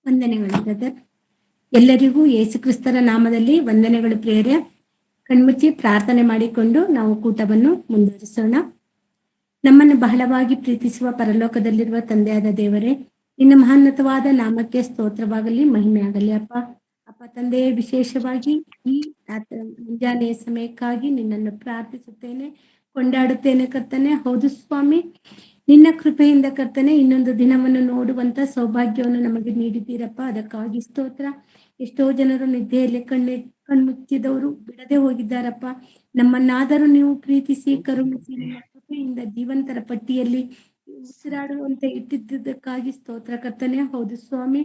ವಂದನೆಗಳು ಬ್ರದರ್. ಎಲ್ಲರಿಗೂ ಯೇಸುಕ್ರಿಸ್ತರ ನಾಮದಲ್ಲಿ ವಂದನೆಗಳು ಪ್ರಿಯರೇ. ಕಣ್ಮುಚ್ಚಿ ಪ್ರಾರ್ಥನೆ ಮಾಡಿಕೊಂಡು ನಾವು ಕೂಟವನ್ನು ಮುಂದುವರಿಸೋಣ. ನಮ್ಮನ್ನು ಬಹಳವಾಗಿ ಪ್ರೀತಿಸುವ ಪರಲೋಕದಲ್ಲಿರುವ ತಂದೆಯಾದ ದೇವರೇ, ನಿನ್ನ ಮಹೋನ್ನತವಾದ ನಾಮಕ್ಕೆ ಸ್ತೋತ್ರವಾಗಲಿ, ಮಹಿಮೆ ಆಗಲಿ. ಅಪ್ಪ ತಂದೆಯೇ, ವಿಶೇಷವಾಗಿ ಈ ಮುಂಜಾನೆಯ ಸಮಯಕ್ಕಾಗಿ ನಿನ್ನನ್ನು ಪ್ರಾರ್ಥಿಸುತ್ತೇನೆ, ಕೊಂಡಾಡುತ್ತೇನೆ ಕರ್ತನೆ. ಹೌದು ಸ್ವಾಮಿ, ನಿನ್ನ ಕೃಪೆಯಿಂದ ಕರ್ತನೆ ಇನ್ನೊಂದು ದಿನವನ್ನು ನೋಡುವಂತ ಸೌಭಾಗ್ಯವನ್ನು ನಮಗೆ ನೀಡಿದ್ದೀರಪ್ಪ, ಅದಕ್ಕಾಗಿ ಸ್ತೋತ್ರ. ಎಷ್ಟೋ ಜನರು ನಿದ್ದೆಯಲ್ಲಿ ಕಣ್ಮುಚ್ಚಿದವರು ಬಿಡದೆ ಹೋಗಿದ್ದಾರಪ್ಪ. ನಮ್ಮನ್ನಾದರೂ ನೀವು ಪ್ರೀತಿಸಿ ಕರುಣಿಸಿ ನಿಮ್ಮ ಕೃಪೆಯಿಂದ ಜೀವಂತರ ಪಟ್ಟಿಯಲ್ಲಿ ಉಸಿರಾಡುವಂತೆ ಇಟ್ಟಿದ್ದಕ್ಕಾಗಿ ಸ್ತೋತ್ರ ಕರ್ತನೆ. ಹೌದು ಸ್ವಾಮಿ,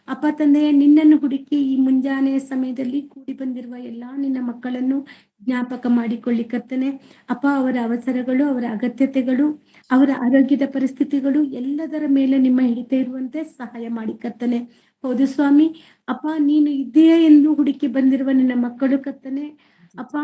ಅಪ್ಪ ತಂದೆಯ ನಿನ್ನನ್ನು ಹುಡುಕಿ ಈ ಮುಂಜಾನೆಯ ಸಮಯದಲ್ಲಿ ಕೂಡಿ ಬಂದಿರುವ ಎಲ್ಲಾ ನಿನ್ನ ಮಕ್ಕಳನ್ನು ಜ್ಞಾಪಕ ಮಾಡಿಕೊಳ್ಳಿ ಕರ್ತನೆ. ಅಪ್ಪ, ಅವರ ಅವಸರಗಳು, ಅವರ ಅಗತ್ಯತೆಗಳು, ಅವರ ಆರೋಗ್ಯದ ಪರಿಸ್ಥಿತಿಗಳು ಎಲ್ಲದರ ಮೇಲೆ ನಿಮ್ಮ ಹಿಡಿತ ಇರುವಂತೆ ಸಹಾಯ ಮಾಡಿ ಕರ್ತನೆ. ಹೌದು ಸ್ವಾಮಿ, ಅಪ್ಪ ನೀನು ಇದೆಯಾ ಎಂದು ಹುಡುಕಿ ಬಂದಿರುವ ನಿನ್ನ ಮಕ್ಕಳು ಕರ್ತನೆ. ಅಪ್ಪ,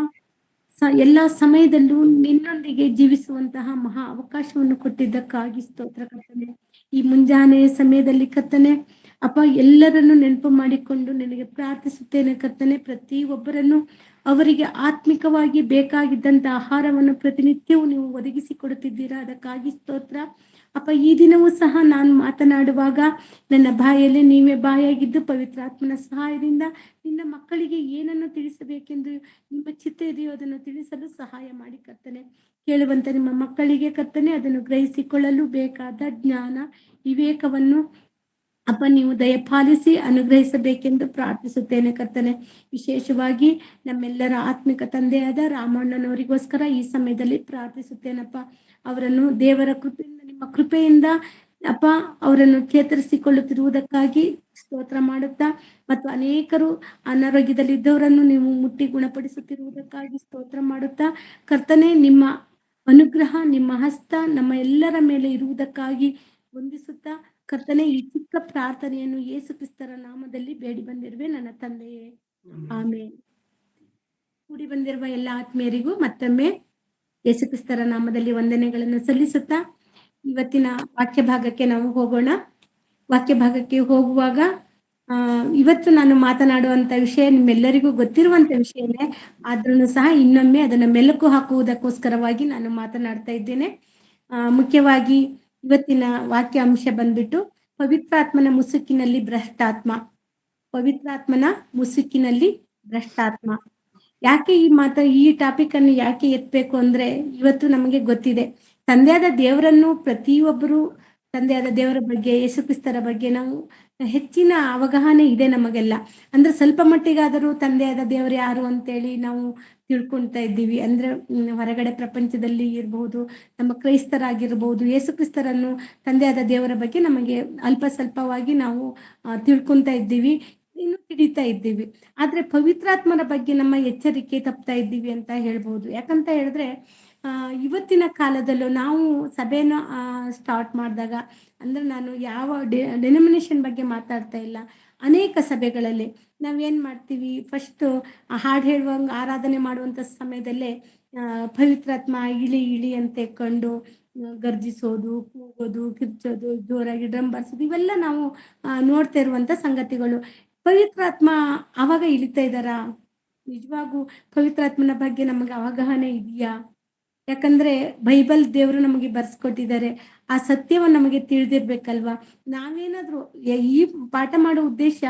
ಎಲ್ಲಾ ಸಮಯದಲ್ಲೂ ನಿನ್ನೊಂದಿಗೆ ಜೀವಿಸುವಂತಹ ಮಹಾ ಅವಕಾಶವನ್ನು ಕೊಟ್ಟಿದ್ದಕ್ಕಾಗಿ ಸ್ತೋತ್ರ ಕರ್ತನೆ. ಈ ಮುಂಜಾನೆಯ ಸಮಯದಲ್ಲಿ ಕರ್ತನೆ ಅಪ್ಪ, ಎಲ್ಲರನ್ನು ನೆನಪು ಮಾಡಿಕೊಂಡು ನಿನಗೆ ಪ್ರಾರ್ಥಿಸುತ್ತೇನೆ ಕರ್ತನೆ. ಪ್ರತಿ ಒಬ್ಬರನ್ನು ಅವರಿಗೆ ಆತ್ಮಿಕವಾಗಿ ಬೇಕಾಗಿದ್ದಂತ ಆಹಾರವನ್ನು ಪ್ರತಿನಿತ್ಯವೂ ನೀವು ಒದಗಿಸಿ ಕೊಡುತ್ತಿದ್ದೀರಾ, ಅದಕ್ಕಾಗಿ ಸ್ತೋತ್ರ. ಅಪ್ಪ, ಈ ದಿನವೂ ಸಹ ನಾನು ಮಾತನಾಡುವಾಗ ನನ್ನ ಬಾಯಲ್ಲಿ ನೀವೇ ಬಾಯಾಗಿದ್ದು ಪವಿತ್ರಾತ್ಮನ ಸಹಾಯದಿಂದ ನಿನ್ನ ಮಕ್ಕಳಿಗೆ ಏನನ್ನು ತಿಳಿಸಬೇಕೆಂದು ನಿಮ್ಮ ಚಿತ್ತ ಇದೆಯೋ ಅದನ್ನು ತಿಳಿಸಲು ಸಹಾಯ ಮಾಡಿ ಕರ್ತನೆ. ಕೇಳುವಂತ ನಿಮ್ಮ ಮಕ್ಕಳಿಗೆ ಕರ್ತನೆ ಅದನ್ನು ಗ್ರಹಿಸಿಕೊಳ್ಳಲು ಬೇಕಾದ ಜ್ಞಾನ ವಿವೇಕವನ್ನು ಅಪ್ಪ ನೀವು ದಯಪಾಲಿಸಿ ಅನುಗ್ರಹಿಸಬೇಕೆಂದು ಪ್ರಾರ್ಥಿಸುತ್ತೇನೆ ಕರ್ತನೆ. ವಿಶೇಷವಾಗಿ ನಮ್ಮೆಲ್ಲರ ಆತ್ಮಿಕ ತಂದೆಯಾದ ರಾಮಣ್ಣನವರಿಗೋಸ್ಕರ ಈ ಸಮಯದಲ್ಲಿ ಪ್ರಾರ್ಥಿಸುತ್ತೇನಪ್ಪ. ಅವರನ್ನು ದೇವರ ಕೃಪೆಯಿಂದ, ನಿಮ್ಮ ಕೃಪೆಯಿಂದ ಅಪ್ಪ ಅವರನ್ನು ಚೇತರಿಸಿಕೊಳ್ಳುತ್ತಿರುವುದಕ್ಕಾಗಿ ಸ್ತೋತ್ರ ಮಾಡುತ್ತಾ, ಮತ್ತು ಅನೇಕರು ಅನಾರೋಗ್ಯದಲ್ಲಿದ್ದವರನ್ನು ನೀವು ಮುಟ್ಟಿ ಗುಣಪಡಿಸುತ್ತಿರುವುದಕ್ಕಾಗಿ ಸ್ತೋತ್ರ ಮಾಡುತ್ತಾ ಕರ್ತನೆ, ನಿಮ್ಮ ಅನುಗ್ರಹ, ನಿಮ್ಮ ಹಸ್ತ ನಮ್ಮ ಎಲ್ಲರ ಮೇಲೆ ಇರುವುದಕ್ಕಾಗಿ ವಂದಿಸುತ್ತಾ ಕರ್ತನೆ, ಈ ಚಿಕ್ಕ ಪ್ರಾರ್ಥನೆಯನ್ನು ಯೇಸು ಕ್ರಿಸ್ತರ ನಾಮದಲ್ಲಿ ಬೇಡಿ ಬಂದಿರುವೆ ನನ್ನ ತಂದೆಯೇ, ಆಮೇಲೆ. ಕೂಡಿ ಬಂದಿರುವ ಎಲ್ಲ ಆತ್ಮೀಯರಿಗೂ ಮತ್ತೊಮ್ಮೆ ಯೇಸು ಕ್ರಿಸ್ತರ ನಾಮದಲ್ಲಿ ವಂದನೆಗಳನ್ನು ಸಲ್ಲಿಸುತ್ತಾ ಇವತ್ತಿನ ವಾಕ್ಯ ಭಾಗಕ್ಕೆ ನಾವು ಹೋಗೋಣ. ವಾಕ್ಯ ಭಾಗಕ್ಕೆ ಹೋಗುವಾಗ ಇವತ್ತು ನಾನು ಮಾತನಾಡುವಂತ ವಿಷಯ ನಿಮ್ಮೆಲ್ಲರಿಗೂ ಗೊತ್ತಿರುವಂತ ವಿಷಯನೇ, ಆದ್ರೂ ಸಹ ಇನ್ನೊಮ್ಮೆ ಅದನ್ನ ಮೆಲುಕು ಹಾಕುವುದಕ್ಕೋಸ್ಕರವಾಗಿ ನಾನು ಮಾತನಾಡ್ತಾ ಇದ್ದೇನೆ. ಮುಖ್ಯವಾಗಿ ಇವತ್ತಿನ ವಾಕ್ಯ ಅಂಶ ಬಂದ್ಬಿಟ್ಟು ಪವಿತ್ರಾತ್ಮನ ಮುಸುಕಿನಲ್ಲಿ ಭ್ರಷ್ಟಾತ್ಮ. ಪವಿತ್ರಾತ್ಮನ ಮುಸುಕಿನಲ್ಲಿ ಭ್ರಷ್ಟಾತ್ಮ. ಯಾಕೆ ಈ ಟಾಪಿಕ್ ಅನ್ನು ಯಾಕೆ ಎತ್ತಬೇಕು ಅಂದ್ರೆ, ಇವತ್ತು ನಮಗೆ ಗೊತ್ತಿದೆ ತಂದೆಯಾದ ದೇವರನ್ನು ಪ್ರತಿಯೊಬ್ಬರು ತಂದೆಯಾದ ದೇವರ ಬಗ್ಗೆ, ಯೇಸುಕ್ರಿಸ್ತರ ಬಗ್ಗೆ ನಾವು ಹೆಚ್ಚಿನ ಅವಗಾಹನೆ ಇದೆ ನಮಗೆಲ್ಲ. ಅಂದ್ರೆ ಸ್ವಲ್ಪ ಮಟ್ಟಿಗಾದರೂ ತಂದೆಯಾದ ದೇವರು ಯಾರು ಅಂತೇಳಿ ನಾವು ತಿಳ್ಕೊಳ್ತಾ ಇದ್ದೀವಿ. ಅಂದ್ರೆ ಹೊರಗಡೆ ಪ್ರಪಂಚದಲ್ಲಿ ಇರಬಹುದು, ನಮ್ಮ ಕ್ರೈಸ್ತರಾಗಿರ್ಬಹುದು, ಯೇಸುಕ್ರಿಸ್ತರನ್ನು ತಂದೆಯಾದ ದೇವರ ಬಗ್ಗೆ ನಮಗೆ ಅಲ್ಪ ಸ್ವಲ್ಪವಾಗಿ ನಾವು ತಿಳ್ಕೊಂತ ಇದ್ದೀವಿ, ಇನ್ನು ಹಿಡಿತಾ ಇದ್ದೀವಿ. ಆದ್ರೆ ಪವಿತ್ರಾತ್ಮನ ಬಗ್ಗೆ ನಮ್ಮ ಎಚ್ಚರಿಕೆ ತಪ್ತಾ ಇದ್ದೀವಿ ಅಂತ ಹೇಳ್ಬಹುದು. ಯಾಕಂತ ಹೇಳಿದ್ರೆ ಇವತ್ತಿನ ಕಾಲದಲ್ಲೂ ನಾವು ಸಭೆನ ಸ್ಟಾರ್ಟ್ ಮಾಡಿದಾಗ, ಅಂದ್ರೆ ನಾನು ಯಾವ ಡೆನಮಿನೇಷನ್ ಬಗ್ಗೆ ಮಾತಾಡ್ತಾ ಇಲ್ಲ, ಅನೇಕ ಸಭೆಗಳಲ್ಲಿ ನಾವೇನ್ ಮಾಡ್ತೀವಿ, ಫಸ್ಟ್ ಹಾಡು ಹೇಳುವಂಗ ಆರಾಧನೆ ಮಾಡುವಂತ ಸಮಯದಲ್ಲೇ ಪವಿತ್ರಾತ್ಮ ಇಳಿ ಇಳಿ ಅಂತ ಕಂಡು ಗರ್ಜಿಸೋದು, ಕೂಗೋದು, ಕಿರ್ಚೋದು, ಜೋರಾಗಿ ಡ್ರಮ್ ಬಾರಿಸೋದು, ಇವೆಲ್ಲ ನಾವು ನೋಡ್ತಾ ಇರುವಂತ ಸಂಗತಿಗಳು. ಪವಿತ್ರಾತ್ಮ ಅವಾಗ ಇಳಿತಾ ಇದ್ದಾರಾ? ನಿಜವಾಗೂ ಪವಿತ್ರಾತ್ಮನ ಬಗ್ಗೆ ನಮಗೆ ಅವಗಾಹನೆ ಇದೆಯಾ? ಯಾಕಂದ್ರೆ ಬೈಬಲ್ ದೇವರು ನಮಗೆ ಬರ್ಸ್ಕೊಟ್ಟಿದ್ದಾರೆ, ಆ ಸತ್ಯವನ್ನು ನಮಗೆ ತಿಳಿದಿರ್ಬೇಕಲ್ವಾ? ನಾವೇನಾದ್ರೂ ಈ ಪಾಠ ಮಾಡೋ ಉದ್ದೇಶ,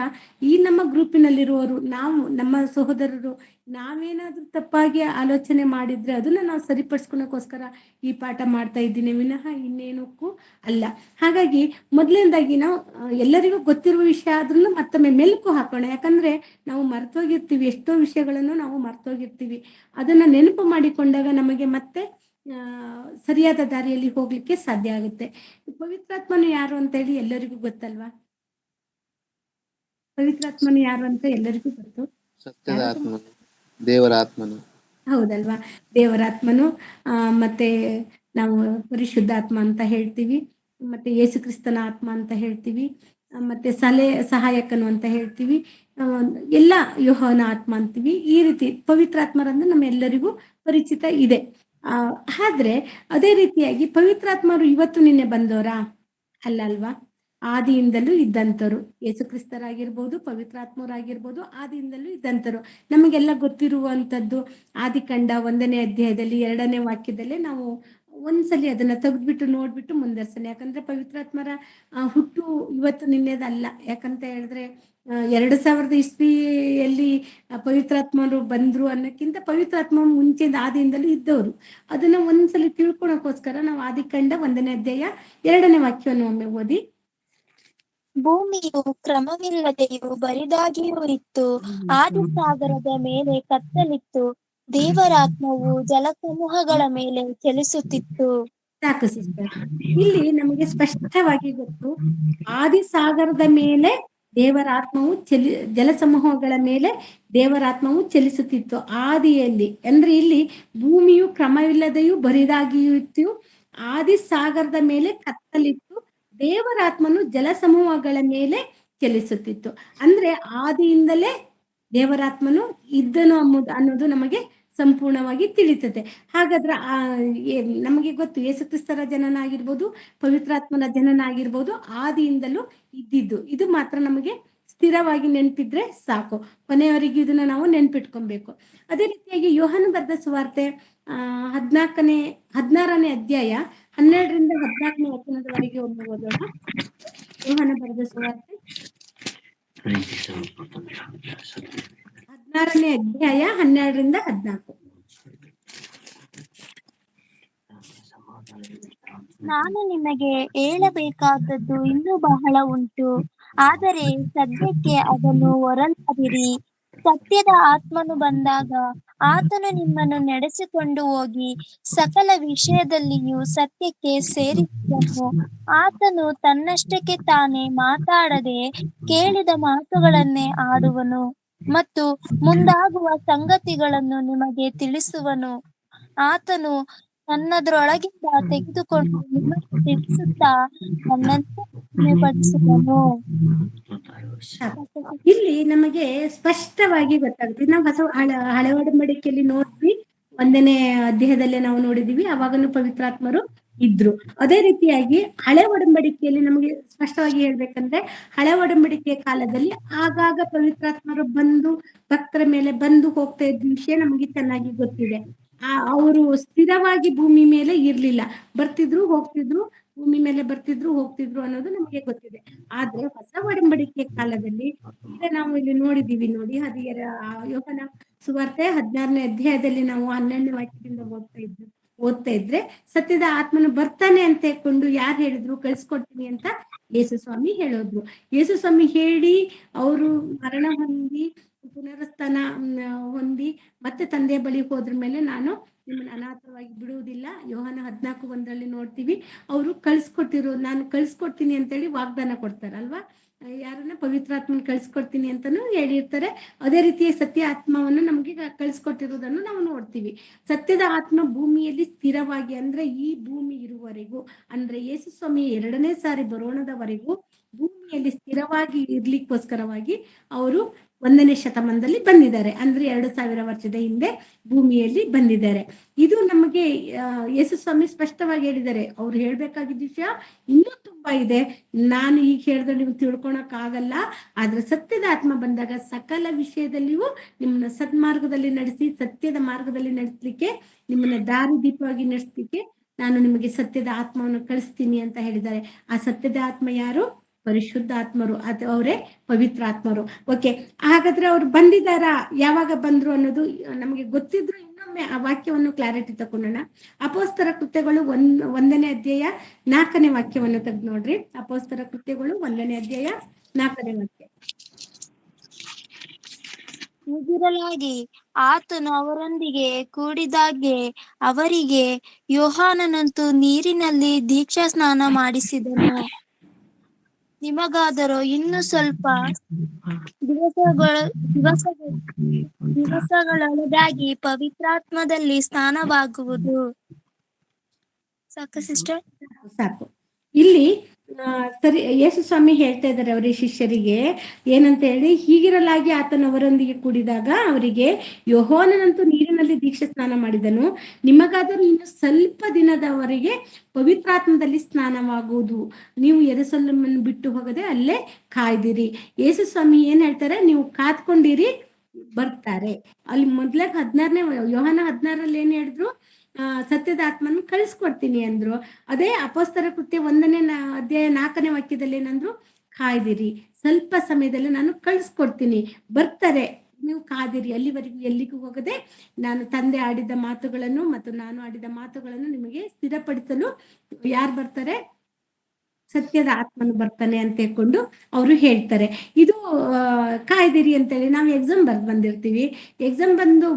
ಈ ನಮ್ಮ ಗ್ರೂಪಿನಲ್ಲಿರುವವರು, ನಾವು ನಮ್ಮ ಸಹೋದರರು ನಾವೇನಾದ್ರೂ ತಪ್ಪಾಗಿ ಆಲೋಚನೆ ಮಾಡಿದ್ರೆ ಅದನ್ನ ನಾವು ಸರಿಪಡಿಸ್ಕೊಳಕ್ಕೋಸ್ಕರ ಈ ಪಾಠ ಮಾಡ್ತಾ ಇದ್ದೀನಿ, ವಿನಃ ಇನ್ನೇನಕ್ಕೂ ಅಲ್ಲ. ಹಾಗಾಗಿ ಮೊದಲನೇದಾಗಿ ನಾವು ಎಲ್ಲರಿಗೂ ಗೊತ್ತಿರುವ ವಿಷಯ ಆದ್ರೂ ಮತ್ತೊಮ್ಮೆ ಮೆಲುಕು ಹಾಕೋಣ. ಯಾಕಂದ್ರೆ ನಾವು ಮರ್ತೋಗಿರ್ತೀವಿ, ಎಷ್ಟೋ ವಿಷಯಗಳನ್ನು ನಾವು ಮರ್ತೋಗಿರ್ತೀವಿ. ಅದನ್ನ ನೆನಪು ಮಾಡಿಕೊಂಡಾಗ ನಮಗೆ ಮತ್ತೆ ಸರಿಯಾದ ದಾರಿಯಲ್ಲಿ ಹೋಗ್ಲಿಕ್ಕೆ ಸಾಧ್ಯ ಆಗುತ್ತೆ. ಪವಿತ್ರಾತ್ಮನು ಯಾರು ಅಂತ ಹೇಳಿ ಎಲ್ಲರಿಗೂ ಗೊತ್ತಲ್ವಾ? ಪವಿತ್ರಾತ್ಮನು ಯಾರು ಅಂತ ಎಲ್ಲರಿಗೂ ಗೊತ್ತು. ಸತ್ಯದ ಆತ್ಮನು, ದೇವರ ಆತ್ಮನು. ಹೌದಲ್ವಾ? ದೇವರಾತ್ಮನು, ಮತ್ತೆ ನಾವು ಪರಿಶುದ್ಧಾತ್ಮ ಅಂತ ಹೇಳ್ತೀವಿ, ಮತ್ತೆ ಯೇಸು ಕ್ರಿಸ್ತನ ಆತ್ಮ ಅಂತ ಹೇಳ್ತೀವಿ, ಮತ್ತೆ ಸಹಾಯಕನು ಅಂತ ಹೇಳ್ತೀವಿ, ಎಲ್ಲ ಯೋಹನ ಆತ್ಮ ಅಂತೀವಿ. ಈ ರೀತಿ ಪವಿತ್ರಾತ್ಮರಂದ್ರೆ ನಮ್ಮೆಲ್ಲರಿಗೂ ಪರಿಚಿತ ಇದೆ. ಆದ್ರೆ ಅದೇ ರೀತಿಯಾಗಿ ಪವಿತ್ರಾತ್ಮರು ಇವತ್ತು ನಿನ್ನೆ ಬಂದವರಾ? ಅಲ್ಲ ಅಲ್ವಾ? ಆದಿಯಿಂದಲೂ ಇದ್ದಂತರು. ಯೇಸು ಕ್ರಿಸ್ತರಾಗಿರ್ಬೋದು, ಪವಿತ್ರಾತ್ಮರಾಗಿರ್ಬೋದು, ಆದಿಯಿಂದಲೂ ಇದ್ದಂತರು. ನಮಗೆಲ್ಲ ಗೊತ್ತಿರುವಂತದ್ದು ಆದಿಕಾಂಡ 1ನೇ ಅಧ್ಯಾಯದಲ್ಲಿ 2ನೇ ವಾಕ್ಯದಲ್ಲೇ ನಾವು ಒಂದ್ಸಲಿ ಅದನ್ನ ತೆಗೆದ್ಬಿಟ್ಟು ನೋಡ್ಬಿಟ್ಟು ಮುಂದರ್ಸೋಣ. ಯಾಕಂದ್ರೆ ಪವಿತ್ರಾತ್ಮರ ಹುಟ್ಟು ಇವತ್ತು ನಿನ್ನೆದಲ್ಲ. ಯಾಕಂತ ಹೇಳಿದ್ರೆ 2000 ಇಸ್ವಿಯಲ್ಲಿ ಪವಿತ್ರಾತ್ಮರು ಬಂದ್ರು ಅನ್ನೋಕ್ಕಿಂತ ಪವಿತ್ರಾತ್ಮ ಮುಂಚೆಯಿಂದ ಆದಿಯಿಂದಲೂ ಇದ್ದವರು. ಅದನ್ನ ಒಂದ್ಸಲಿ ತಿಳ್ಕೊಳಕ್ಕೋಸ್ಕರ ನಾವು ಆದಿಕಾಂಡ 1ನೇ ಅಧ್ಯಾಯ 2ನೇ ವಾಕ್ಯವನ್ನು ಒಮ್ಮೆ ಓದಿ. ಭೂಮಿಯು ಕ್ರಮವಿಲ್ಲದೆಯೂ ಬರಿದಾಗಿಯೂ ಇತ್ತು, ಆದಿಸಾಗರದ ಮೇಲೆ ಕತ್ತಲಿತ್ತು, ದೇವರಾತ್ಮವು ಜಲಸಮೂಹಗಳ ಮೇಲೆ ಚಲಿಸುತ್ತಿತ್ತು. ಸಾಕು ಸಿಸ್ಟರ್. ಇಲ್ಲಿ ನಮಗೆ ಸ್ಪಷ್ಟವಾಗಿ ಗೊತ್ತು, ಆದಿಸಾಗರದ ಮೇಲೆ ದೇವರಾತ್ಮವು ಜಲಸಮೂಹಗಳ ಮೇಲೆ ದೇವರಾತ್ಮವು ಚಲಿಸುತ್ತಿತ್ತು. ಆದಿಯಲ್ಲಿ ಅಂದ್ರೆ ಇಲ್ಲಿ ಭೂಮಿಯು ಕ್ರಮವಿಲ್ಲದೆಯೂ ಬರಿದಾಗಿಯೂ ಇತ್ತು, ಆದಿಸಾಗರದ ಮೇಲೆ ಕತ್ತಲಿತ್ತು, ದೇವರಾತ್ಮನು ಜಲಸಮೂಹಗಳ ಮೇಲೆ ಚಲಿಸುತ್ತಿತ್ತು. ಅಂದ್ರೆ ಆದಿಯಿಂದಲೇ ದೇವರಾತ್ಮನು ಇದ್ದನು ಅನ್ನೋದು ನಮಗೆ ಸಂಪೂರ್ಣವಾಗಿ ತಿಳಿತದೆ. ಹಾಗಾದ್ರೆ ನಮಗೆ ಗೊತ್ತು, ಯೇಸುಕ್ರಿಸ್ತರ ಜನನ ಆಗಿರ್ಬೋದು, ಪವಿತ್ರಾತ್ಮನ ಜನನ ಆಗಿರ್ಬೋದು, ಆದಿಯಿಂದಲೂ ಇದ್ದಿದ್ದು. ಇದು ಮಾತ್ರ ನಮಗೆ ಸ್ಥಿರವಾಗಿ ನೆನಪಿದ್ರೆ ಸಾಕು. ಕೊನೆಯವರೆಗೂ ಇದನ್ನ ನಾವು ನೆನ್ಪಿಟ್ಕೊಬೇಕು. ಅದೇ ರೀತಿಯಾಗಿ ಯೋಹಾನ ಬರೆದ ಸುವಾರ್ತೆ 16ನೇ ಅಧ್ಯಾಯ 12ರಿಂದ 14ನೇ ವಚನದವರೆಗೆ ಒಮ್ಮೆ ಓದೋಣ. ಯೋಹಾನ ಬರೆದ ಸುವಾರ್ತೆ 16ನೇ ಅಧ್ಯಾಯ 12ರಿಂದ 14. ನಾನು ನಿಮಗೆ ಹೇಳಬೇಕಾದದ್ದು ಇನ್ನೂ ಬಹಳ ಉಂಟು, ಆದರೆ ಸದ್ಯಕ್ಕೆ ಅದನ್ನು ಹೊರಲಾದಿರಿ. ಸತ್ಯದ ಆತ್ಮನು ಬಂದಾಗ ಆತನು ನಿಮ್ಮನ್ನು ನಡೆಸಿಕೊಂಡು ಹೋಗಿ ಸಕಲ ವಿಷಯದಲ್ಲಿಯೂ ಸತ್ಯಕ್ಕೆ ಸೇರಿಸುವನು. ಆತನು ತನ್ನಷ್ಟಕ್ಕೆ ತಾನೇ ಮಾತಾಡದೆ ಕೇಳಿದ ಮಾತುಗಳನ್ನೇ ಆಡುವನು ಮತ್ತು ಮುಂದಾಗುವ ಸಂಗತಿಗಳನ್ನು ನಿಮಗೆ ತಿಳಿಸುವನು. ಆತನು ನನ್ನದರೊಳಗಿಂದ ತೆಗೆದುಕೊಂಡು ನಿಮಗೆ ತಿಳಿಸುತ್ತಾ ನನ್ನನ್ನು ಮಹಿಮೆಪಡಿಸುವನು. ಇಲ್ಲಿ ನಮಗೆ ಸ್ಪಷ್ಟವಾಗಿ ಗೊತ್ತಾಗುತ್ತೆ. ನಾವು ಹಳೆ ಒಡಂಬಡಿಕೆಯಲ್ಲಿ ನೋಡಿದ್ವಿ, 1ನೇ ಅಧ್ಯಾಯದಲ್ಲೇ ನಾವು ನೋಡಿದೀವಿ, ಅವಾಗನು ಪವಿತ್ರಾತ್ಮರು ಇದ್ರು. ಅದೇ ರೀತಿಯಾಗಿ ಹಳೆ ಒಡಂಬಡಿಕೆಯಲ್ಲಿ ನಮಗೆ ಸ್ಪಷ್ಟವಾಗಿ ಹೇಳ್ಬೇಕಂದ್ರೆ, ಹಳೆ ಒಡಂಬಡಿಕೆಯ ಕಾಲದಲ್ಲಿ ಆಗಾಗ ಪವಿತ್ರಾತ್ಮರು ಬಂದು ಭಕ್ತರ ಮೇಲೆ ಬಂದು ಹೋಗ್ತಾ ಇದ್ದ ವಿಷಯ ನಮಗೆ ಚೆನ್ನಾಗಿ ಗೊತ್ತಿದೆ. ಅವರು ಸ್ಥಿರವಾಗಿ ಭೂಮಿ ಮೇಲೆ ಇರ್ಲಿಲ್ಲ, ಬರ್ತಿದ್ರು ಹೋಗ್ತಿದ್ರು, ಭೂಮಿ ಮೇಲೆ ಬರ್ತಿದ್ರು ಹೋಗ್ತಿದ್ರು ಅನ್ನೋದು ನಮಗೆ ಗೊತ್ತಿದೆ. ಆದ್ರೆ ಹೊಸ ಒಡಂಬಡಿಕೆ ಕಾಲದಲ್ಲಿ ಈಗ ನಾವು ಇಲ್ಲಿ ನೋಡಿದೀವಿ ನೋಡಿ, ಯೋಹಾನ ಸುವಾರ್ತೆ 16ನೇ ಅಧ್ಯಾಯದಲ್ಲಿ ನಾವು 12ನೇ ವಾಕ್ಯದಿಂದ ಓದ್ತಾ ಇದ್ರೆ, ಸತ್ಯದ ಆತ್ಮನು ಬರ್ತಾನೆ ಅಂತ ಹೇಳ್ಕೊಂಡು ಯಾರು ಹೇಳಿದ್ರು? ಕಳ್ಸಿಕೊಡ್ತೀನಿ ಅಂತ ಯೇಸು ಸ್ವಾಮಿ ಹೇಳೋದ್ರು. ಯೇಸು ಸ್ವಾಮಿ ಹೇಳಿ ಅವರು ಮರಣ ಹೊಂದಿ ಪುನರುತ್ಥಾನ ಹೊಂದಿ ಮತ್ತೆ ತಂದೆಯ ಬಳಿ ಹೋದ್ರ ಮೇಲೆ ನಾನು ನಿಮ್ಮನ್ನ ಅನಾಥವಾಗಿ ಬಿಡುವುದಿಲ್ಲ. ಯೋಹಾನ 14:1 ನೋಡ್ತೀವಿ. ಅವರು ನಾನು ಕಳ್ಸಿಕೊಡ್ತೀನಿ ಅಂತೇಳಿ ವಾಗ್ದಾನ ಕೊಡ್ತಾರಲ್ವಾ, ಯಾರನ್ನ? ಪವಿತ್ರಾತ್ಮನ ಕಳ್ಸಿಕೊಡ್ತೀನಿ ಅಂತಾನು ಹೇಳಿರ್ತಾರೆ. ಅದೇ ರೀತಿಯ ಸತ್ಯ ಆತ್ಮವನ್ನು ನಮಗೆ ಕಳ್ಸಿಕೊಟ್ಟಿರೋದನ್ನು ನಾವು ನೋಡ್ತೀವಿ. ಸತ್ಯದ ಆತ್ಮ ಭೂಮಿಯಲ್ಲಿ ಸ್ಥಿರವಾಗಿ, ಅಂದ್ರೆ ಈ ಭೂಮಿ ಇರುವವರೆಗೂ, ಅಂದ್ರೆ ಯೇಸು ಸ್ವಾಮಿ 2ನೇ ಸಾರಿ ಬರೋಣದವರೆಗೂ ಭೂಮಿಯಲ್ಲಿ ಸ್ಥಿರವಾಗಿ ಇರ್ಲಿಕ್ಕೋಸ್ಕರವಾಗಿ ಅವರು 1ನೇ ಶತಮಾನದಲ್ಲಿ ಬಂದಿದ್ದಾರೆ. ಅಂದ್ರೆ 2000 ವರ್ಷದ ಹಿಂದೆ ಭೂಮಿಯಲ್ಲಿ ಬಂದಿದ್ದಾರೆ. ಇದು ನಮಗೆ ಯೇಸು ಸ್ವಾಮಿ ಸ್ಪಷ್ಟವಾಗಿ ಹೇಳಿದ್ದಾರೆ. ಅವ್ರು ಹೇಳ್ಬೇಕಾಗಿದ್ದ ವಿಷಯ ಇನ್ನೂ ತುಂಬಾ ಇದೆ, ನಾನು ಈಗ ಹೇಳಿದ್ರೆ ನೀವು ತಿಳ್ಕೊಳಕ್ ಆಗಲ್ಲ. ಆದ್ರೆ ಸತ್ಯದ ಆತ್ಮ ಬಂದಾಗ ಸಕಲ ವಿಷಯದಲ್ಲಿಯೂ ನಿಮ್ಮನ್ನ ಸನ್ಮಾರ್ಗದಲ್ಲಿ ನಡೆಸಿ, ಸತ್ಯದ ಮಾರ್ಗದಲ್ಲಿ ನಡೆಸ್ಲಿಕ್ಕೆ, ನಿಮ್ಮನ್ನ ದಾರಿ ದೀಪವಾಗಿ ನಡೆಸ್ಲಿಕ್ಕೆ ನಾನು ನಿಮಗೆ ಸತ್ಯದ ಆತ್ಮವನ್ನು ಕಳಿಸ್ತೀನಿ ಅಂತ ಹೇಳಿದ್ದಾರೆ. ಆ ಸತ್ಯದ ಆತ್ಮ ಯಾರು? ಪರಿಶುದ್ಧ ಆತ್ಮರು, ಅವರೇ ಪವಿತ್ರಾತ್ಮರು. ಓಕೆ, ಹಾಗಾದ್ರೆ ಅವ್ರು ಬಂದಿದ್ದಾರಾ? ಯಾವಾಗ ಬಂದ್ರು ಅನ್ನೋದು ನಮಗೆ ಗೊತ್ತಿದ್ರು ಇನ್ನೊಮ್ಮೆ ಆ ವಾಕ್ಯವನ್ನು ಕ್ಲಾರಿಟಿ ತಗೊಂಡೋಣ. ಅಪೊಸ್ತಲ ಕೃತ್ಯಗಳು 1ನೇ ಅಧ್ಯಾಯ 4ನೇ ವಾಕ್ಯವನ್ನು ತೆಗೆದು ನೋಡ್ರಿ. ಅಪೊಸ್ತಲ ಕೃತ್ಯಗಳು 1ನೇ ಅಧ್ಯಾಯ 4ನೇ ವಾಕ್ಯ. ಹೀಗಿರಲಾಗಿ ಆತನು ಅವರೊಂದಿಗೆ ಕೂಡಿದಾಗೆ ಅವರಿಗೆ, ಯೋಹಾನನಂತೂ ನೀರಿನಲ್ಲಿ ದೀಕ್ಷಾ ಸ್ನಾನ ಮಾಡಿಸಿದನು, ನಿಮಗಾದರೂ ಇನ್ನು ಸ್ವಲ್ಪ ದಿವಸಗಳೊಳಗಾಗಿ ಪವಿತ್ರಾತ್ಮದಲ್ಲಿ ಸ್ನಾನವಾಗುವುದು. ಸಾಕು ಸಿಸ್ಟರ್? ಸಾಕು. ಇಲ್ಲಿ ಸರಿ, ಯೇಸು ಸ್ವಾಮಿ ಹೇಳ್ತಾ ಇದ್ದಾರೆ ಅವರ ಶಿಷ್ಯರಿಗೆ ಏನಂತ ಹೇಳಿ, ಹೀಗಿರಲಾಗಿ ಆತನು ಅವರೊಂದಿಗೆ ಕೂಡಿದಾಗ ಅವರಿಗೆ, ಯೋಹಾನನಂತೂ ನೀರಿನಲ್ಲಿ ದೀಕ್ಷೆ ಸ್ನಾನ ಮಾಡಿದನು, ನಿಮಗಾದರೂ ಇನ್ನು ಸ್ವಲ್ಪ ದಿನದವರೆಗೆ ಪವಿತ್ರಾತ್ಮದಲ್ಲಿ ಸ್ನಾನವಾಗುವುದು, ನೀವು ಯೆರೂಸಲೇಮನ್ನು ಬಿಟ್ಟು ಹೋಗದೆ ಅಲ್ಲೇ ಕಾಯ್ದಿರಿ. ಯೇಸು ಸ್ವಾಮಿ ಏನ್ ಹೇಳ್ತಾರೆ, ನೀವು ಕಾದ್ಕೊಂಡಿರಿ, ಬರ್ತಾರೆ. ಅಲ್ಲಿ ಮೊದ್ಲಾಗ 16ನೇ ಯೋಹಾನ 16ರಲ್ಲಿ ಏನ್ ಹೇಳಿದ್ರು, ಸತ್ಯದ ಆತ್ಮನ ಕಳಿಸ್ಕೊಡ್ತೀನಿ ಅಂದ್ರು. ಅದೇ ಅಪೊಸ್ತಲರ ಕೃತ್ಯ 1ನೇ ಅಧ್ಯಾಯ 4ನೇ ವಾಕ್ಯದಲ್ಲಿ ಏನಂದ್ರು, ಕಾಯ್ದಿರಿ, ಸ್ವಲ್ಪ ಸಮಯದಲ್ಲಿ ನಾನು ಕಳಿಸ್ಕೊಡ್ತೀನಿ, ಬರ್ತಾರೆ, ನೀವು ಕಾದಿರಿ, ಅಲ್ಲಿವರೆಗೂ ಎಲ್ಲಿಗೂ ಹೋಗದೆ ನಾನು ತಂದೆ ಆಡಿದ ಮಾತುಗಳನ್ನು ಮತ್ತು ನಾನು ಆಡಿದ ಮಾತುಗಳನ್ನು ನಿಮಗೆ ಸ್ಥಿರಪಡಿಸಲು ಯಾರು ಬರ್ತಾರೆ, ಸತ್ಯದ ಆತ್ಮನು ಬರ್ತಾನೆ ಅಂತ ಹೇಳ್ಕೊಂಡು ಅವರು ಹೇಳ್ತಾರೆ. ಇದು ಕಾಯ್ದಿರಿ ಅಂತೇಳಿ ನಾವು ಎಕ್ಸಾಮ್ ಬಂದಿರ್ತೀವಿ. ಎಕ್ಸಾಮ್ ಬಂದು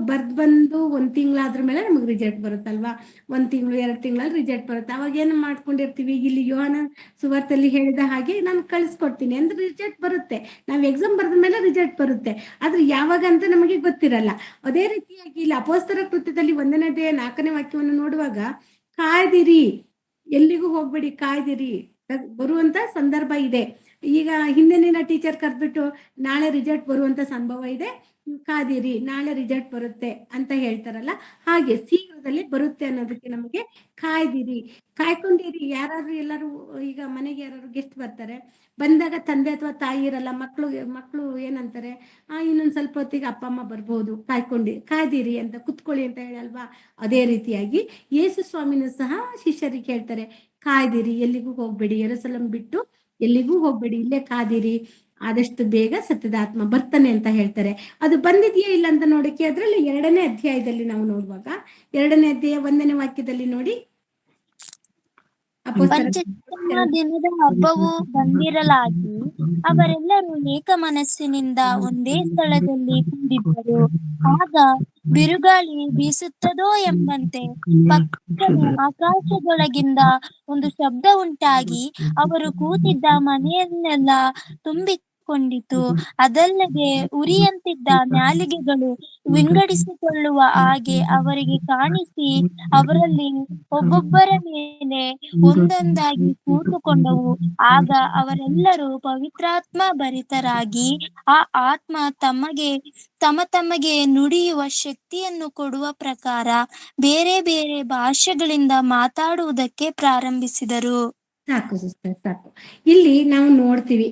1 ತಿಂಗಳಾದ್ರ ಮೇಲೆ ನಮಗೆ ರಿಸಲ್ಟ್ ಬರುತ್ತಲ್ವಾ. 1 ತಿಂಗಳು 2 ತಿಂಗಳಲ್ಲಿ ರಿಸಲ್ಟ್ ಬರುತ್ತೆ. ಅವಾಗ ಏನು ಮಾಡ್ಕೊಂಡಿರ್ತೀವಿ, ಇಲ್ಲಿ ಯೋಹಾನ ಸುವಾರ್ತೆಯಲ್ಲಿ ಹೇಳಿದ ಹಾಗೆ ನಾನು ಕಳಿಸ್ಕೊಡ್ತೀನಿ ಅಂದ್ರೆ ರಿಸಲ್ಟ್ ಬರುತ್ತೆ. ನಾವು ಎಕ್ಸಾಮ್ ಬರೆದ ಮೇಲೆ ರಿಸಲ್ಟ್ ಬರುತ್ತೆ. ಆದ್ರೆ ಯಾವಾಗ ಅಂತ ನಮಗೆ ಗೊತ್ತಿರಲ್ಲ. ಅದೇ ರೀತಿಯಾಗಿ ಇಲ್ಲಿ ಅಪೊಸ್ತಲರ ಕೃತ್ಯದಲ್ಲಿ 1ನೇ ಅಧ್ಯಾಯ 4ನೇ ವಾಕ್ಯವನ್ನು ನೋಡುವಾಗ, ಕಾಯ್ದಿರಿ, ಎಲ್ಲಿಗೂ ಹೋಗ್ಬೇಡಿ, ಕಾಯ್ದಿರಿ, ಬರುವಂತ ಸಂದರ್ಭ ಇದೆ. ಈಗ ಹಿಂದಿನ ಟೀಚರ್ ಕರೆದ್ಬಿಟ್ಟು ನಾಳೆ ರಿಸಲ್ಟ್ ಬರುವಂತ ಸಂಭವ ಇದೆ, ಕಾದಿರಿ, ನಾಳೆ ರಿಸಲ್ಟ್ ಬರುತ್ತೆ ಅಂತ ಹೇಳ್ತಾರಲ್ಲ, ಹಾಗೆ ಶೀಘ್ರದಲ್ಲಿ ಬರುತ್ತೆ ಅನ್ನೋದಕ್ಕೆ ನಮಗೆ ಕಾಯ್ದಿರಿ, ಕಾಯ್ಕೊಂಡಿರಿ. ಯಾರಾದ್ರೂ ಎಲ್ಲರೂ ಈಗ ಮನೆಗೆ ಯಾರು ಗೆಸ್ಟ್ ಬರ್ತಾರೆ, ಬಂದಾಗ ತಂದೆ ಅಥವಾ ತಾಯಿ ಇರಲ್ಲ, ಮಕ್ಕಳು ಏನಂತಾರೆ, ಇನ್ನೊಂದ್ ಸ್ವಲ್ಪ ಹೊತ್ತಿಗೆ ಅಪ್ಪ ಅಮ್ಮ ಬರ್ಬೋದು, ಕಾಯ್ದಿರಿ ಅಂತ, ಕುತ್ಕೊಳ್ಳಿ ಅಂತ ಹೇಳಲ್ವಾ. ಅದೇ ರೀತಿಯಾಗಿ ಯೇಸು ಸ್ವಾಮಿನೂ ಸಹ ಶಿಷ್ಯರಿಗೆ ಹೇಳ್ತಾರೆ, ಕಾಯ್ದಿರಿ, ಎಲ್ಲಿಗೂ ಹೋಗ್ಬೇಡಿ, ಯೆರೂಸಲೇಮ್ ಬಿಟ್ಟು ಎಲ್ಲಿಗೂ ಹೋಗ್ಬೇಡಿ, ಇಲ್ಲೇ ಕಾದಿರಿ, ಆದಷ್ಟು ಬೇಗ ಸತ್ಯದ ಆತ್ಮ ಬರ್ತಾನೆ ಅಂತ ಹೇಳ್ತಾರೆ. ಅದು ಬಂದಿದೆಯಾ ಇಲ್ಲ ಅಂತ ನೋಡಕ್ಕೆ ಅದ್ರಲ್ಲಿ 2ನೇ ಅಧ್ಯಾಯದಲ್ಲಿ ನಾವು ನೋಡುವಾಗ, 2ನೇ ಅಧ್ಯಾಯ 1ನೇ ವಾಕ್ಯದಲ್ಲಿ ನೋಡಿ, ಪಂಚಶತಮ ದಿನದ ಹಬ್ಬವು ಬಂದಿರಲಾಗಿ ಅವರೆಲ್ಲರೂ ಏಕ ಮನಸ್ಸಿನಿಂದ ಒಂದೇ ಸ್ಥಳದಲ್ಲಿ ಕೂಡಿದ್ದರು. ಆಗ ಬಿರುಗಾಳಿ ಬೀಸುತ್ತದೋ ಎಂಬಂತೆ ಪಕ್ಕನೆ ಆಕಾಶದೊಳಗಿಂದ ಒಂದು ಶಬ್ದ ಉಂಟಾಗಿ ಅವರು ಕೂತಿದ್ದ ಮನೆಯನ್ನೆಲ್ಲ ತುಂಬಿಕೊಂಡಿತು. ಅದಲ್ಲದೆ ಉರಿಯಂತಿದ್ದ ನಾಲಿಗೆಗಳು ವಿಂಗಡಿಸಿಕೊಳ್ಳುವ ಹಾಗೆ ಅವರಿಗೆ ಕಾಣಿಸಿ, ಅವರಲ್ಲಿ ಒಬ್ಬೊಬ್ಬರ ಮೇಲೆ ಒಂದೊಂದಾಗಿ ಕೂತುಕೊಂಡವು. ಆಗ ಅವರೆಲ್ಲರೂ ಪವಿತ್ರಾತ್ಮ ಭರಿತರಾಗಿ ಆ ಆತ್ಮ ತಮಗೆ ನುಡಿಯುವ ಶಕ್ತಿಯನ್ನು ಕೊಡುವ ಪ್ರಕಾರ ಬೇರೆ ಬೇರೆ ಭಾಷೆಗಳಿಂದ ಮಾತಾಡುವುದಕ್ಕೆ ಪ್ರಾರಂಭಿಸಿದರು. ಸಾಕು ಸಿಸ್ಟರ್, ಸಾಕು. ಇಲ್ಲಿ ನಾವು ನೋಡ್ತೀವಿ,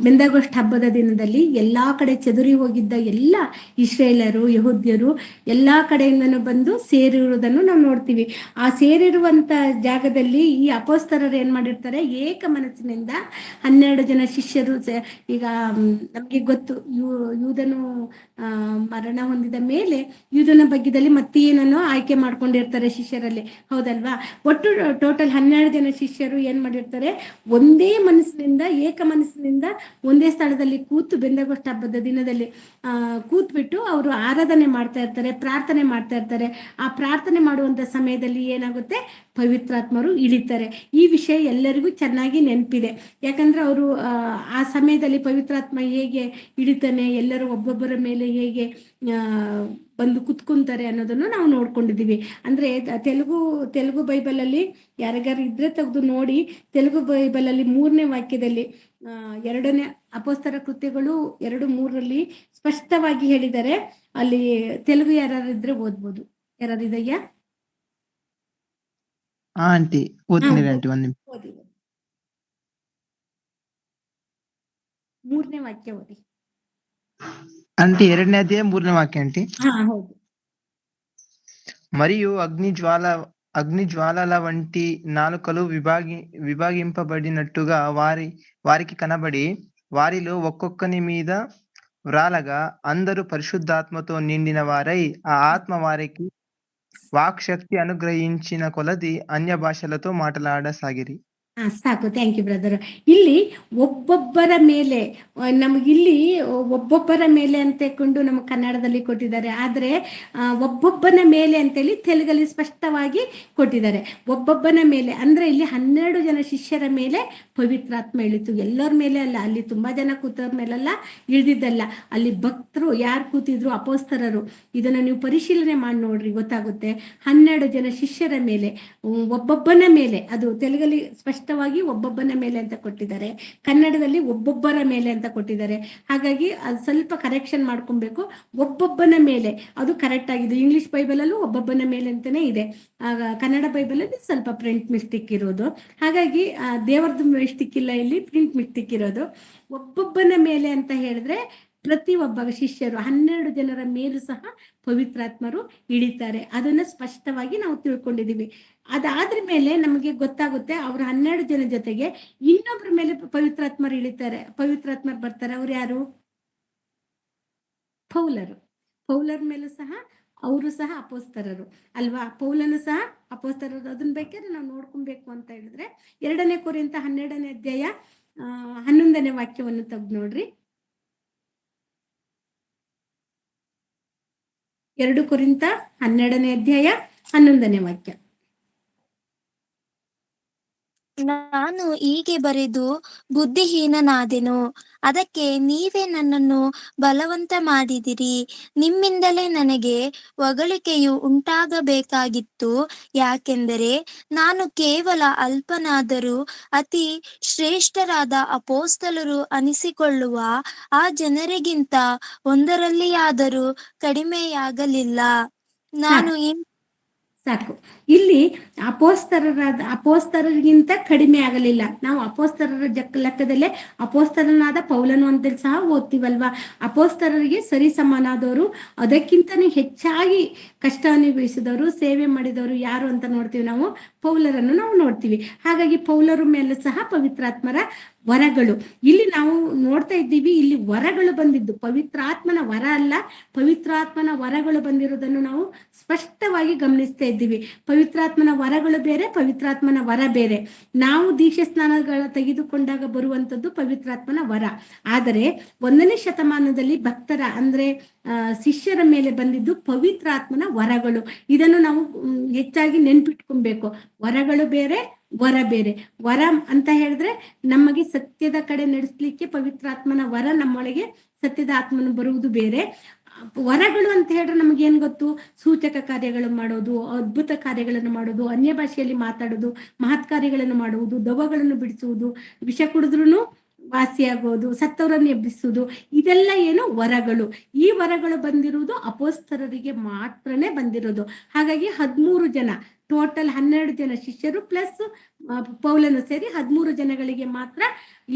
ಬೆಂದಗೋಷ್ಠ ಹಬ್ಬದ ದಿನದಲ್ಲಿ ಎಲ್ಲಾ ಕಡೆ ಚದುರಿ ಹೋಗಿದ್ದ ಎಲ್ಲ ಇಸ್ರೇಲರು, ಯಹೂದ್ಯರು ಎಲ್ಲಾ ಕಡೆಯಿಂದನೂ ಬಂದು ಸೇರಿರುವುದನ್ನು ನಾವು ನೋಡ್ತೀವಿ. ಆ ಸೇರಿರುವಂತ ಜಾಗದಲ್ಲಿ ಈ ಅಪೊಸ್ತಲರು ಏನ್ ಮಾಡಿರ್ತಾರೆ, ಏಕ ಮನಸ್ಸಿನಿಂದ 12 ಜನ ಶಿಷ್ಯರು. ಈಗ ನಮ್ಗೆ ಗೊತ್ತು, ಯೂದನು ಮರಣ ಹೊಂದಿದ ಮೇಲೆ ಯೂದನ ಬಗ್ಗೆದಲ್ಲಿ ಮತ್ತೆ ಏನನ್ನೋ ಆಯ್ಕೆ ಮಾಡ್ಕೊಂಡಿರ್ತಾರೆ ಶಿಷ್ಯರಲ್ಲಿ, ಹೌದಲ್ವಾ. ಒಟ್ಟು ಟೋಟಲ್ 12 ಜನ ಶಿಷ್ಯರು ಏನ್ ಮಾಡಿರ್ತಾರೆ, ಒಂದೇ ಮನಸ್ಸಿನಿಂದ, ಏಕ ಮನಸ್ಸಿನಿಂದ ಒಂದೇ ಸ್ಥಳದಲ್ಲಿ ಕೂತು ಬೆಂದಗೋಷ್ಠ ಹಬ್ಬದ ದಿನದಲ್ಲಿ ಕೂತ್ಬಿಟ್ಟು ಅವರು ಆರಾಧನೆ ಮಾಡ್ತಾ ಇರ್ತಾರೆ, ಪ್ರಾರ್ಥನೆ ಮಾಡ್ತಾ ಇರ್ತಾರೆ. ಆ ಪ್ರಾರ್ಥನೆ ಮಾಡುವಂತ ಸಮಯದಲ್ಲಿ ಏನಾಗುತ್ತೆ, ಪವಿತ್ರಾತ್ಮರು ಇಳಿತಾರೆ. ಈ ವಿಷಯ ಎಲ್ಲರಿಗೂ ಚೆನ್ನಾಗಿ ನೆನಪಿದೆ. ಯಾಕಂದ್ರೆ ಅವರು ಆ ಸಮಯದಲ್ಲಿ ಪವಿತ್ರಾತ್ಮ ಹೇಗೆ ಇಳಿತಾನೆ, ಎಲ್ಲರೂ ಒಬ್ಬೊಬ್ಬರ ಮೇಲೆ ಹೇಗೆ ಬಂದು ಕುತ್ಕೊಂತಾರೆ ಅನ್ನೋದನ್ನು ನಾವು ನೋಡ್ಕೊಂಡಿದೀವಿ. ಅಂದ್ರೆ ತೆಲುಗು ಬೈಬಲ್ ಅಲ್ಲಿ ಯಾರಿಗಾರು ಇದ್ರೆ ತೆಗೆದು ನೋಡಿ, ತೆಲುಗು ಬೈಬಲ್ ಅಲ್ಲಿ 3ನೇ ವಾಕ್ಯದಲ್ಲಿ 2ನೇ ಅಪೊಸ್ತಲರ ಕೃತ್ಯಗಳು 2:3ರಲ್ಲಿ ಸ್ಪಷ್ಟವಾಗಿ ಹೇಳಿದ್ದಾರೆ. ಅಲ್ಲಿ ತೆಲುಗು ಯಾರು ಇದ್ರೆ ಓದ್ಬೋದು. ಯಾರು ಇದೆಯಾ? ಆಂಟಿ ಓದ್ತೀನಿ ಆಂಟಿ, ಒಂದು ನಿಮಿಷ. ಓದಿ, 3ನೇ ವಾಕ್ಯ ಓದಿ ಆಂಟಿ. 2ನೇ ಅಧ್ಯಾಯ 3ನೇ ವಾಕ್ಯ ಆಂಟಿ. ಹೌದು. మరియు అగ్నిజ్వాలల వంటి నాలుకలు విభాగింపబడినట్టుగా వారికి కనబడి, వారిలో ఒక్కొక్కని మీద వ్రాలగా, అందరూ పరిశుద్ధాత్మతో నిండిన వారై ఆ ఆత్మ వారికి వాక్శక్తి అనుగ్రహించిన కొలది అన్య భాషలతో మాట్లాడసాగిరి. ಸಾಕು, ಥ್ಯಾಂಕ್ ಯು ಬ್ರದರ್. ಇಲ್ಲಿ ಒಬ್ಬೊಬ್ಬರ ಮೇಲೆ, ನಮಗಿಲ್ಲಿ ಒಬ್ಬೊಬ್ಬರ ಮೇಲೆ ಅಂತ ಕೊಂಡು ನಮ್ಮ ಕನ್ನಡದಲ್ಲಿ ಕೊಟ್ಟಿದ್ದಾರೆ. ಆದ್ರೆ ಒಬ್ಬೊಬ್ಬನ ಮೇಲೆ ಅಂತೇಳಿ ತೆಲುಗಲ್ಲಿ ಸ್ಪಷ್ಟವಾಗಿ ಕೊಟ್ಟಿದ್ದಾರೆ. ಒಬ್ಬೊಬ್ಬನ ಮೇಲೆ ಅಂದ್ರೆ ಇಲ್ಲಿ 12 ಜನ ಶಿಷ್ಯರ ಮೇಲೆ ಪವಿತ್ರಾತ್ಮ ಇಳಿತು. ಎಲ್ಲರ ಮೇಲೆ ಅಲ್ಲ, ಅಲ್ಲಿ ತುಂಬಾ ಜನ ಕೂತವ್ರ ಮೇಲೆಲ್ಲ ಇಳಿದಿದ್ದಲ್ಲ. ಅಲ್ಲಿ ಭಕ್ತರು ಯಾರು ಕೂತಿದ್ರು, ಅಪೊಸ್ತಲರು. ಇದನ್ನ ನೀವು ಪರಿಶೀಲನೆ ಮಾಡಿ ನೋಡ್ರಿ, ಗೊತ್ತಾಗುತ್ತೆ. 12 ಜನ ಶಿಷ್ಯರ ಮೇಲೆ, ಒಬ್ಬೊಬ್ಬನ ಮೇಲೆ, ಅದು ತೆಲುಗಲ್ಲಿ ಸ್ಪಷ್ಟ ಸ್ಪಷ್ಟವಾಗಿ ಒಬ್ಬೊಬ್ಬನ ಮೇಲೆ ಅಂತ ಕೊಟ್ಟಿದ್ದಾರೆ, ಕನ್ನಡದಲ್ಲಿ ಒಬ್ಬೊಬ್ಬರ ಮೇಲೆ ಅಂತ ಕೊಟ್ಟಿದ್ದಾರೆ. ಹಾಗಾಗಿ ಅದು ಸ್ವಲ್ಪ ಕರೆಕ್ಷನ್ ಮಾಡ್ಕೊಬೇಕು. ಒಬ್ಬೊಬ್ಬನ ಮೇಲೆ ಅದು ಕರೆಕ್ಟ್ ಆಗಿದೆ. ಇಂಗ್ಲಿಷ್ ಬೈಬಲಲ್ಲೂ ಒಬ್ಬೊಬ್ಬನ ಮೇಲೆ ಅಂತಾನೆ ಇದೆ. ಆಗ ಕನ್ನಡ ಬೈಬಲಲ್ಲಿ ಸ್ವಲ್ಪ ಪ್ರಿಂಟ್ ಮಿಸ್ಟೇಕ್ ಇರೋದು. ಹಾಗಾಗಿ ದೇವರದ್ದು ಮಿಸ್ಟೇಕ್ ಇಲ್ಲ, ಇಲ್ಲಿ ಪ್ರಿಂಟ್ ಮಿಸ್ಟೇಕ್ ಇರೋದು. ಒಬ್ಬೊಬ್ಬನ ಮೇಲೆ ಅಂತ ಹೇಳಿದ್ರೆ ಪ್ರತಿ ಒಬ್ಬ ಶಿಷ್ಯರು 12 ಜನರ ಮೇಲೂ ಸಹ ಪವಿತ್ರಾತ್ಮರು ಇಳಿತಾರೆ. ಅದನ್ನ ಸ್ಪಷ್ಟವಾಗಿ ನಾವು ತಿಳ್ಕೊಂಡಿದೀವಿ. ಅದಾದ್ರ ಮೇಲೆ ನಮಗೆ ಗೊತ್ತಾಗುತ್ತೆ ಅವ್ರ 12 ಜನ ಜೊತೆಗೆ ಇನ್ನೊಬ್ಬರ ಮೇಲೆ ಪವಿತ್ರಾತ್ಮರು ಇಳಿತಾರೆ, ಪವಿತ್ರಾತ್ಮರು ಬರ್ತಾರೆ. ಅವ್ರು ಯಾರು? ಪೌಲರ ಮೇಲೂ ಸಹ ಅವರು ಸಹ ಅಪೋಸ್ತರರು ಅಲ್ವಾ? ಪೌಲನು ಸಹ ಅಪೋಸ್ತರರು. ಅದನ್ನ ಬೇಕಾದ್ರೆ ನಾವು ನೋಡ್ಕೊಬೇಕು ಅಂತ ಹೇಳಿದ್ರೆ 2 ಕೊರಿಂಥ 12ನೇ ಅಧ್ಯಾಯ 11ನೇ ವಾಕ್ಯವನ್ನು ತೆಗೆದು ನೋಡ್ರಿ. 2 ಕೊರಿಂಥ 12ನೇ ಅಧ್ಯಾಯ 11ನೇ ವಾಕ್ಯ. ನಾನು ಹೀಗೆ ಬರೆದು ಬುದ್ಧಿಹೀನನಾದೆನು, ಅದಕ್ಕೆ ನೀವೇ ನನ್ನನ್ನು ಬಲವಂತ ಮಾಡಿದಿರಿ. ನಿಮ್ಮಿಂದಲೇ ನನಗೆ ಹೊಗಳಿಕೆಯು ಉಂಟಾಗಬೇಕಾಗಿತ್ತು. ಯಾಕೆಂದರೆ ನಾನು ಕೇವಲ ಅಲ್ಪನಾದರೂ ಅತಿ ಶ್ರೇಷ್ಠರಾದ ಅಪೋಸ್ತಲರು ಅನಿಸಿಕೊಳ್ಳುವ ಆ ಜನರಿಗಿಂತ ಒಂದರಲ್ಲಿಯಾದರೂ ಕಡಿಮೆಯಾಗಲಿಲ್ಲ. ನಾನು ಸಾಕು. ಇಲ್ಲಿ ಅಪೋಸ್ತರರಿಗಿಂತ ಕಡಿಮೆ ಆಗಲಿಲ್ಲ. ನಾವು ಅಪೋಸ್ತರರ ಲೆಕ್ಕದಲ್ಲೇ ಅಪೋಸ್ತರನಾದ ಪೌಲನು ಅಂತ ಸಹ ಓದ್ತೀವಲ್ವಾ? ಅಪೋಸ್ತರರಿಗೆ ಸರಿ ಸಮಾನಾದವರು, ಅದಕ್ಕಿಂತನೂ ಹೆಚ್ಚಾಗಿ ಕಷ್ಟ ಅನುಭವಿಸಿದವರು, ಸೇವೆ ಮಾಡಿದವರು ಯಾರು ಅಂತ ನೋಡ್ತೀವಿ ನಾವು? ಪೌಲರನ್ನು ನಾವು ನೋಡ್ತೀವಿ. ಹಾಗಾಗಿ ಪೌಲರ ಮೇಲೆ ಸಹ ಪವಿತ್ರಾತ್ಮರ ವರಗಳು ಇಲ್ಲಿ ನಾವು ನೋಡ್ತಾ ಇದ್ದೀವಿ. ಇಲ್ಲಿ ವರಗಳು ಬಂದಿದ್ದು ಪವಿತ್ರಾತ್ಮನ ವರ ಅಲ್ಲ, ಪವಿತ್ರಾತ್ಮನ ವರಗಳು ಬಂದಿರೋದನ್ನು ನಾವು ಸ್ಪಷ್ಟವಾಗಿ ಗಮನಿಸ್ತಾ ಇದ್ದೀವಿ. ಪವಿತ್ರಾತ್ಮನ ವರಗಳು ಬೇರೆ, ಪವಿತ್ರಾತ್ಮನ ವರ ಬೇರೆ. ನಾವು ದೀಕ್ಷೆ ಸ್ನಾನಗಳ ತೆಗೆದುಕೊಂಡಾಗ ಬರುವಂತದ್ದು ಪವಿತ್ರಾತ್ಮನ ವರ. ಆದರೆ 1ನೇ ಶತಮಾನದಲ್ಲಿ ಭಕ್ತರ ಅಂದ್ರೆ ಶಿಷ್ಯರ ಮೇಲೆ ಬಂದಿದ್ದು ಪವಿತ್ರಾತ್ಮನ ವರಗಳು. ಇದನ್ನು ನಾವು ಹೆಚ್ಚಾಗಿ ನೆನ್ಪಿಟ್ಕೊಬೇಕು. ವರಗಳು ಬೇರೆ, ವರ ಬೇರೆ. ವರ ಅಂತ ಹೇಳಿದ್ರೆ ನಮಗೆ ಸತ್ಯದ ಕಡೆ ನಡೆಸಲಿಕ್ಕೆ ಪವಿತ್ರಾತ್ಮನ ವರ, ನಮ್ಮೊಳಗೆ ಸತ್ಯದ ಆತ್ಮನು ಬರುವುದು ಬೇರೆ. ವರಗಳು ಅಂತ ಹೇಳಿದ್ರೆ ನಮ್ಗೆ ಏನ್ ಗೊತ್ತು? ಸೂಚಕ ಕಾರ್ಯಗಳು ಮಾಡೋದು, ಅದ್ಭುತ ಕಾರ್ಯಗಳನ್ನು ಮಾಡೋದು, ಅನ್ಯ ಭಾಷೆಯಲ್ಲಿ ಮಾತಾಡೋದು, ಮಹತ್ ಕಾರ್ಯಗಳನ್ನು ಮಾಡುವುದು, ದೆವ್ವಗಳನ್ನು ಬಿಡಿಸುವುದು, ವಿಷ ಕುಡಿದ್ರೂ ವಾಸಿಯಾಗೋದು, ಸತ್ತವರನ್ನು ಎಬ್ಬಿಸುವುದು, ಇದೆಲ್ಲ ಏನು? ವರಗಳು. ಈ ವರಗಳು ಬಂದಿರುವುದು ಅಪೋಸ್ತರರಿಗೆ ಮಾತ್ರನೇ ಬಂದಿರೋದು. ಹಾಗಾಗಿ 13 ಜನ, ಟೋಟಲ್ 12 ಜನ ಶಿಷ್ಯರು ಪ್ಲಸ್ ಪೌಲನು ಸೇರಿ 13 ಜನಗಳಿಗೆ ಮಾತ್ರ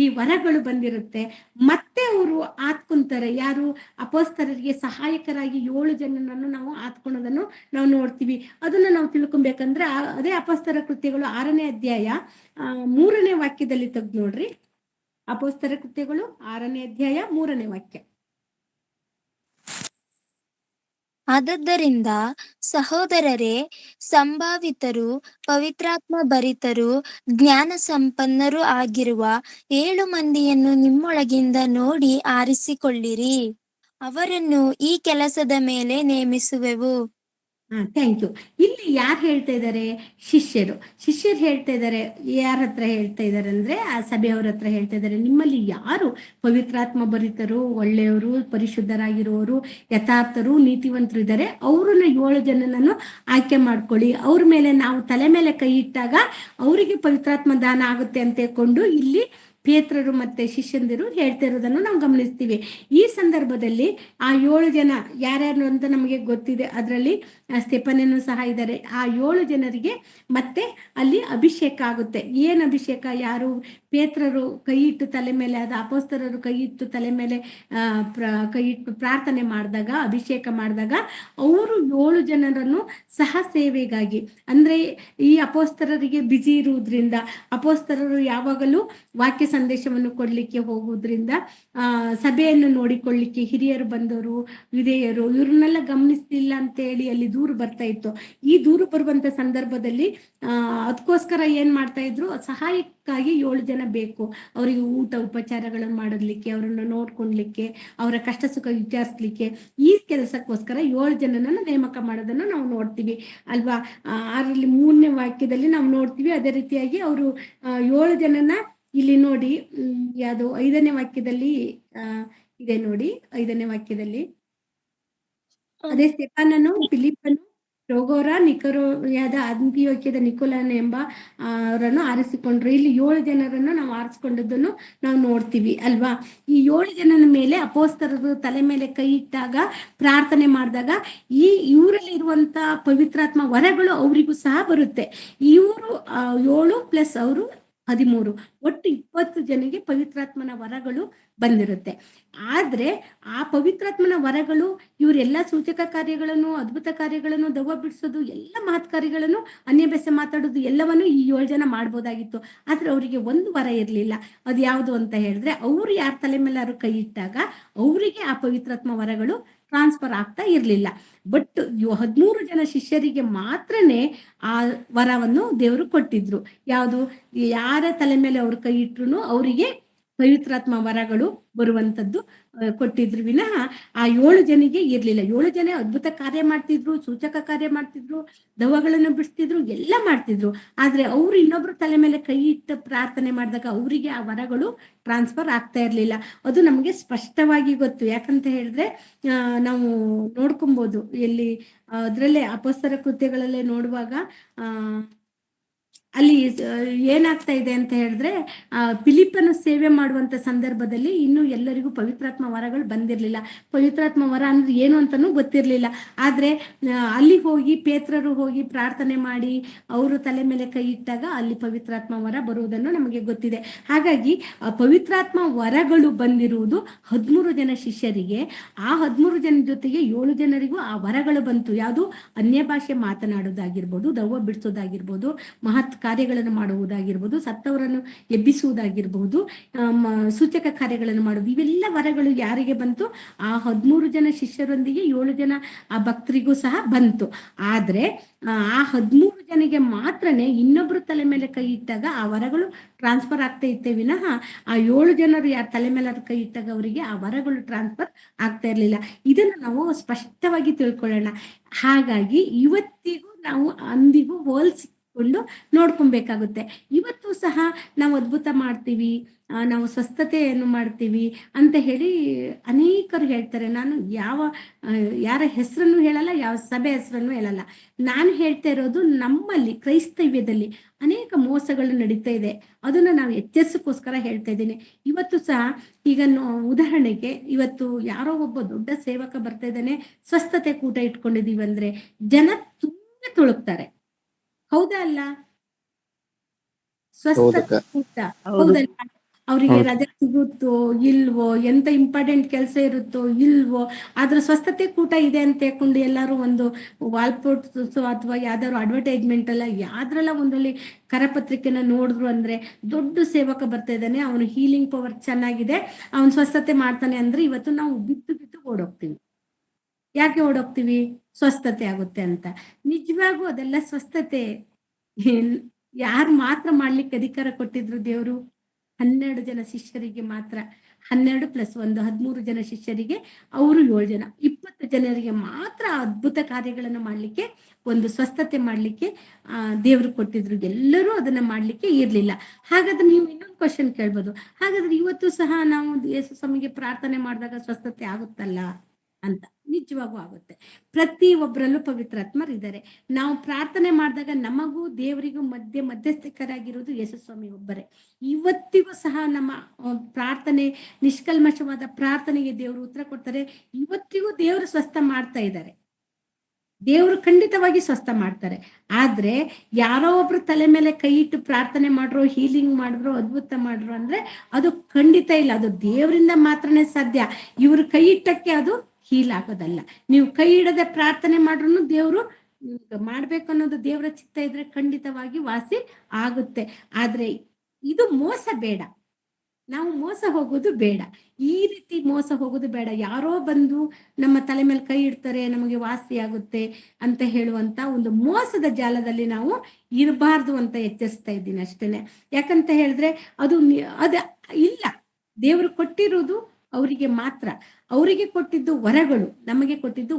ಈ ವರಗಳು ಬಂದಿರುತ್ತೆ. ಮತ್ತೆ ಅವರು ಆತ್ಕೊಂತಾರೆ. ಯಾರು? ಅಪೋಸ್ತರರಿಗೆ ಸಹಾಯಕರಾಗಿ 7 ಜನರನ್ನು ನಾವು ಆತ್ಕೊಳ್ಳೋದನ್ನು ನಾವು ನೋಡ್ತೀವಿ. ಅದನ್ನ ನಾವು ತಿಳ್ಕೊಬೇಕಂದ್ರೆ ಅದೇ ಅಪೋಸ್ತರ ಕೃತ್ಯಗಳು 6ನೇ ಅಧ್ಯಾಯ 3ನೇ ವಾಕ್ಯದಲ್ಲಿ ತೆಗೆದು ನೋಡ್ರಿ. ಅಪೋಸ್ತರ ಕೃತ್ಯಗಳು 6ನೇ ಅಧ್ಯಾಯ 3ನೇ ವಾಕ್ಯ. ಆದದ್ದರಿಂದ ಸಹೋದರರೇ, ಸಂಭಾವಿತರು, ಪವಿತ್ರಾತ್ಮ ಭರಿತರು, ಜ್ಞಾನ ಸಂಪನ್ನರೂ ಆಗಿರುವ 7 ಮಂದಿಯನ್ನು ನಿಮ್ಮೊಳಗಿಂದ ನೋಡಿ ಆರಿಸಿಕೊಳ್ಳಿರಿ. ಅವರನ್ನು ಈ ಕೆಲಸದ ಮೇಲೆ ನೇಮಿಸುವೆವು. Thank you. ಇಲ್ಲಿ ಯಾರು ಹೇಳ್ತಾ ಇದ್ದಾರೆ? ಶಿಷ್ಯರು ಹೇಳ್ತಾ ಇದ್ದಾರೆ. ಯಾರ ಹತ್ರ ಹೇಳ್ತಾ ಇದ್ದಾರೆ ಅಂದ್ರೆ ಆ ಸಭೆಯವ್ರ ಹತ್ರ ಹೇಳ್ತಾ ಇದ್ದಾರೆ. ನಿಮ್ಮಲ್ಲಿ ಯಾರು ಪವಿತ್ರಾತ್ಮ ಭರಿತರು, ಒಳ್ಳೆಯವರು, ಪರಿಶುದ್ಧರಾಗಿರುವವರು, ಯಥಾರ್ಥರು, ನೀತಿವಂತರು ಇದ್ದಾರೆ, ಅವ್ರನ್ನ 7 ಜನನನ್ನು ಆಯ್ಕೆ ಮಾಡ್ಕೊಳ್ಳಿ. ಅವ್ರ ಮೇಲೆ ನಾವು ತಲೆ ಮೇಲೆ ಕೈ ಇಟ್ಟಾಗ ಅವರಿಗೆ ಪವಿತ್ರಾತ್ಮ ದಾನ ಆಗುತ್ತೆ ಅಂತ ಹೇಳ್ಕೊಂಡು ಇಲ್ಲಿ ಪೇತ್ರರು ಮತ್ತೆ ಶಿಷ್ಯಂದಿರು ಹೇಳ್ತಾ ಇರೋದನ್ನು ನಾವು ಗಮನಿಸ್ತೀವಿ. ಈ ಸಂದರ್ಭದಲ್ಲಿ ಆ 7 ಜನ ಯಾರ್ಯಾರು ಅಂತ ನಮಗೆ ಗೊತ್ತಿದೆ. ಅದರಲ್ಲಿ ಸ್ಟೆಫನನು ಸಹ ಇದ್ದಾರೆ. ಆ 7 ಜನರಿಗೆ ಮತ್ತೆ ಅಲ್ಲಿ ಅಭಿಷೇಕ ಆಗುತ್ತೆ. ಏನ್ ಅಭಿಷೇಕ? ಯಾರು? ಪೇತ್ರರು ಕೈ ಇಟ್ಟು ತಲೆ ಮೇಲೆ, ಅದು ಅಪೋಸ್ತರರು ಕೈ ಇಟ್ಟು ತಲೆ ಮೇಲೆ ಕೈ ಇಟ್ಟು ಪ್ರಾರ್ಥನೆ ಮಾಡಿದಾಗ, ಅಭಿಷೇಕ ಮಾಡಿದಾಗ ಅವರು 7 ಜನರನ್ನು ಸಹ ಸೇವೆಗಾಗಿ, ಅಂದ್ರೆ ಈ ಅಪೋಸ್ತರರಿಗೆ ಬಿಜಿ ಇರುವುದರಿಂದ, ಅಪೋಸ್ತರರು ಯಾವಾಗಲೂ ವಾಕ್ಯ ಸಂದೇಶವನ್ನು ಕೊಡ್ಲಿಕ್ಕೆ ಹೋಗುವುದರಿಂದ, ಸಭೆಯನ್ನು ನೋಡಿಕೊಳ್ಳಿಕ್ಕೆ ಹಿರಿಯರು ಬಂದವರು, ವಿಧೇಯರು ಇವ್ರನ್ನೆಲ್ಲ ಗಮನಿಸ್ಲಿಲ್ಲ ಅಂತ ಹೇಳಿ ಅಲ್ಲಿ ದೂರು ಬರ್ತಾ ಇತ್ತು. ಈ ದೂರು ಬರುವಂತ ಸಂದರ್ಭದಲ್ಲಿ ಅದಕ್ಕೋಸ್ಕರ ಏನ್ ಮಾಡ್ತಾ ಇದ್ರು? ಸಹಾಯಕ್ಕಾಗಿ 7 ಜನ ಬೇಕು. ಅವರಿಗೆ ಊಟ ಉಪಚಾರಗಳನ್ನು ಮಾಡಲಿಕ್ಕೆ, ಅವರನ್ನು ನೋಡ್ಕೊಳ್ಲಿಕ್ಕೆ, ಅವರ ಕಷ್ಟ ಸುಖ ವಿಚಾರಿಸ್ಲಿಕ್ಕೆ, ಈ ಕೆಲಸಕ್ಕೋಸ್ಕರ 7 ಜನನನ್ನು ನೇಮಕ ಮಾಡೋದನ್ನು ನಾವು ನೋಡ್ತೀವಿ ಅಲ್ವಾ? ಅದರಲ್ಲಿ 3ನೇ ವಾಕ್ಯದಲ್ಲಿ ನಾವು ನೋಡ್ತೀವಿ. ಅದೇ ರೀತಿಯಾಗಿ ಅವರು 7 ಜನನ ಇಲ್ಲಿ ನೋಡಿ, ಯಾವುದು 5ನೇ ವಾಕ್ಯದಲ್ಲಿ ಇದೆ ನೋಡಿ. 5ನೇ ವಾಕ್ಯದಲ್ಲಿ ಅದೇ ಸ್ಟೆಫನನು, ಫಿಲಿಪ್ಪನು, ರೋಗೋರ ನಿಕರೋಯಾದ ಅಂತಿಯೋಕ್ಯದ ನಿಕೋಲನ ಎಂಬ ಅವರನ್ನು ಆರಿಸಿಕೊಂಡ್ರು. ಇಲ್ಲಿ 7 ಜನರನ್ನು ನಾವು ಆರಿಸಿಕೊಂಡದ್ದನ್ನು ನಾವು ನೋಡ್ತೀವಿ ಅಲ್ವಾ. ಈ 7 ಜನನ ಮೇಲೆ ಅಪೋಸ್ತಲರು ತಲೆ ಮೇಲೆ ಕೈ ಇಟ್ಟಾಗ ಪ್ರಾರ್ಥನೆ ಮಾಡಿದಾಗ ಇವರಲ್ಲಿ ಇರುವಂತ ಪವಿತ್ರಾತ್ಮ ವರಗಳು ಅವರಿಗೂ ಸಹ ಬರುತ್ತೆ. ಇವರು 7 ಪ್ಲಸ್ ಅವರು 13, ಒಟ್ಟು 20 ಜನಿಗೆ ಪವಿತ್ರಾತ್ಮನ ವರಗಳು ಬಂದಿರುತ್ತೆ. ಆದ್ರೆ ಆ ಪವಿತ್ರಾತ್ಮನ ವರಗಳು ಇವರೆಲ್ಲ ಸೂಚಕ ಕಾರ್ಯಗಳನ್ನು, ಅದ್ಭುತ ಕಾರ್ಯಗಳನ್ನು, ದೆವ್ವ ಬಿಡಿಸೋದು, ಎಲ್ಲ ಮಹತ್ ಕಾರ್ಯಗಳನ್ನು, ಅನ್ಯ ಭಾಷೆ ಮಾತಾಡೋದು ಎಲ್ಲವನ್ನು ಈ 7 ಜನ ಮಾಡ್ಬೋದಾಗಿತ್ತು. ಆದ್ರೆ ಅವರಿಗೆ ಒಂದು ವರ ಇರ್ಲಿಲ್ಲ. ಅದು ಯಾವುದು ಅಂತ ಹೇಳಿದ್ರೆ, ಅವ್ರು ಯಾರ ತಲೆ ಮೇಲೆ ಅವರು ಕೈ ಇಟ್ಟಾಗ ಅವರಿಗೆ ಆ ಪವಿತ್ರಾತ್ಮ ವರಗಳು ಟ್ರಾನ್ಸ್ಫರ್ ಆಗ್ತಾ ಇರ್ಲಿಲ್ಲ. ಬಟ್ 13 ಜನ ಶಿಷ್ಯರಿಗೆ ಮಾತ್ರನೇ ಆ ವರವನ್ನು ದೇವರು ಕೊಟ್ಟಿದ್ರು. ಯಾವುದು, ಯಾರ ತಲೆ ಮೇಲೆ ಅವ್ರು ಕೈ ಇಟ್ರು ಅವರಿಗೆ ಪವಿತ್ರಾತ್ಮ ವರಗಳು ಬರುವಂತದ್ದು ಕೊಟ್ಟಿದ್ರು ವಿನಃ ಆ 7 ಜನಿಗೆ ಇರ್ಲಿಲ್ಲ. 7 ಜನ ಅದ್ಭುತ ಕಾರ್ಯ ಮಾಡ್ತಿದ್ರು, ಸೂಚಕ ಕಾರ್ಯ ಮಾಡ್ತಿದ್ರು, ದೆವ್ವಗಳನ್ನು ಬಿಡಿಸ್ತಿದ್ರು, ಎಲ್ಲ ಮಾಡ್ತಿದ್ರು. ಆದ್ರೆ ಅವ್ರು ಇನ್ನೊಬ್ರು ತಲೆ ಮೇಲೆ ಕೈ ಇಟ್ಟು ಪ್ರಾರ್ಥನೆ ಮಾಡಿದಾಗ ಅವರಿಗೆ ಆ ವರಗಳು ಟ್ರಾನ್ಸ್ಫರ್ ಆಗ್ತಾ ಇರ್ಲಿಲ್ಲ. ಅದು ನಮಗೆ ಸ್ಪಷ್ಟವಾಗಿ ಗೊತ್ತು. ಯಾಕಂತ ಹೇಳಿದ್ರೆ ನಾವು ನೋಡ್ಕೊಬಹುದು, ಎಲ್ಲಿ ಅದ್ರಲ್ಲೇ ಅಪೊಸ್ತಲ ಕೃತ್ಯಗಳಲ್ಲೇ ನೋಡುವಾಗ ಅಲ್ಲಿ ಏನಾಗ್ತಾ ಇದೆ ಅಂತ ಹೇಳಿದ್ರೆ, ಫಿಲಿಪ್ಪನು ಸೇವೆ ಮಾಡುವಂತ ಸಂದರ್ಭದಲ್ಲಿ ಇನ್ನು ಎಲ್ಲರಿಗೂ ಪವಿತ್ರಾತ್ಮ ವರಗಳು ಬಂದಿರ್ಲಿಲ್ಲ. ಪವಿತ್ರಾತ್ಮ ವರ ಅಂದ್ರೆ ಏನು ಅಂತಾನೂ ಗೊತ್ತಿರ್ಲಿಲ್ಲ. ಆದ್ರೆ ಅಲ್ಲಿ ಹೋಗಿ ಪೇತ್ರರು ಹೋಗಿ ಪ್ರಾರ್ಥನೆ ಮಾಡಿ ಅವರು ತಲೆ ಮೇಲೆ ಕೈ ಇಟ್ಟಾಗ ಅಲ್ಲಿ ಪವಿತ್ರಾತ್ಮ ವರ ಬರುವುದನ್ನು ನಮಗೆ ಗೊತ್ತಿದೆ. ಹಾಗಾಗಿ ಪವಿತ್ರಾತ್ಮ ವರಗಳು ಬಂದಿರುವುದು 13 ಜನ ಶಿಷ್ಯರಿಗೆ. ಆ 13 ಜನ ಜೊತೆಗೆ 7 ಜನರಿಗೂ ಆ ವರಗಳು ಬಂತು. ಯಾವುದು, ಅನ್ಯ ಭಾಷೆ ಮಾತನಾಡೋದಾಗಿರ್ಬೋದು, ದೆವ್ವ ಬಿಡಿಸೋದಾಗಿರ್ಬೋದು, ಮಹತ್ ಕಾರ್ಯಗಳನ್ನು ಮಾಡುವುದಾಗಿರ್ಬೋದು, ಸತ್ತವರನ್ನು ಎಬ್ಬಿಸುವುದಾಗಿರ್ಬಹುದು, ಸೂಚಕ ಕಾರ್ಯಗಳನ್ನು ಮಾಡುವುದು, ಇವೆಲ್ಲ ವರಗಳು ಯಾರಿಗೆ ಬಂತು? ಆ 13 ಜನ ಶಿಷ್ಯರೊಂದಿಗೆ 7 ಜನ ಆ ಭಕ್ತರಿಗೂ ಸಹ ಬಂತು. ಆದ್ರೆ ಆ 13 ಜನಿಗೆ ಮಾತ್ರನೇ ಇನ್ನೊಬ್ರು ತಲೆ ಮೇಲೆ ಕೈ ಇಟ್ಟಾಗ ಆ ವರಗಳು ಟ್ರಾನ್ಸ್ಫರ್ ಆಗ್ತಾ ಇತ್ತೆ ವಿನಃ ಆ 7 ಜನರು ಯಾರ ತಲೆ ಮೇಲೆ ಕೈ ಇಟ್ಟಾಗ ಅವರಿಗೆ ಆ ವರಗಳು ಟ್ರಾನ್ಸ್ಫರ್ ಆಗ್ತಾ ಇರ್ಲಿಲ್ಲ. ಇದನ್ನು ನಾವು ಸ್ಪಷ್ಟವಾಗಿ ತಿಳ್ಕೊಳ್ಳೋಣ. ಹಾಗಾಗಿ ಇವತ್ತಿಗೂ ನಾವು ಅಂದಿಗೂ ಹೋಲಿಸಿಕೊಂಡು ನೋಡ್ಕೊಬೇಕಾಗುತ್ತೆ. ಇವತ್ತು ಸಹ ನಾವು ಅದ್ಭುತ ಮಾಡ್ತೀವಿ, ನಾವು ಸ್ವಸ್ಥತೆಯನ್ನು ಮಾಡ್ತೀವಿ ಅಂತ ಹೇಳಿ ಅನೇಕರು ಹೇಳ್ತಾರೆ. ನಾನು ಯಾರ ಹೆಸರನ್ನು ಹೇಳಲ್ಲ, ಯಾವ ಸಭೆ ಹೆಸರನ್ನು ಹೇಳಲ್ಲ. ನಾನು ಹೇಳ್ತಾ ಇರೋದು ನಮ್ಮಲ್ಲಿ ಕ್ರೈಸ್ತವ್ಯದಲ್ಲಿ ಅನೇಕ ಮೋಸಗಳು ನಡೀತಾ ಇದೆ. ಅದನ್ನ ನಾವು ಎಚ್ಚರಿಸಕ್ಕೋಸ್ಕರ ಹೇಳ್ತಾ ಇದ್ದೀನಿ. ಇವತ್ತು ಸಹ ಈಗ ಉದಾಹರಣೆಗೆ, ಇವತ್ತು ಯಾರೋ ಒಬ್ಬ ದೊಡ್ಡ ಸೇವಕ ಬರ್ತಾ ಇದ್ದಾನೆ, ಸ್ವಸ್ಥತೆ ಕೂಟ ಇಟ್ಕೊಂಡಿದೀವಿ ಅಂದ್ರೆ ಜನ ತುಂಬಾ ತುಳುಕ್ತಾರೆ. ಹೌದಾ ಅಲ್ಲ? ಸ್ವಸ್ಥತೆ ಕೂಟ ಹೌದಲ್ಲ? ಅವರಿಗೆ ರಜೆ ಸಿಗುತ್ತೋ ಇಲ್ವೋ, ಎಂತ ಇಂಪಾರ್ಟೆಂಟ್ ಕೆಲಸ ಇರುತ್ತೋ ಇಲ್ವೋ, ಆದ್ರ ಸ್ವಸ್ಥತೆ ಕೂಟ ಇದೆ ಅಂತ ಹೇಳ್ಕೊಂಡು ಎಲ್ಲಾರು ಒಂದು ವಾಲ್ಪೋರ್ಟ್ಸ್ ಅಥವಾ ಯಾವ್ದಾದ್ರು ಅಡ್ವರ್ಟೈಸ್ಮೆಂಟ್ ಅಲ್ಲ ಯಾವ್ದ್ರಲ್ಲ ಒಂದ್ರಲ್ಲಿ ಕರಪತ್ರಿಕೆನ ನೋಡಿದ್ರು ಅಂದ್ರೆ, ದೊಡ್ಡ ಸೇವಕ ಬರ್ತಾ ಇದ್ದಾನೆ, ಅವನು ಹೀಲಿಂಗ್ ಪವರ್ ಚೆನ್ನಾಗಿದೆ, ಅವನು ಸ್ವಸ್ಥತೆ ಮಾಡ್ತಾನೆ ಅಂದ್ರೆ ಇವತ್ತು ನಾವು ಬಿತ್ತು ಓಡೋಗ್ತೀವಿ. ಯಾಕೆ ಓಡೋಗ್ತೀವಿ? ಸ್ವಸ್ಥತೆ ಆಗುತ್ತೆ ಅಂತ. ನಿಜವಾಗೂ ಅದೆಲ್ಲ ಸ್ವಸ್ಥತೆ ಯಾರು ಮಾತ್ರ ಮಾಡ್ಲಿಕ್ಕೆ ಅಧಿಕಾರ ಕೊಟ್ಟಿದ್ರು ದೇವರು? 12 ಜನ ಶಿಷ್ಯರಿಗೆ ಮಾತ್ರ. 12 + 1 13 ಜನ ಶಿಷ್ಯರಿಗೆ, ಅವರು 7 ಜನ, 20 ಜನರಿಗೆ ಮಾತ್ರ ಅದ್ಭುತ ಕಾರ್ಯಗಳನ್ನು ಮಾಡ್ಲಿಕ್ಕೆ, ಒಂದು ಸ್ವಸ್ಥತೆ ಮಾಡ್ಲಿಕ್ಕೆ ದೇವರು ಕೊಟ್ಟಿದ್ರು. ಎಲ್ಲರೂ ಅದನ್ನ ಮಾಡ್ಲಿಕ್ಕೆ ಇರ್ಲಿಲ್ಲ. ಹಾಗಾದ್ರೆ ನೀವು ಇನ್ನೊಂದು ಕ್ವಶನ್ ಕೇಳ್ಬೋದು, ಹಾಗಾದ್ರೆ ಇವತ್ತು ಸಹ ನಾವು ಯೇಸು ಸ್ವಾಮಿಗೆ ಪ್ರಾರ್ಥನೆ ಮಾಡಿದಾಗ ಸ್ವಸ್ಥತೆ ಆಗುತ್ತಲ್ಲ ಅಂತ. ನಿಜವಾಗೂ ಆಗುತ್ತೆ. ಪ್ರತಿ ಒಬ್ಬರಲ್ಲೂ ಪವಿತ್ರಾತ್ಮರು ಇದ್ದಾರೆ. ನಾವು ಪ್ರಾರ್ಥನೆ ಮಾಡಿದಾಗ ನಮಗೂ ದೇವರಿಗೂ ಮಧ್ಯಸ್ಥಿಕರಾಗಿರೋದು ಯೇಸು ಸ್ವಾಮಿ ಒಬ್ಬರೇ. ಇವತ್ತಿಗೂ ಸಹ ನಮ್ಮ ಪ್ರಾರ್ಥನೆ, ನಿಷ್ಕಲ್ಮಶವಾದ ಪ್ರಾರ್ಥನೆಗೆ ದೇವರು ಉತ್ತರ ಕೊಡ್ತಾರೆ. ಇವತ್ತಿಗೂ ದೇವರು ಸ್ವಸ್ಥ ಮಾಡ್ತಾ ಇದ್ದಾರೆ. ದೇವರು ಖಂಡಿತವಾಗಿ ಸ್ವಸ್ಥ ಮಾಡ್ತಾರೆ. ಆದ್ರೆ ಯಾರೋ ಒಬ್ರು ತಲೆ ಮೇಲೆ ಕೈ ಇಟ್ಟು ಪ್ರಾರ್ಥನೆ ಮಾಡ್ರೋ, ಹೀಲಿಂಗ್ ಮಾಡಿದ್ರು, ಅದ್ಭುತ ಮಾಡ್ರು ಅಂದ್ರೆ ಅದು ಖಂಡಿತ ಇಲ್ಲ. ಅದು ದೇವರಿಂದ ಮಾತ್ರನೇ ಸಾಧ್ಯ. ಇವರು ಕೈ ಇಟ್ಟಕ್ಕೆ ಅದು ಹೀಲ್ ಆಗೋದಲ್ಲ. ನೀವು ಕೈ ಇಡದೆ ಪ್ರಾರ್ಥನೆ ಮಾಡ್ರು ದೇವರು ಮಾಡ್ಬೇಕು ಅನ್ನೋದು ದೇವರ ಚಿತ್ತ ಇದ್ರೆ ಖಂಡಿತವಾಗಿ ವಾಸಿ ಆಗುತ್ತೆ. ಆದ್ರೆ ಇದು ಮೋಸ ಬೇಡ, ನಾವು ಮೋಸ ಹೋಗೋದು ಬೇಡ. ಈ ರೀತಿ ಮೋಸ ಹೋಗೋದು ಬೇಡ. ಯಾರೋ ಬಂದು ನಮ್ಮ ತಲೆ ಮೇಲೆ ಕೈ ಇಡ್ತಾರೆ, ನಮಗೆ ವಾಸಿ ಆಗುತ್ತೆ ಅಂತ ಹೇಳುವಂತ ಒಂದು ಮೋಸದ ಜಾಲದಲ್ಲಿ ನಾವು ಇರಬಾರ್ದು ಅಂತ ಎಚ್ಚರಿಸ್ತಾ ಇದ್ದೀನಿ ಅಷ್ಟೇನೆ. ಯಾಕಂತ ಹೇಳಿದ್ರೆ ಅದು ಇಲ್ಲ. ದೇವರು ಕೊಟ್ಟಿರುವುದು ಅವರಿಗೆ ಮಾತ್ರ. ಅವರಿಗೆ ಕೊಟ್ಟಿದ್ದು ವರಗಳು, ನಮಗೆ ಕೊಟ್ಟಿದ್ದು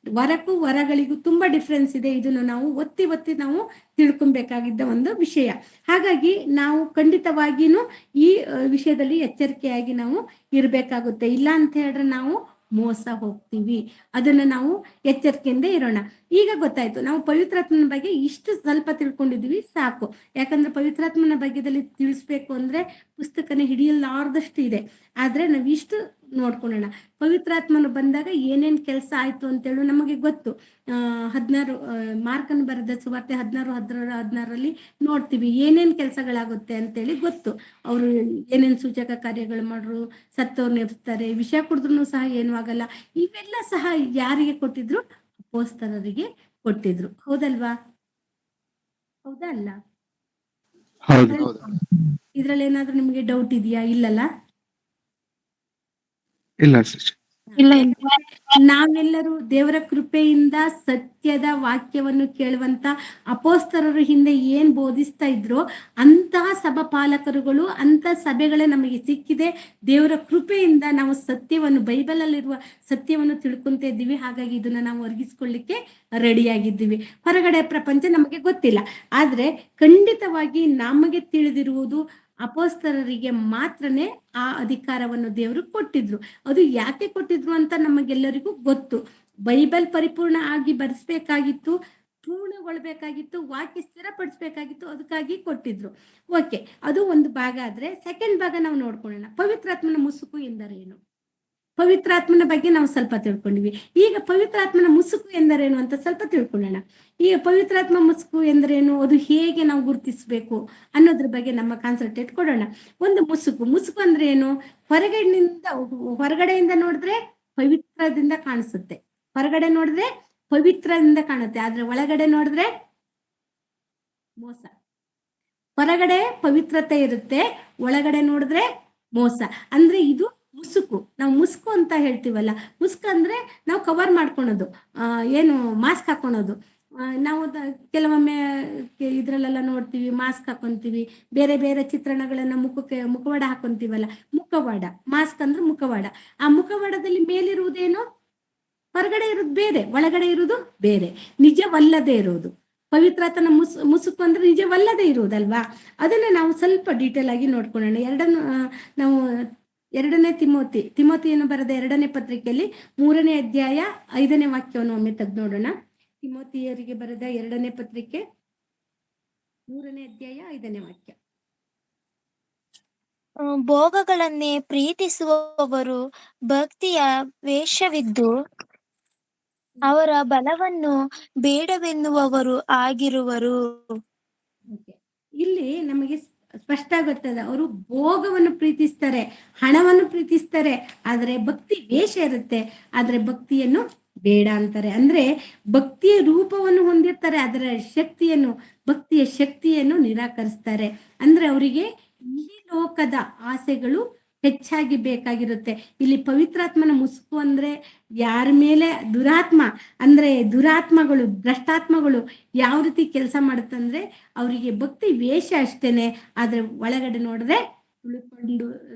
ವರಕ್ಕೂ ವರಗಳಿಗೂ ತುಂಬಾ ಡಿಫ್ರೆನ್ಸ್ ಇದೆ. ಇದನ್ನು ನಾವು ಒತ್ತಿ ನಾವು ತಿಳ್ಕೊಬೇಕಾಗಿದ್ದ ಒಂದು ವಿಷಯ. ಹಾಗಾಗಿ ನಾವು ಖಂಡಿತವಾಗಿನೂ ಈ ವಿಷಯದಲ್ಲಿ ಎಚ್ಚರಿಕೆಯಾಗಿ ನಾವು ಇರ್ಬೇಕಾಗುತ್ತೆ. ಇಲ್ಲ ಅಂತ ಹೇಳಿದ್ರೆ ನಾವು ಮೋಸ ಹೋಗ್ತೀವಿ. ಅದನ್ನ ನಾವು ಎಚ್ಚರಿಕೆಯಿಂದ ಇರೋಣ. ಈಗ ಗೊತ್ತಾಯ್ತು, ನಾವು ಪವಿತ್ರಾತ್ಮನ ಬಗ್ಗೆ ಇಷ್ಟು ಸ್ವಲ್ಪ ತಿಳ್ಕೊಂಡಿದೀವಿ ಸಾಕು. ಯಾಕಂದ್ರೆ ಪವಿತ್ರಾತ್ಮನ ಬಗ್ಗೆದಲ್ಲಿ ತಿಳಿಸ್ಬೇಕು ಅಂದ್ರೆ ಪುಸ್ತಕನ ಹಿಡಿಯಲಾರ್ದಷ್ಟು ಇದೆ. ಆದ್ರೆ ನಾವ್ ಇಷ್ಟು ನೋಡ್ಕೊಳ್ಳೋಣ. ಪವಿತ್ರಾತ್ಮನು ಬಂದಾಗ ಏನೇನ್ ಕೆಲಸ ಆಯ್ತು ಅಂತೇಳಿ ನಮಗೆ ಗೊತ್ತು. 16 ಮಾರ್ಕನ್ ಬರೆದ ಸುವಾರ್ತೆ 16:16 ನೋಡ್ತೀವಿ ಏನೇನ್ ಕೆಲಸಗಳಾಗುತ್ತೆ ಅಂತೇಳಿ ಗೊತ್ತು. ಅವರು ಏನೇನ್ ಸೂಚಕ ಕಾರ್ಯಗಳು ಮಾಡ್ರು, ಸತ್ತವ್ರನ್ನ ಎಬ್ಸ್ತಾರೆ, ವಿಷ ಕುಡಿದ್ರು ಸಹ ಏನೂ ಆಗಲ್ಲ. ಇವೆಲ್ಲ ಸಹ ಯಾರಿಗೆ ಕೊಟ್ಟಿದ್ರು? ಅಪೊಸ್ತಲರಿಗೆ ಕೊಟ್ಟಿದ್ರು. ಹೌದಲ್ವಾ? ಹೌದಾ ಅಲ್ಲ? ಹೌದು. ಹೌದು. ಇದ್ರಲ್ಲಿ ಏನಾದ್ರೂ ನಿಮ್ಗೆ ಡೌಟ್ ಇದೆಯಾ? ಇಲ್ಲಲ್ಲ? ಇಲ್ಲ ಸಿಸ್ಟರ್. ಇಲ್ಲ ನಾವೆಲ್ಲರೂ ದೇವರ ಕೃಪೆಯಿಂದ ಸತ್ಯದ ವಾಕ್ಯವನ್ನು ಕೇಳುವಂತ ಅಪೋಸ್ತಲರು ಹಿಂದೆ ಏನ್ ಬೋಧಿಸ್ತಾ ಇದ್ರೋ ಅಂತಹ ಸಭಾಪಾಲಕರುಗಳು, ಅಂತ ಸಭೆಗಳೇ ನಮಗೆ ಸಿಕ್ಕಿದೆ. ದೇವರ ಕೃಪೆಯಿಂದ ನಾವು ಸತ್ಯವನ್ನು, ಬೈಬಲ್ ಅಲ್ಲಿರುವ ಸತ್ಯವನ್ನು ತಿಳ್ಕೊಂತ ಇದ್ದೀವಿ. ಹಾಗಾಗಿ ಇದನ್ನ ನಾವು ಅರ್ಗಿಸ್ಕೊಳ್ಳಿಕ್ಕೆ ರೆಡಿಯಾಗಿದ್ದೀವಿ. ಹೊರಗಡೆ ಪ್ರಪಂಚ ನಮಗೆ ಗೊತ್ತಿಲ್ಲ. ಆದ್ರೆ ಖಂಡಿತವಾಗಿ ನಮಗೆ ತಿಳಿದಿರುವುದು ಅಪೋಸ್ತಲರಿಗೆ ಮಾತ್ರನೇ ಆ ಅಧಿಕಾರವನ್ನು ದೇವರು ಕೊಟ್ಟಿದ್ರು. ಅದು ಯಾಕೆ ಕೊಟ್ಟಿದ್ರು ಅಂತ ನಮಗೆಲ್ಲರಿಗೂ ಗೊತ್ತು. ಬೈಬಲ್ ಪರಿಪೂರ್ಣ ಆಗಿ ಬರೆಸ್ಬೇಕಾಗಿತ್ತು, ಪೂರ್ಣಗೊಳ್ಬೇಕಾಗಿತ್ತು, ವಾಕ್ಯ ಸ್ಥಿರಪಡಿಸ್ಬೇಕಾಗಿತ್ತು. ಅದಕ್ಕಾಗಿ ಕೊಟ್ಟಿದ್ರು. ಓಕೆ, ಅದು ಒಂದು ಭಾಗ. ಆದ್ರೆ ಸೆಕೆಂಡ್ ಭಾಗ ನಾವು ನೋಡ್ಕೊಳ್ಳೋಣ. ಪವಿತ್ರಾತ್ಮನ ಮುಸುಕು ಎಂದರೇನು? ಪವಿತ್ರಾತ್ಮನ ಬಗ್ಗೆ ನಾವು ಸ್ವಲ್ಪ ತಿಳ್ಕೊಂಡಿವಿ. ಈಗ ಪವಿತ್ರಾತ್ಮನ ಮುಸುಕು ಎಂದರೇನು ಅಂತ ಸ್ವಲ್ಪ ತಿಳ್ಕೊಳ್ಳೋಣ. ಈಗ ಪವಿತ್ರಾತ್ಮ ಮುಸುಕು ಎಂದರೇನು, ಅದು ಹೇಗೆ ನಾವು ಗುರುತಿಸಬೇಕು ಅನ್ನೋದ್ರ ಬಗ್ಗೆ ನಮ್ಮ ಕಾನ್ಸಂಟ್ರೇಟ್ ಕೊಡೋಣ. ಒಂದು ಮುಸುಕು ಅಂದ್ರೆ ಏನು? ಹೊರಗಡೆಯಿಂದ ನೋಡಿದ್ರೆ ಪವಿತ್ರದಿಂದ ಕಾಣಿಸುತ್ತೆ. ಹೊರಗಡೆ ನೋಡಿದ್ರೆ ಪವಿತ್ರದಿಂದ ಕಾಣುತ್ತೆ, ಆದ್ರೆ ಒಳಗಡೆ ನೋಡಿದ್ರೆ ಮೋಸ. ಹೊರಗಡೆ ಪವಿತ್ರತೆ ಇರುತ್ತೆ, ಒಳಗಡೆ ನೋಡಿದ್ರೆ ಮೋಸ. ಅಂದ್ರೆ ಇದು ಮುಸುಕು. ನಾವು ಮುಸುಕು ಅಂತ ಹೇಳ್ತೀವಲ್ಲ, ಮುಸುಕು ಅಂದ್ರೆ ನಾವು ಕವರ್ ಮಾಡ್ಕೊಳೋದು, ಏನು ಮಾಸ್ಕ್ ಹಾಕೊಳೋದು. ನಾವು ಕೆಲವೊಮ್ಮೆ ಇದ್ರಲ್ಲೆಲ್ಲ ನೋಡ್ತೀವಿ, ಮಾಸ್ಕ್ ಹಾಕೊಂತೀವಿ, ಬೇರೆ ಬೇರೆ ಚಿತ್ರಣಗಳನ್ನ ಮುಖವಾಡ ಹಾಕೊಂತೀವಲ್ಲ, ಮುಖವಾಡ. ಮಾಸ್ಕ್ ಅಂದ್ರೆ ಮುಖವಾಡ. ಆ ಮುಖವಾಡದಲ್ಲಿ ಮೇಲಿರುವುದೇನು? ಹೊರಗಡೆ ಇರೋದು ಬೇರೆ, ಒಳಗಡೆ ಇರುವುದು ಬೇರೆ, ನಿಜವಲ್ಲದೆ ಇರೋದು. ಪವಿತ್ರಾತ್ಮನ ಮುಸುಕು ಅಂದ್ರೆ ನಿಜವಲ್ಲದೆ ಇರುವುದಲ್ವಾ? ಅದನ್ನ ನಾವು ಸ್ವಲ್ಪ ಡೀಟೇಲ್ ಆಗಿ ನೋಡ್ಕೊಳ್ಳೋಣ. ನಾವು 2ನೇ ತಿಮೋತಿಯನ್ನು ಬರೆದ 2ನೇ ಪತ್ರಿಕೆಯಲ್ಲಿ 3ನೇ ಅಧ್ಯಾಯ 5ನೇ ವಾಕ್ಯವನ್ನು ಒಮ್ಮೆ ತೆಗೆದು ನೋಡೋಣ. ತಿಮೋತಿಯರಿಗೆ ಬರೆದ 2ನೇ ಪತ್ರಿಕೆ 3ನೇ ಅಧ್ಯಾಯ 5ನೇ ವಾಕ್ಯ. ಭೋಗಗಳನ್ನೇ ಪ್ರೀತಿಸುವವರು ಭಕ್ತಿಯ ವೇಷವಿದ್ದು ಅವರ ಬಲವನ್ನು ಬೇಡವೆನ್ನುವವರು ಆಗಿರುವರು. ಇಲ್ಲಿ ನಮಗೆ ಸ್ಪಷ್ಟ ಗೊತ್ತದ, ಅವರು ಭೋಗವನ್ನು ಪ್ರೀತಿಸ್ತಾರೆ, ಹಣವನ್ನು ಪ್ರೀತಿಸ್ತಾರೆ, ಆದ್ರೆ ಭಕ್ತಿ ವೇಷ ಇರುತ್ತೆ, ಆದ್ರೆ ಭಕ್ತಿಯನ್ನು ಬೇಡ ಅಂತಾರೆ. ಅಂದ್ರೆ ಭಕ್ತಿಯ ರೂಪವನ್ನು ಹೊಂದಿರ್ತಾರೆ, ಅದರ ಭಕ್ತಿಯ ಶಕ್ತಿಯನ್ನು ನಿರಾಕರಿಸ್ತಾರೆ. ಅಂದ್ರೆ ಅವರಿಗೆ ಈ ಲೋಕದ ಆಸೆಗಳು ಹೆಚ್ಚಾಗಿ ಬೇಕಾಗಿರುತ್ತೆ. ಇಲ್ಲಿ ಪವಿತ್ರಾತ್ಮನ ಮುಸುಕು ಅಂದ್ರೆ ಯಾರ ಮೇಲೆ ದುರಾತ್ಮಗಳು, ಭ್ರಷ್ಟಾತ್ಮಗಳು ಯಾವ ರೀತಿ ಕೆಲಸ ಮಾಡುತ್ತಂದ್ರೆ ಅವರಿಗೆ ಭಕ್ತಿ ವೇಷ ಅಷ್ಟೇನೆ, ಆದ್ರೆ ಒಳಗಡೆ ನೋಡಿದ್ರೆ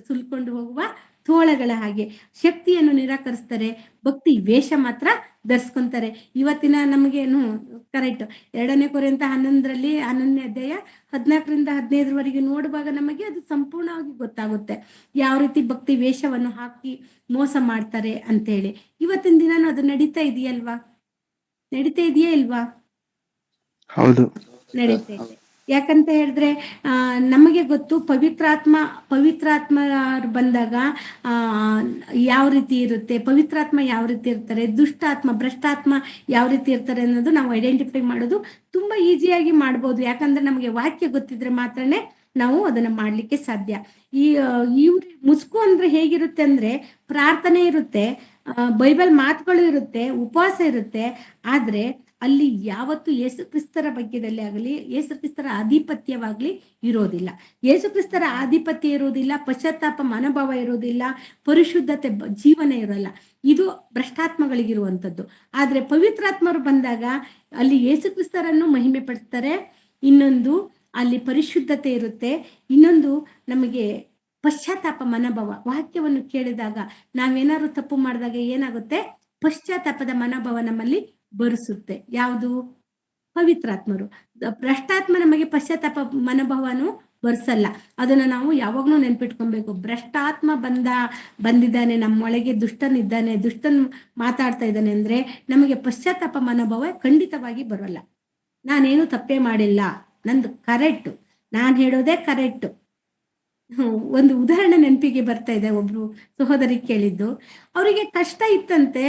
ಸುಲ್ಕೊಂಡು ಹೋಗುವ ತೋಳಗಳ ಹಾಗೆ ಶಕ್ತಿಯನ್ನು ನಿರಾಕರಿಸ್ತಾರೆ, ಭಕ್ತಿ ವೇಷ ಮಾತ್ರ ಧರಿಸ್ಕೊಂತಾರೆ. ಇವತ್ತಿನ ನಮಗೇನು ಕರೆಕ್ಟ್ 2ನೇ ಕೊರಿಂಥ 11ನೇ ಅಧ್ಯಾಯ 14-15 ನೋಡುವಾಗ ನಮಗೆ ಅದು ಸಂಪೂರ್ಣವಾಗಿ ಗೊತ್ತಾಗುತ್ತೆ, ಯಾವ ರೀತಿ ಭಕ್ತಿ ವೇಷವನ್ನು ಹಾಕಿ ಮೋಸ ಮಾಡ್ತಾರೆ ಅಂತೇಳಿ. ಇವತ್ತಿನ ದಿನಾನು ಅದು ನಡೀತಾ ಇದೆಯಲ್ವಾ? ಇಲ್ವಾ? ಹೌದು. ನಡೀತಾ ಇದೆ. ಯಾಕಂತ ಹೇಳಿದ್ರೆ ನಮಗೆ ಗೊತ್ತು, ಪವಿತ್ರಾತ್ಮ ಬಂದಾಗ ಯಾವ ರೀತಿ ಇರುತ್ತೆ, ಪವಿತ್ರಾತ್ಮ ಯಾವ ರೀತಿ ಇರ್ತಾರೆ, ದುಷ್ಟಾತ್ಮ ಭ್ರಷ್ಟಾತ್ಮ ಯಾವ ರೀತಿ ಇರ್ತಾರೆ ಅನ್ನೋದು ನಾವು ಐಡೆಂಟಿಫೈ ಮಾಡೋದು ತುಂಬಾ ಈಸಿಯಾಗಿ ಮಾಡ್ಬೋದು. ಯಾಕಂದ್ರೆ ನಮಗೆ ವಾಕ್ಯ ಗೊತ್ತಿದ್ರೆ ಮಾತ್ರನೇ ನಾವು ಅದನ್ನ ಮಾಡ್ಲಿಕ್ಕೆ ಸಾಧ್ಯ. ಇವ್ರ ಮುಸುಕು ಅಂದ್ರೆ ಹೇಗಿರುತ್ತೆ ಅಂದ್ರೆ ಪ್ರಾರ್ಥನೆ ಇರುತ್ತೆ, ಬೈಬಲ್ ಮಾತುಗಳು ಇರುತ್ತೆ, ಉಪವಾಸ ಇರುತ್ತೆ, ಆದ್ರೆ ಅಲ್ಲಿ ಯಾವತ್ತು ಯೇಸು ಕ್ರಿಸ್ತರ ಬಗ್ಗೆದಲ್ಲಿ ಆಗಲಿ, ಯೇಸು ಕ್ರಿಸ್ತರ ಆಧಿಪತ್ಯವಾಗ್ಲಿ ಇರೋದಿಲ್ಲ. ಯೇಸು ಕ್ರಿಸ್ತರ ಆಧಿಪತ್ಯ ಇರೋದಿಲ್ಲ, ಪಶ್ಚಾತ್ತಾಪ ಮನೋಭಾವ ಇರೋದಿಲ್ಲ, ಪರಿಶುದ್ಧತೆ ಜೀವನ ಇರೋಲ್ಲ. ಇದು ಭ್ರಷ್ಟಾತ್ಮಗಳಿಗಿರುವಂಥದ್ದು. ಆದ್ರೆ ಪವಿತ್ರಾತ್ಮರು ಬಂದಾಗ ಅಲ್ಲಿ ಯೇಸು ಕ್ರಿಸ್ತರನ್ನು ಮಹಿಮೆ ಪಡಿಸ್ತಾರೆ, ಇನ್ನೊಂದು ಅಲ್ಲಿ ಪರಿಶುದ್ಧತೆ ಇರುತ್ತೆ, ಇನ್ನೊಂದು ನಮಗೆ ಪಶ್ಚಾತ್ತಾಪ ಮನೋಭಾವ. ವಾಕ್ಯವನ್ನು ಕೇಳಿದಾಗ ನಾವೇನಾದ್ರು ತಪ್ಪು ಮಾಡಿದಾಗ ಏನಾಗುತ್ತೆ? ಪಶ್ಚಾತ್ತಾಪದ ಮನೋಭಾವ ನಮ್ಮಲ್ಲಿ ಬರಿಸುತ್ತೆ. ಯಾವುದು? ಪವಿತ್ರಾತ್ಮರು. ಭ್ರಷ್ಟಾತ್ಮ ನಮಗೆ ಪಶ್ಚಾತ್ತಾಪ ಮನೋಭಾವನು ಬರ್ಸಲ್ಲ. ಅದನ್ನ ನಾವು ಯಾವಾಗ್ಲೂ ನೆನ್ಪಿಟ್ಕೊಬೇಕು. ಭ್ರಷ್ಟಾತ್ಮ ಬಂದಿದ್ದಾನೆ, ನಮ್ಮೊಳಗೆ ದುಷ್ಟನಿದ್ದಾನೆ, ದುಷ್ಟನ್ ಮಾತಾಡ್ತಾ ಇದ್ದಾನೆ ಅಂದ್ರೆ ನಮಗೆ ಪಶ್ಚಾತ್ತಾಪ ಮನೋಭಾವ ಖಂಡಿತವಾಗಿ ಬರೋಲ್ಲ. ನಾನೇನು ತಪ್ಪೇ ಮಾಡಿಲ್ಲ, ನಂದು ಕರೆಕ್ಟ್, ನಾನ್ ಹೇಳೋದೇ ಕರೆಕ್ಟ್. ಒಂದು ಉದಾಹರಣೆ ನೆನಪಿಗೆ ಬರ್ತಾ ಇದೆ. ಒಬ್ರು ಸಹೋದರಿ ಕೇಳಿದ್ದು, ಅವರಿಗೆ ಕಷ್ಟ ಇತ್ತಂತೆ,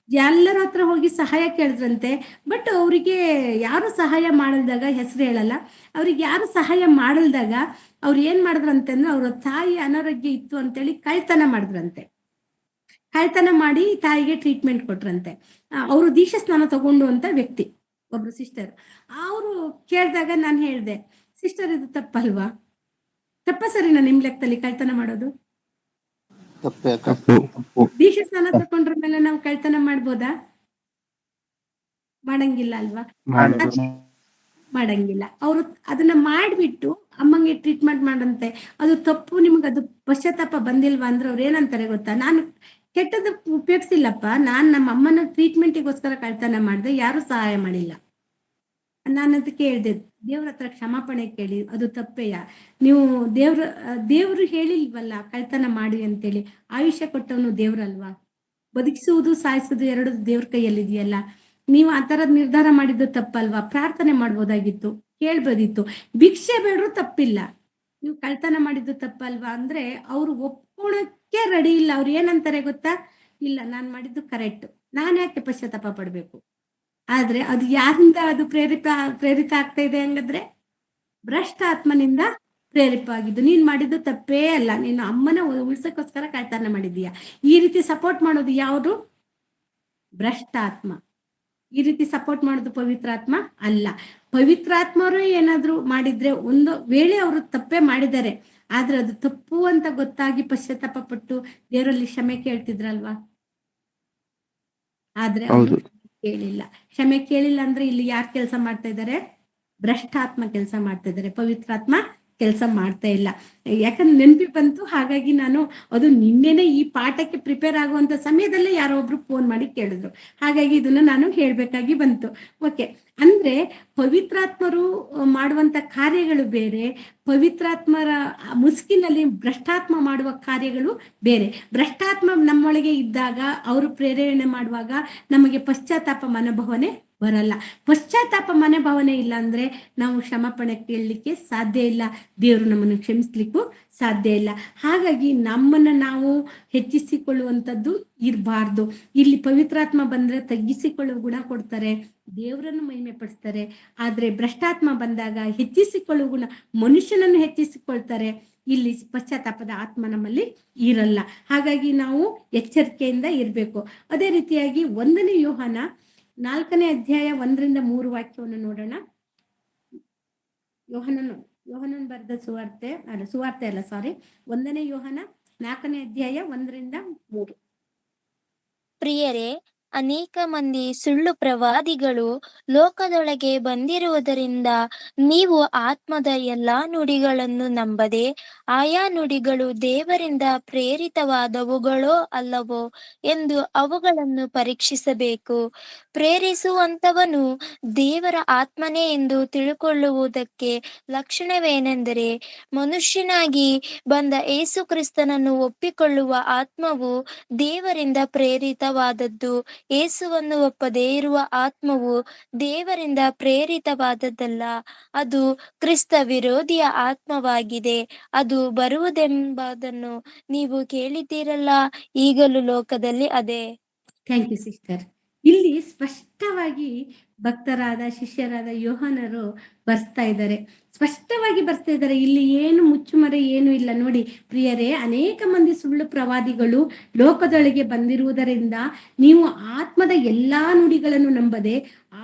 ಎಲ್ಲರ ಹತ್ರ ಹೋಗಿ ಸಹಾಯ ಕೇಳಿದ್ರಂತೆ. ಬಟ್ ಅವರಿಗೆ ಯಾರು ಸಹಾಯ ಮಾಡಲ್ದಾಗ, ಹೆಸರು ಹೇಳಲ್ಲ, ಅವ್ರಿಗೆ ಯಾರು ಸಹಾಯ ಮಾಡಲ್ದಾಗ ಅವ್ರು ಏನ್ ಮಾಡಿದ್ರಂತಂದ್ರೆ, ಅವ್ರ ತಾಯಿ ಅನಾರೋಗ್ಯ ಇತ್ತು ಅಂತೇಳಿ ಕಳ್ತನ ಮಾಡಿದ್ರಂತೆ. ಕಳ್ತನ ಮಾಡಿ ತಾಯಿಗೆ ಟ್ರೀಟ್ಮೆಂಟ್ ಕೊಟ್ರಂತೆ. ಅವರು ದೀಕ್ಷಾ ಸ್ನಾನ ತಗೊಂಡು ಅಂತ ವ್ಯಕ್ತಿ, ಒಬ್ರು ಸಿಸ್ಟರ್. ಅವರು ಕೇಳಿದಾಗ ನಾನು ಹೇಳ್ದೆ, ಸಿಸ್ಟರ್ ಇದು ತಪ್ಪಲ್ವಾ? ತಪ್ಪ ಸರಿನಾ ನಿಮ್ ಲೆಕ್ಕದಲ್ಲಿ ಕಳ್ತನ ಮಾಡೋದು? ತಪ್ಪೇ ಅಕ್ಕ. ದೀಕ್ಷಾ ಸ್ನಾನ ತಕೊಂಡ್ರ ಮೇಲೆ ನಾವು ಕಳ್ತನ ಮಾಡ್ಬೋದಾ? ಮಾಡಂಗಿಲ್ಲ ಅಲ್ವಾ? ಮಾಡಂಗಿಲ್ಲ. ಅವರು ಅದನ್ನ ಮಾಡ್ಬಿಟ್ಟು ಅಮ್ಮಂಗೆ ಟ್ರೀಟ್ಮೆಂಟ್ ಮಾಡಂತೆ. ಅದು ತಪ್ಪು, ನಿಮ್ಗೆ ಅದು ಪಶ್ಚಾತ್ತಾಪ ಬಂದಿಲ್ವಾ ಅಂದ್ರೆ ಅವ್ರು ಏನಂತಾರೆ ಗೊತ್ತಾ, ನಾನು ಕೆಟ್ಟದ್ದು ಉಪಯೋಗಿಸಿಲ್ಲಪ್ಪ, ನಾನ್ ನಮ್ಮ ಅಮ್ಮನ ಟ್ರೀಟ್ಮೆಂಟಿಗೋಸ್ಕರ ಕಳ್ತನ ಮಾಡಿದೆ, ಯಾರು ಸಹಾಯ ಮಾಡಿಲ್ಲ. ನಾನು ಅದಕ್ಕೆ ಹೇಳ್ದೆ, ದೇವ್ರ ಹತ್ರ ಕ್ಷಮಾಪಣೆ ಕೇಳಿ, ಅದು ತಪ್ಪೆಯ. ನೀವು ದೇವ್ರು ಹೇಳಿಲ್ವಲ್ಲ ಕಳ್ತನ ಮಾಡಿ ಅಂತೇಳಿ. ಆಯುಷ್ಯ ಕೊಟ್ಟವನು ದೇವ್ರಲ್ವಾ? ಬದುಕಿಸುವುದು ಸಾಯಿಸುವುದು ಎರಡು ದೇವ್ರ ಕೈಯಲ್ಲಿದೆಯಲ್ಲ. ನೀವು ಆ ತರದ್ ನಿರ್ಧಾರ ಮಾಡಿದ್ದು ತಪ್ಪಲ್ವಾ? ಪ್ರಾರ್ಥನೆ ಮಾಡ್ಬೋದಾಗಿತ್ತು, ಕೇಳ್ಬೋದಿತ್ತು. ಭಿಕ್ಷೆ ಬೇಡ್ರು ತಪ್ಪಿಲ್ಲ, ನೀವು ಕಳ್ತನ ಮಾಡಿದ್ದು ತಪ್ಪಲ್ವಾ ಅಂದ್ರೆ ಅವ್ರು ಒಪ್ಕೊಳಕ್ಕೆ ರೆಡಿ ಇಲ್ಲ. ಅವ್ರು ಏನಂತಾರೆ ಗೊತ್ತಾ, ಇಲ್ಲ ನಾನ್ ಮಾಡಿದ್ದು ಕರೆಕ್ಟ್, ನಾನ್ ಯಾಕೆ ಪಶ್ಚಾತ್ತಾಪ ಪಡ್ಬೇಕು? ಆದ್ರೆ ಅದು ಯಾರಿಂದ ಅದು ಪ್ರೇರಿತ ಆಗ್ತಾ ಇದೆ ಹಂಗಂದ್ರೆ, ಭ್ರಷ್ಟ ಆತ್ಮನಿಂದ ಪ್ರೇರಿತ ಆಗಿದ್ದು. ನೀನ್ ಮಾಡಿದ್ದು ತಪ್ಪೇ ಅಲ್ಲ, ನೀನು ಅಮ್ಮನ ಉಳ್ಸಕ್ಕೋಸ್ಕರ ಕಳ್ತನ ಮಾಡಿದೀಯ. ಈ ರೀತಿ ಸಪೋರ್ಟ್ ಮಾಡೋದು ಯಾವುದು? ಭ್ರಷ್ಟ ಆತ್ಮ. ಈ ರೀತಿ ಸಪೋರ್ಟ್ ಮಾಡೋದು ಪವಿತ್ರಾತ್ಮ ಅಲ್ಲ. ಪವಿತ್ರಾತ್ಮರು ಏನಾದ್ರು ಮಾಡಿದ್ರೆ, ಒಂದು ವೇಳೆ ಅವರು ತಪ್ಪೇ ಮಾಡಿದ್ದಾರೆ, ಆದ್ರೆ ಅದು ತಪ್ಪು ಅಂತ ಗೊತ್ತಾಗಿ ಪಶ್ಚಾತ್ತಾಪ ಪಟ್ಟು ದೇವರಲ್ಲಿ ಕ್ಷಮೆ ಕೇಳ್ತಿದ್ರಲ್ವಾ? ಆದ್ರೆ ಅವರು ಕೇಳಿಲ್ಲ. ಕ್ಷಮೆ ಕೇಳಿಲ್ಲ ಅಂದ್ರೆ ಇಲ್ಲಿ ಯಾರು ಕೆಲಸ ಮಾಡ್ತಾ ಇದ್ದಾರೆ? ಭ್ರಷ್ಟಾತ್ಮ ಕೆಲಸ ಮಾಡ್ತಾ ಇದ್ದಾರೆ, ಪವಿತ್ರಾತ್ಮ ಕೆಲಸ ಮಾಡ್ತಾ ಇಲ್ಲ. ಯಾಕಂದ್ರೆ ನೆನಪಿ ಬಂತು, ಹಾಗಾಗಿ ನಾನು ಅದು ನಿನ್ನೆನೆ ಈ ಪಾಠಕ್ಕೆ ಪ್ರಿಪೇರ್ ಆಗುವಂತ ಸಮಯದಲ್ಲೇ ಯಾರೋ ಒಬ್ರು ಫೋನ್ ಮಾಡಿ ಕೇಳಿದ್ರು, ಹಾಗಾಗಿ ಇದನ್ನ ನಾನು ಹೇಳ್ಬೇಕಾಗಿ ಬಂತು. ಓಕೆ, ಅಂದ್ರೆ ಪವಿತ್ರಾತ್ಮರು ಮಾಡುವಂತ ಕಾರ್ಯಗಳು ಬೇರೆ, ಪವಿತ್ರಾತ್ಮರ ಮುಸುಕಿನಲ್ಲಿ ಭ್ರಷ್ಟಾತ್ಮ ಮಾಡುವ ಕಾರ್ಯಗಳು ಬೇರೆ. ಭ್ರಷ್ಟಾತ್ಮ ನಮ್ಮೊಳಗೆ ಇದ್ದಾಗ, ಅವರು ಪ್ರೇರಣೆ ಮಾಡುವಾಗ ನಮಗೆ ಪಶ್ಚಾತ್ತಾಪ ಮನೋಭಾವನೆ ಬರಲ್ಲ. ಪಶ್ಚಾತ್ತಾಪ ಮನೋಭಾವನೆ ಇಲ್ಲ ಅಂದ್ರೆ ನಾವು ಕ್ಷಮಾಪಣೆ ಕೇಳಲಿಕ್ಕೆ ಸಾಧ್ಯ ಇಲ್ಲ, ದೇವರು ನಮ್ಮನ್ನು ಕ್ಷಮಿಸ್ಲಿಕ್ಕೂ ಸಾಧ್ಯ ಇಲ್ಲ. ಹಾಗಾಗಿ ನಮ್ಮನ್ನ ನಾವು ಹೆಚ್ಚಿಸಿಕೊಳ್ಳುವಂಥದ್ದು ಇರಬಾರ್ದು. ಇಲ್ಲಿ ಪವಿತ್ರಾತ್ಮ ಬಂದ್ರೆ ತಗ್ಗಿಸಿಕೊಳ್ಳುವ ಗುಣ ಕೊಡ್ತಾರೆ, ದೇವರನ್ನು ಮಹಿಮೆ ಪಡಿಸ್ತಾರೆ. ಆದ್ರೆ ಭ್ರಷ್ಟಾತ್ಮ ಬಂದಾಗ ಹೆಚ್ಚಿಸಿಕೊಳ್ಳುವ ಗುಣ, ಮನುಷ್ಯನನ್ನು ಹೆಚ್ಚಿಸಿಕೊಳ್ತಾರೆ. ಇಲ್ಲಿ ಪಶ್ಚಾತ್ತಾಪದ ಆತ್ಮ ನಮ್ಮಲ್ಲಿ ಇರಲ್ಲ. ಹಾಗಾಗಿ ನಾವು ಎಚ್ಚರಿಕೆಯಿಂದ ಇರಬೇಕು. ಅದೇ ರೀತಿಯಾಗಿ 1ನೇ ಯೋಹಾನ 4ನೇ ಅಧ್ಯಾಯ 1-3 ವಾಕ್ಯವನ್ನು ನೋಡೋಣ. ಯೋಹನನ್ ಬರೆದ ಸುವಾರ್ತೆ ಅಲ್ಲ, 1ನೇ ಯೋಹಾನ 4ನೇ ಅಧ್ಯಾಯ 1-3. ಪ್ರಿಯರೇ, ಅನೇಕ ಮಂದಿ ಸುಳ್ಳು ಪ್ರವಾದಿಗಳು ಲೋಕದೊಳಗೆ ಬಂದಿರುವುದರಿಂದ ನೀವು ಆತ್ಮದ ಎಲ್ಲಾ ನುಡಿಗಳನ್ನು ನಂಬದೆ, ಆಯಾ ನುಡಿಗಳು ದೇವರಿಂದ ಪ್ರೇರಿತವಾದವುಗಳೋ ಅಲ್ಲವೋ ಎಂದು ಅವುಗಳನ್ನು ಪರೀಕ್ಷಿಸಬೇಕು. ಪ್ರೇರಿಸುವಂತವನು ದೇವರ ಆತ್ಮನೇ ಎಂದು ತಿಳುಕೊಳ್ಳುವುದಕ್ಕೆ ಲಕ್ಷಣವೇನೆಂದರೆ, ಮನುಷ್ಯನಾಗಿ ಬಂದ ಯೇಸು ಕ್ರಿಸ್ತನನ್ನು ಒಪ್ಪಿಕೊಳ್ಳುವ ಆತ್ಮವು ದೇವರಿಂದ ಪ್ರೇರಿತವಾದದ್ದು. ಯೇಸುವನ್ನು ಒಪ್ಪದೇ ಇರುವ ಆತ್ಮವು ದೇವರಿಂದ ಪ್ರೇರಿತವಾದದ್ದಲ್ಲ, ಅದು ಕ್ರಿಸ್ತ ವಿರೋಧಿಯ ಆತ್ಮವಾಗಿದೆ. ಅದು ಬರುವುದೆಂಬುದನ್ನು ನೀವು ಕೇಳಿದ್ದೀರಲ್ಲ, ಈಗಲೂ ಲೋಕದಲ್ಲಿ ಅದೇ. Thank you sister. ಇಲ್ಲಿ ಸ್ಪಷ್ಟವಾಗಿ ಭಕ್ತರಾದ ಶಿಷ್ಯರಾದ ಯೋಹಾನರು ಬರ್ಸ್ತಾ ಇದ್ದಾರೆ, ಸ್ಪಷ್ಟವಾಗಿ ಬರ್ಸ್ತಾ ಇದ್ದಾರೆ. ಇಲ್ಲಿ ಏನು ಮುಚ್ಚುಮರೆ ಏನು ಇಲ್ಲ. ನೋಡಿ ಪ್ರಿಯರೇ, ಅನೇಕ ಮಂದಿ ಸುಳ್ಳು ಪ್ರವಾದಿಗಳು ಲೋಕದೊಳಗೆ ಬಂದಿರುವುದರಿಂದ ನೀವು ಆತ್ಮದ ಎಲ್ಲಾ ನುಡಿಗಳನ್ನು ನಂಬದೆ,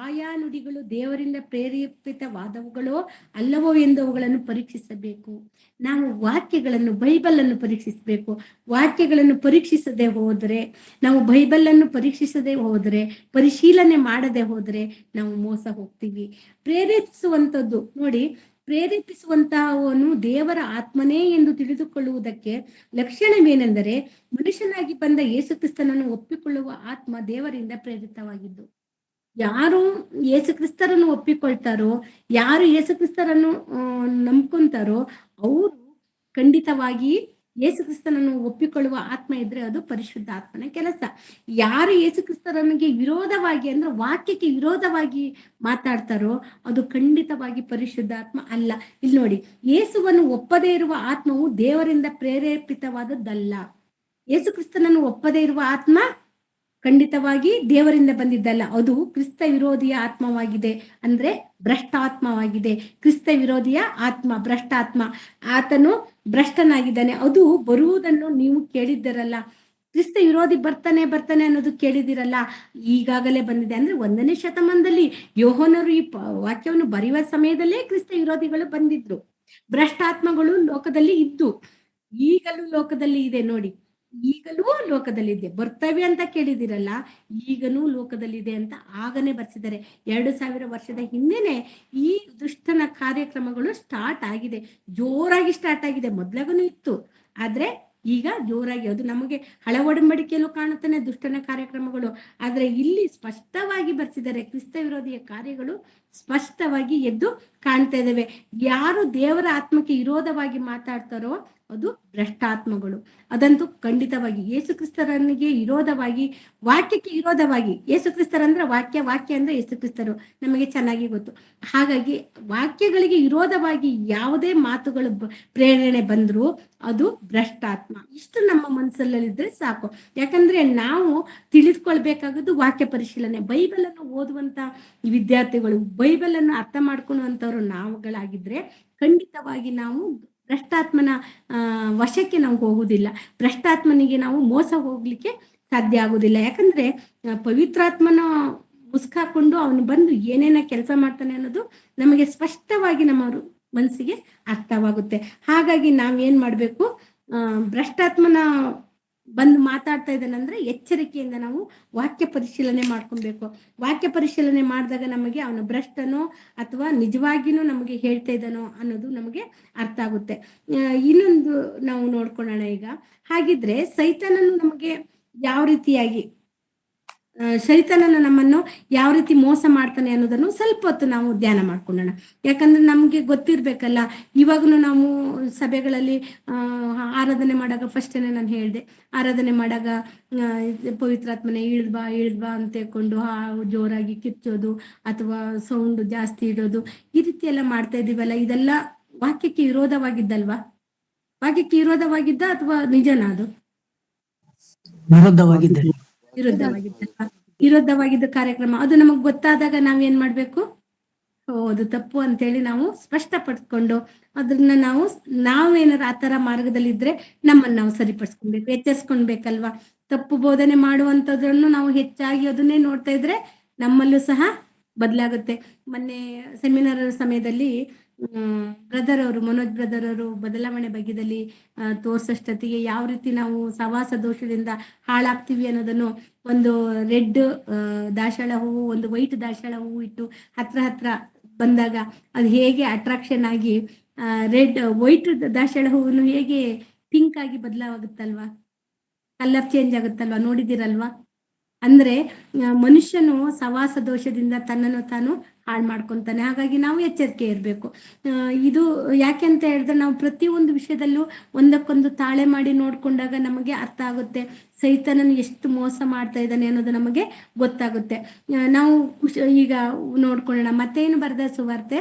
ಆಯಾ ನುಡಿಗಳು ದೇವರಿಂದ ಪ್ರೇರೇಪಿತವಾದವುಗಳೋ ಅಲ್ಲವೋ ಎಂದು ಅವುಗಳನ್ನು ಪರೀಕ್ಷಿಸಬೇಕು. ನಾವು ವಾಕ್ಯಗಳನ್ನು, ಬೈಬಲ್ ಅನ್ನು ಪರೀಕ್ಷಿಸಬೇಕು. ವಾಕ್ಯಗಳನ್ನು ಪರೀಕ್ಷಿಸದೆ ಹೋದ್ರೆ, ನಾವು ಬೈಬಲ್ ಅನ್ನು ಪರೀಕ್ಷಿಸದೆ ಹೋದ್ರೆ, ಪರಿಶೀಲನೆ ಮಾಡದೆ ಹೋದ್ರೆ ನಾವು ಮೋಸ ಹೋಗ್ತೀವಿ. ಪ್ರೇರೇಪಿಸುವಂಥದ್ದು ನೋಡಿ, ಪ್ರೇರೇಪಿಸುವಂತಹವನು ದೇವರ ಆತ್ಮನೇ ಎಂದು ತಿಳಿದುಕೊಳ್ಳುವುದಕ್ಕೆ ಲಕ್ಷಣವೇನೆಂದರೆ, ಮನುಷ್ಯನಾಗಿ ಬಂದ ಯೇಸು ಕ್ರಿಸ್ತನನ್ನು ಒಪ್ಪಿಕೊಳ್ಳುವ ಆತ್ಮ ದೇವರಿಂದ ಪ್ರೇರಿತವಾಗಿದ್ದು. ಯಾರು ಯೇಸು ಕ್ರಿಸ್ತರನ್ನು ಒಪ್ಪಿಕೊಳ್ತಾರೋ, ಯಾರು ಯೇಸು ಕ್ರಿಸ್ತರನ್ನು ನಂಬ್ಕೊಂತಾರೋ ಅವರು ಖಂಡಿತವಾಗಿ ಯೇಸು ಕ್ರಿಸ್ತನನ್ನು ಒಪ್ಪಿಕೊಳ್ಳುವ ಆತ್ಮ ಇದ್ರೆ ಅದು ಪರಿಶುದ್ಧ ಆತ್ಮನ ಕೆಲಸ. ಯಾರು ಯೇಸು ಕ್ರಿಸ್ತರನಿಗೆ ವಿರೋಧವಾಗಿ ಅಂದ್ರೆ ವಾಕ್ಯಕ್ಕೆ ವಿರೋಧವಾಗಿ ಮಾತಾಡ್ತಾರೋ ಅದು ಖಂಡಿತವಾಗಿ ಪರಿಶುದ್ಧ ಆತ್ಮ ಅಲ್ಲ. ಇಲ್ಲಿ ನೋಡಿ, ಯೇಸುವನ್ನು ಒಪ್ಪದೇ ಇರುವ ಆತ್ಮವು ದೇವರಿಂದ ಪ್ರೇರೇಪಿತವಾದದ್ದಲ್ಲ. ಯೇಸು ಕ್ರಿಸ್ತನನ್ನು ಒಪ್ಪದೇ ಇರುವ ಆತ್ಮ ಖಂಡಿತವಾಗಿ ದೇವರಿಂದ ಬಂದಿದ್ದಲ್ಲ, ಅದು ಕ್ರಿಸ್ತ ವಿರೋಧಿಯ ಆತ್ಮವಾಗಿದೆ. ಅಂದ್ರೆ ಭ್ರಷ್ಟಾತ್ಮವಾಗಿದೆ. ಕ್ರಿಸ್ತ ವಿರೋಧಿಯ ಆತ್ಮ ಭ್ರಷ್ಟಾತ್ಮ. ಆತನು ಭ್ರಷ್ಟನಾಗಿದ್ದಾನೆ. ಅದು ಬರುವುದನ್ನು ನೀವು ಕೇಳಿದ್ದರಲ್ಲ. ಕ್ರಿಸ್ತ ವಿರೋಧಿ ಬರ್ತಾನೆ ಅನ್ನೋದು ಕೇಳಿದಿರಲ್ಲ, ಈಗಾಗಲೇ ಬಂದಿದೆ. ಅಂದ್ರೆ 1ನೇ ಶತಮಾನದಲ್ಲಿ ಯೋಹಾನರು ಈ ವಾಕ್ಯವನ್ನು ಬರೆಯುವ ಸಮಯದಲ್ಲೇ ಕ್ರಿಸ್ತ ವಿರೋಧಿಗಳು ಬಂದಿದ್ರು. ಭ್ರಷ್ಟಾತ್ಮಗಳು ಲೋಕದಲ್ಲಿ ಇದ್ದು ಈಗಲೂ ಲೋಕದಲ್ಲಿ ಇದೆ. ನೋಡಿ, ಈಗಲೂ ಲೋಕದಲ್ಲಿದೆ. ಬರ್ತವೆ ಅಂತ ಕೇಳಿದಿರಲ್ಲ, ಈಗನೂ ಲೋಕದಲ್ಲಿದೆ ಅಂತ ಆಗನೇ ಬರ್ಸಿದ್ದಾರೆ. 2000 ವರ್ಷದ ಹಿಂದೆನೆ ಈ ದುಷ್ಟನ ಕಾರ್ಯಕ್ರಮಗಳು ಸ್ಟಾರ್ಟ್ ಆಗಿದೆ. ಜೋರಾಗಿ ಸ್ಟಾರ್ಟ್ ಆಗಿದೆ. ಮೊದ್ಲಾಗನು ಇತ್ತು, ಆದ್ರೆ ಈಗ ಜೋರಾಗಿ ಅದು ನಮಗೆ ಹಳ ಒಡಂಬಡಿಕೆಯಲ್ಲೂ ಕಾಣುತ್ತಾನೆ ದುಷ್ಟನ ಕಾರ್ಯಕ್ರಮಗಳು. ಆದ್ರೆ ಇಲ್ಲಿ ಸ್ಪಷ್ಟವಾಗಿ ಬರ್ಸಿದ್ದಾರೆ. ಕ್ರಿಸ್ತ ವಿರೋಧಿಯ ಕಾರ್ಯಗಳು ಸ್ಪಷ್ಟವಾಗಿ ಎದ್ದು ಕಾಣ್ತಾ ಇದ್ದಾವೆ. ಯಾರು ದೇವರ ಆತ್ಮಕ್ಕೆ ವಿರೋಧವಾಗಿ ಮಾತಾಡ್ತಾರೋ ಅದು ಭ್ರಷ್ಟಾತ್ಮಗಳು. ಅದಂತೂ ಖಂಡಿತವಾಗಿ ಯೇಸು ಕ್ರಿಸ್ತರನಿಗೆ ವಿರೋಧವಾಗಿ, ವಾಕ್ಯಕ್ಕೆ ವಿರೋಧವಾಗಿ. ಯೇಸು ಕ್ರಿಸ್ತರಂದ್ರೆ ವಾಕ್ಯ ಅಂದ್ರೆ ಯೇಸು ಕ್ರಿಸ್ತರು, ನಮಗೆ ಚೆನ್ನಾಗಿ ಗೊತ್ತು. ಹಾಗಾಗಿ ವಾಕ್ಯಗಳಿಗೆ ವಿರೋಧವಾಗಿ ಯಾವುದೇ ಮಾತುಗಳು ಪ್ರೇರಣೆ ಬಂದ್ರು ಅದು ಭ್ರಷ್ಟಾತ್ಮ. ಇಷ್ಟು ನಮ್ಮ ಮನಸ್ಸಲ್ಲಿದ್ರೆ ಸಾಕು. ಯಾಕಂದ್ರೆ ನಾವು ತಿಳಿದುಕೊಳ್ಬೇಕಾಗದ್ದು ವಾಕ್ಯ ಪರಿಶೀಲನೆ. ಬೈಬಲ್ ಅನ್ನು ಓದುವಂತ ವಿದ್ಯಾರ್ಥಿಗಳು, ಬೈಬಲ್ ಅನ್ನು ಅರ್ಥ ಮಾಡ್ಕೊಳ್ಳುವಂತವ್ರು ನಾವುಗಳಾಗಿದ್ರೆ ಖಂಡಿತವಾಗಿ ನಾವು ಭ್ರಷ್ಟಾತ್ಮನ ವಶಕ್ಕೆ ನಾವು ಹೋಗುದಿಲ್ಲ. ಭ್ರಷ್ಟಾತ್ಮನಿಗೆ ನಾವು ಮೋಸ ಹೋಗ್ಲಿಕ್ಕೆ ಸಾಧ್ಯ ಆಗುದಿಲ್ಲ. ಯಾಕಂದ್ರೆ ಪವಿತ್ರಾತ್ಮನ ಮುಸ್ಕಾಕೊಂಡು ಅವನು ಬಂದು ಏನೇನ ಕೆಲಸ ಮಾಡ್ತಾನೆ ಅನ್ನೋದು ನಮಗೆ ಸ್ಪಷ್ಟವಾಗಿ ನಮ್ಮ ಮನಸ್ಸಿಗೆ ಅರ್ಥವಾಗುತ್ತೆ. ಹಾಗಾಗಿ ನಾವೇನ್ ಮಾಡ್ಬೇಕು, ಭ್ರಷ್ಟಾತ್ಮನ ಬಂದು ಮಾತಾಡ್ತಾ ಇದ್ದಾನಂದ್ರೆ ಎಚ್ಚರಿಕೆಯಿಂದ ನಾವು ವಾಕ್ಯ ಪರಿಶೀಲನೆ ಮಾಡ್ಕೊಬೇಕು. ವಾಕ್ಯ ಪರಿಶೀಲನೆ ಮಾಡಿದಾಗ ನಮಗೆ ಅವನು ಭ್ರಷ್ಟನೋ ಅಥವಾ ನಿಜವಾಗಿನೂ ನಮಗೆ ಹೇಳ್ತಾ ಇದ್ದಾನೋ ಅನ್ನೋದು ನಮಗೆ ಅರ್ಥ ಆಗುತ್ತೆ. ಇನ್ನೊಂದು ನಾವು ನೋಡ್ಕೊಳ್ಳೋಣ ಈಗ. ಹಾಗಿದ್ರೆ ಸೈತಾನನು ನಮಗೆ ಯಾವ ರೀತಿಯಾಗಿ, ಸೈತಾನನ ನಮ್ಮನ್ನು ಯಾವ ರೀತಿ ಮೋಸ ಮಾಡ್ತಾನೆ ಅನ್ನೋದನ್ನು ಸ್ವಲ್ಪ ಹೊತ್ತು ನಾವು ಧ್ಯಾನ ಮಾಡ್ಕೊಳ್ಳೋಣ. ಯಾಕಂದ್ರೆ ನಮ್ಗೆ ಗೊತ್ತಿರ್ಬೇಕಲ್ಲ. ಇವಾಗನು ನಾವು ಸಭೆಗಳಲ್ಲಿ ಆರಾಧನೆ ಮಾಡಾಗ ಫಸ್ಟೇನೆ ನಾನು ಹೇಳಿದೆ, ಆರಾಧನೆ ಮಾಡಾಗ ಪವಿತ್ರಾತ್ಮನೆ ಇಳಿದ್ಬಾ ಅಂತ ಹೇಳ್ಕೊಂಡು ಜೋರಾಗಿ ಕಿಚ್ಚೋದು ಅಥವಾ ಸೌಂಡ್ ಜಾಸ್ತಿ ಇಡೋದು, ಈ ರೀತಿ ಎಲ್ಲ ಮಾಡ್ತಾ ಇದೀವಲ್ಲ, ಇದೆಲ್ಲ ವಾಕ್ಯಕ್ಕೆ ವಿರೋಧವಾಗಿದ್ದಲ್ವಾ? ವಾಕ್ಯಕ್ಕೆ ವಿರೋಧವಾಗಿದ್ದ ಅಥವಾ ನಿಜನಾ? ಅದು ವಿರುದ್ಧವಾಗಿದ್ದ ಕಾರ್ಯಕ್ರಮ. ಅದು ನಮಗ್ ಗೊತ್ತಾದಾಗ ನಾವೇನ್ ಮಾಡ್ಬೇಕು, ಅದು ತಪ್ಪು ಅಂತೇಳಿ ನಾವು ಸ್ಪಷ್ಟಪಡಿಸ್ಕೊಂಡು ಅದನ್ನ ನಾವೇನಾರ ಆತರ ಮಾರ್ಗದಲ್ಲಿದ್ರೆ ನಮ್ಮನ್ನ ನಾವು ಸರಿಪಡಿಸ್ಕೊಳ್ಬೇಕು, ಎಚ್ಚರಿಸ್ಕೊಳ್ಬೇಕಲ್ವಾ? ತಪ್ಪು ಬೋಧನೆ ಮಾಡುವಂತದನ್ನು ನಾವು ಹೆಚ್ಚಾಗಿ ಅದನ್ನೇ ನೋಡ್ತಾ ಇದ್ರೆ ನಮ್ಮಲ್ಲೂ ಸಹ ಬದಲಾಗುತ್ತೆ. ಮೊನ್ನೆ ಸೆಮಿನಾರ್ ಸಮಯದಲ್ಲಿ ಮನೋಜ್ ಬ್ರದರ್ ಅವರು ಬದಲಾವಣೆ ಬಗ್ಗೆದಲ್ಲಿ ತೋರ್ಸಷ್ಟೊತ್ತಿಗೆ ಯಾವ ರೀತಿ ನಾವು ಸವಾಸ ದೋಷದಿಂದ ಹಾಳಾಗ್ತೀವಿ ಅನ್ನೋದನ್ನು, ಒಂದು ರೆಡ್ ದಾಸವಾಳ ಹೂವು, ಒಂದು ವೈಟ್ ದಾಸವಾಳ ಹೂವು ಇಟ್ಟು ಹತ್ರ ಬಂದಾಗ ಅದು ಹೇಗೆ ಅಟ್ರಾಕ್ಷನ್ ಆಗಿ ವೈಟ್ ದಾಸವಾಳ ಹೂವನ್ನು ಹೇಗೆ ಪಿಂಕ್ ಆಗಿ ಬದಲಾಗುತ್ತಲ್ವಾ, ಕಲರ್ ಚೇಂಜ್ ಆಗುತ್ತಲ್ವಾ, ನೋಡಿದಿರಲ್ವಾ? ಅಂದ್ರೆ ಮನುಷ್ಯನು ಸವಾಸ ದೋಷದಿಂದ ತನ್ನನ್ನು ತಾನು ಹಾಳು ಮಾಡ್ಕೊಂತಾನೆ. ಹಾಗಾಗಿ ನಾವು ಎಚ್ಚರಿಕೆ ಇರಬೇಕು. ಇದು ಯಾಕೆ ಅಂತ ಹೇಳಿದ್ರೆ, ನಾವು ಪ್ರತಿಯೊಂದು ವಿಷಯದಲ್ಲೂ ಒಂದಕ್ಕೊಂದು ತಾಳೆ ಮಾಡಿ ನೋಡ್ಕೊಂಡಾಗ ನಮಗೆ ಅರ್ಥ ಆಗುತ್ತೆ ಸೈತಾನನು ಎಷ್ಟು ಮೋಸ ಮಾಡ್ತಾ ಇದ್ದಾನೆ ಅನ್ನೋದು ನಮಗೆ ಗೊತ್ತಾಗುತ್ತೆ. ನಾವು ಈಗ ನೋಡ್ಕೊಳ್ಳೋಣ. ಮತ್ತೇನು ಬರೆದ ಸುವಾರ್ತೆ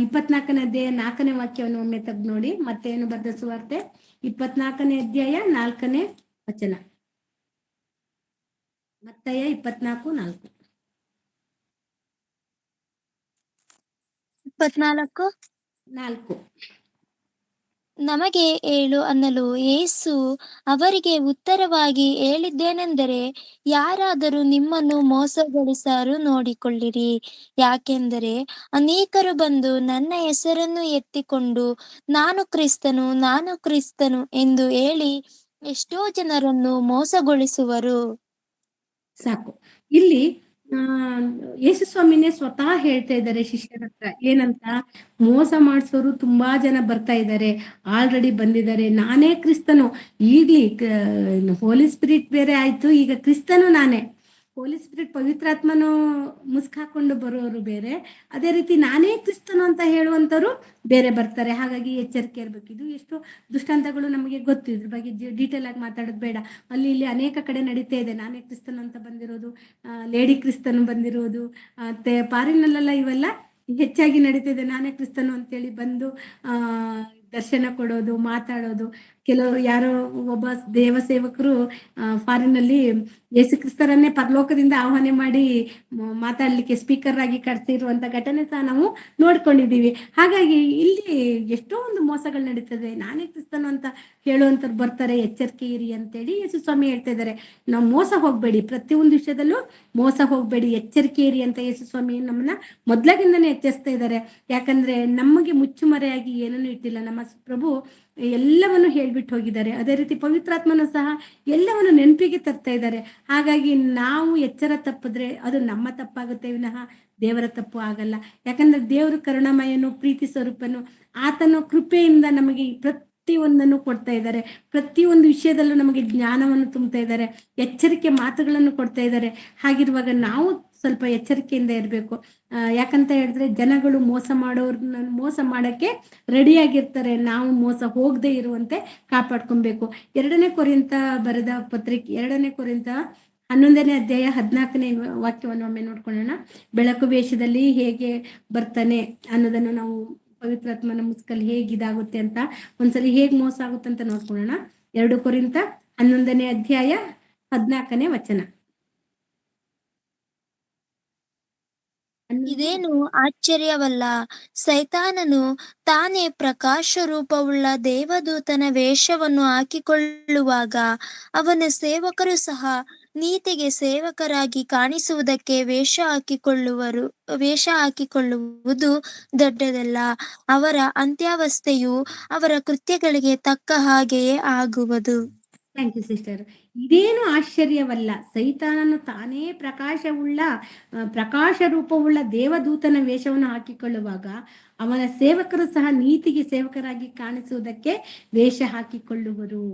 24ನೇ ಅಧ್ಯಾಯ 4ನೇ ವಾಕ್ಯವನ್ನು ಒಮ್ಮೆ ತೆಗೆದು ನೋಡಿ. ಮತ್ತೇನು ಬರೆದ ಸುವಾರ್ತೆ 24ನೇ ಅಧ್ಯಾಯ 4ನೇ ವಚನ. ಮತ್ತಾಯ 24:4. 24:4. ನಮಗೆ ಹೇಳು ಅನ್ನಲು ಯೇಸು ಅವರಿಗೆ ಉತ್ತರವಾಗಿ ಹೇಳಿದ್ದೇನೆಂದರೆ, ಯಾರಾದರೂ ನಿಮ್ಮನ್ನು ಮೋಸಗೊಳಿಸಾರು ನೋಡಿಕೊಳ್ಳಿರಿ. ಯಾಕೆಂದರೆ ಅನೇಕರು ಬಂದು ನನ್ನ ಹೆಸರನ್ನು ಎತ್ತಿಕೊಂಡು ನಾನು ಕ್ರಿಸ್ತನು ಎಂದು ಹೇಳಿ ಎಷ್ಟೋ ಜನರನ್ನು ಮೋಸಗೊಳಿಸುವರು. ಸಾಕು. ಇಲ್ಲಿ ಯೇಸು ಸ್ವಾಮಿನೇ ಸ್ವತಃ ಹೇಳ್ತಾ ಇದ್ದಾರೆ ಶಿಷ್ಯರ ಹತ್ರ, ಏನಂತ? ಮೋಸ ಮಾಡಿಸೋರು ತುಂಬಾ ಜನ ಬರ್ತಾ ಇದ್ದಾರೆ, ಆಲ್ರೆಡಿ ಬಂದಿದ್ದಾರೆ. ನಾನೇ ಕ್ರಿಸ್ತನು, ಈಗ್ಲಿ ಹೋಲಿ ಸ್ಪಿರಿಟ್ ಬೇರೆ ಆಯ್ತು, ಈಗ ಕ್ರಿಸ್ತನು ನಾನೇ. ಹೋಲಿ ಸ್ಪಿರಿಟ್ ಪವಿತ್ರಾತ್ಮನು ಮುಸ್ಕಾಕೊಂಡು ಬರೋರು ಬೇರೆ, ಅದೇ ರೀತಿ ನಾನೇ ಕ್ರಿಸ್ತನು ಅಂತ ಹೇಳುವಂಥವ್ರು ಬೇರೆ ಬರ್ತಾರೆ. ಹಾಗಾಗಿ ಎಚ್ಚರಿಕೆ ಇರಬೇಕು. ಇದು ಎಷ್ಟು ದೃಷ್ಟಾಂತಗಳು ನಮಗೆ ಗೊತ್ತು, ಇದ್ರ ಬಗ್ಗೆ ಡೀಟೇಲ್ ಆಗಿ ಮಾತಾಡೋದು ಬೇಡ. ಅಲ್ಲಿ ಇಲ್ಲಿ ಅನೇಕ ಕಡೆ ನಡೀತಾ ಇದೆ ನಾನೇ ಕ್ರಿಸ್ತನು ಅಂತ ಬಂದಿರೋದು, ಲೇಡಿ ಕ್ರಿಸ್ತನು ಬಂದಿರೋದು, ಮತ್ತೆ ಪಾರಿನಲ್ಲೆಲ್ಲ ಇವೆಲ್ಲ ಹೆಚ್ಚಾಗಿ ನಡೀತಿದೆ. ನಾನೇ ಕ್ರಿಸ್ತನು ಅಂತೇಳಿ ಬಂದು ದರ್ಶನ ಕೊಡೋದು, ಮಾತಾಡೋದು. ಕೆಲವರು ಯಾರೋ ಒಬ್ಬ ದೇವ ಸೇವಕರು ಫಾರಿನಲ್ಲಿ ಯೇಸು ಕ್ರಿಸ್ತರನ್ನೇ ಪರಲೋಕದಿಂದ ಆಹ್ವಾನ ಮಾಡಿ ಮಾತಾಡ್ಲಿಕ್ಕೆ ಸ್ಪೀಕರ್ ಆಗಿ ಕರೆಸಿರುವಂತ ಘಟನೆ ಸಹ ನಾವು ನೋಡ್ಕೊಂಡಿದ್ದೀವಿ. ಹಾಗಾಗಿ ಇಲ್ಲಿ ಎಷ್ಟೋ ಒಂದು ಮೋಸಗಳು ನಡೀತದೆ. ನಾನೇ ಕ್ರಿಸ್ತನು ಅಂತ ಹೇಳುವಂತವ್ರು ಬರ್ತಾರೆ, ಎಚ್ಚರಿಕೆ ಇರಿ ಅಂತೇಳಿ ಯೇಸು ಸ್ವಾಮಿ ಹೇಳ್ತಾ ಇದ್ದಾರೆ. ನಾವು ಮೋಸ ಹೋಗ್ಬೇಡಿ, ಪ್ರತಿಯೊಂದು ವಿಷಯದಲ್ಲೂ ಮೋಸ ಹೋಗ್ಬೇಡಿ, ಎಚ್ಚರಿಕೆ ಇರಿ ಅಂತ ಯೇಸು ಸ್ವಾಮಿ ನಮ್ಮನ್ನ ಮೊದ್ಲಾಗಿಂದನೇ ಎಚ್ಚರಿಸ್ತಾ ಇದ್ದಾರೆ. ಯಾಕಂದ್ರೆ ನಮಗೆ ಮುಚ್ಚುಮರೆಯಾಗಿ ಏನನ್ನೂ ಇಟ್ಟಿಲ್ಲ. ನಮ್ಮ ಪ್ರಭು ಎಲ್ಲವನ್ನು ಹೇಳ್ಬಿಟ್ಟು ಹೋಗಿದ್ದಾರೆ. ಅದೇ ರೀತಿ ಪವಿತ್ರಾತ್ಮನು ಸಹ ಎಲ್ಲವನ್ನು ನೆನಪಿಗೆ ತರ್ತಾ ಇದ್ದಾರೆ. ಹಾಗಾಗಿ ನಾವು ಎಚ್ಚರ ತಪ್ಪಿದ್ರೆ ಅದು ನಮ್ಮ ತಪ್ಪಾಗುತ್ತೆ ವಿನಃ ದೇವರ ತಪ್ಪು ಆಗಲ್ಲ. ಯಾಕಂದ್ರೆ ದೇವರು ಕರುಣಾಮಯನು, ಪ್ರೀತಿ ಸ್ವರೂಪನು, ಆತನ ಕೃಪೆಯಿಂದ ನಮಗೆ ಪ್ರತಿಯೊಂದನ್ನು ಕೊಡ್ತಾ ಇದ್ದಾರೆ. ಪ್ರತಿಯೊಂದು ವಿಷಯದಲ್ಲೂ ನಮಗೆ ಜ್ಞಾನವನ್ನು ತುಂಬ್ತಾ ಇದ್ದಾರೆ, ಎಚ್ಚರಿಕೆ ಮಾತುಗಳನ್ನು ಕೊಡ್ತಾ ಇದ್ದಾರೆ. ಹಾಗಿರುವಾಗ ನಾವು ಸ್ವಲ್ಪ ಎಚ್ಚರಿಕೆಯಿಂದ ಇರಬೇಕು. ಯಾಕಂತ ಹೇಳಿದ್ರೆ ಜನಗಳು ಮೋಸ ಮಾಡಕ್ಕೆ ರೆಡಿಯಾಗಿರ್ತಾರೆ. ನಾವು ಮೋಸ ಹೋಗದೆ ಇರುವಂತೆ ಕಾಪಾಡ್ಕೊಬೇಕು. 2ನೇ ಕೊರಿಂಥ ಬರೆದ ಪತ್ರಿಕೆ 2ನೇ ಕೊರಿಂಥ 11ನೇ ಅಧ್ಯಾಯ 14ನೇ ವಾಕ್ಯವನ್ನು ಒಮ್ಮೆ ನೋಡ್ಕೊಳ್ಳೋಣ. ಬೆಳಕು ವೇಷದಲ್ಲಿ ಹೇಗೆ ಬರ್ತಾನೆ ಅನ್ನೋದನ್ನು ನಾವು ಪವಿತ್ರಾತ್ಮನ ಮುಸ್ಕಲ್ಲಿ ಹೇಗಿದಾಗುತ್ತೆ ಅಂತ, ಒಂದ್ಸಲಿ ಹೇಗ್ ಮೋಸ ಆಗುತ್ತೆ ಅಂತ ನೋಡ್ಕೊಳ್ಳೋಣ. 2 ಕೊರಿಂಥ 11ನೇ ಅಧ್ಯಾಯ 14ನೇ ವಚನ. ಇದೇನು ಆಶ್ಚರ್ಯವಲ್ಲ, ಸೈತಾನನು ತಾನೇ ಪ್ರಕಾಶ ರೂಪವುಳ್ಳ ದೇವದೂತನ ವೇಷವನ್ನು ಹಾಕಿಕೊಳ್ಳುವಾಗ ಅವನ ಸೇವಕರು ಸಹ ನೀತಿಗೆ ಸೇವಕರಾಗಿ ಕಾಣಿಸುವುದಕ್ಕೆ ವೇಷ ಹಾಕಿಕೊಳ್ಳುವುದು ದೊಡ್ಡದಲ್ಲ. ಅವರ ಅಂತ್ಯಾವಸ್ಥೆಯು ಅವರ ಕೃತ್ಯಗಳಿಗೆ ತಕ್ಕ ಹಾಗೆಯೇ ಆಗುವುದು. Thank you sister. ಇದೇನು ಆಶ್ಚರ್ಯವಲ್ಲ, ಸೈತಾನನು ತಾನೇ ಪ್ರಕಾಶ ರೂಪವುಳ್ಳ ದೇವದೂತನ ವೇಷವನ್ನು ಹಾಕಿಕೊಳ್ಳುವಾಗ ಅವನ ಸೇವಕರು ಸಹ ನೀತಿಗೆ ಸೇವಕರಾಗಿ ಕಾಣಿಸುವುದಕ್ಕೆ ವೇಷ ಹಾಕಿಕೊಳ್ಳುವರು.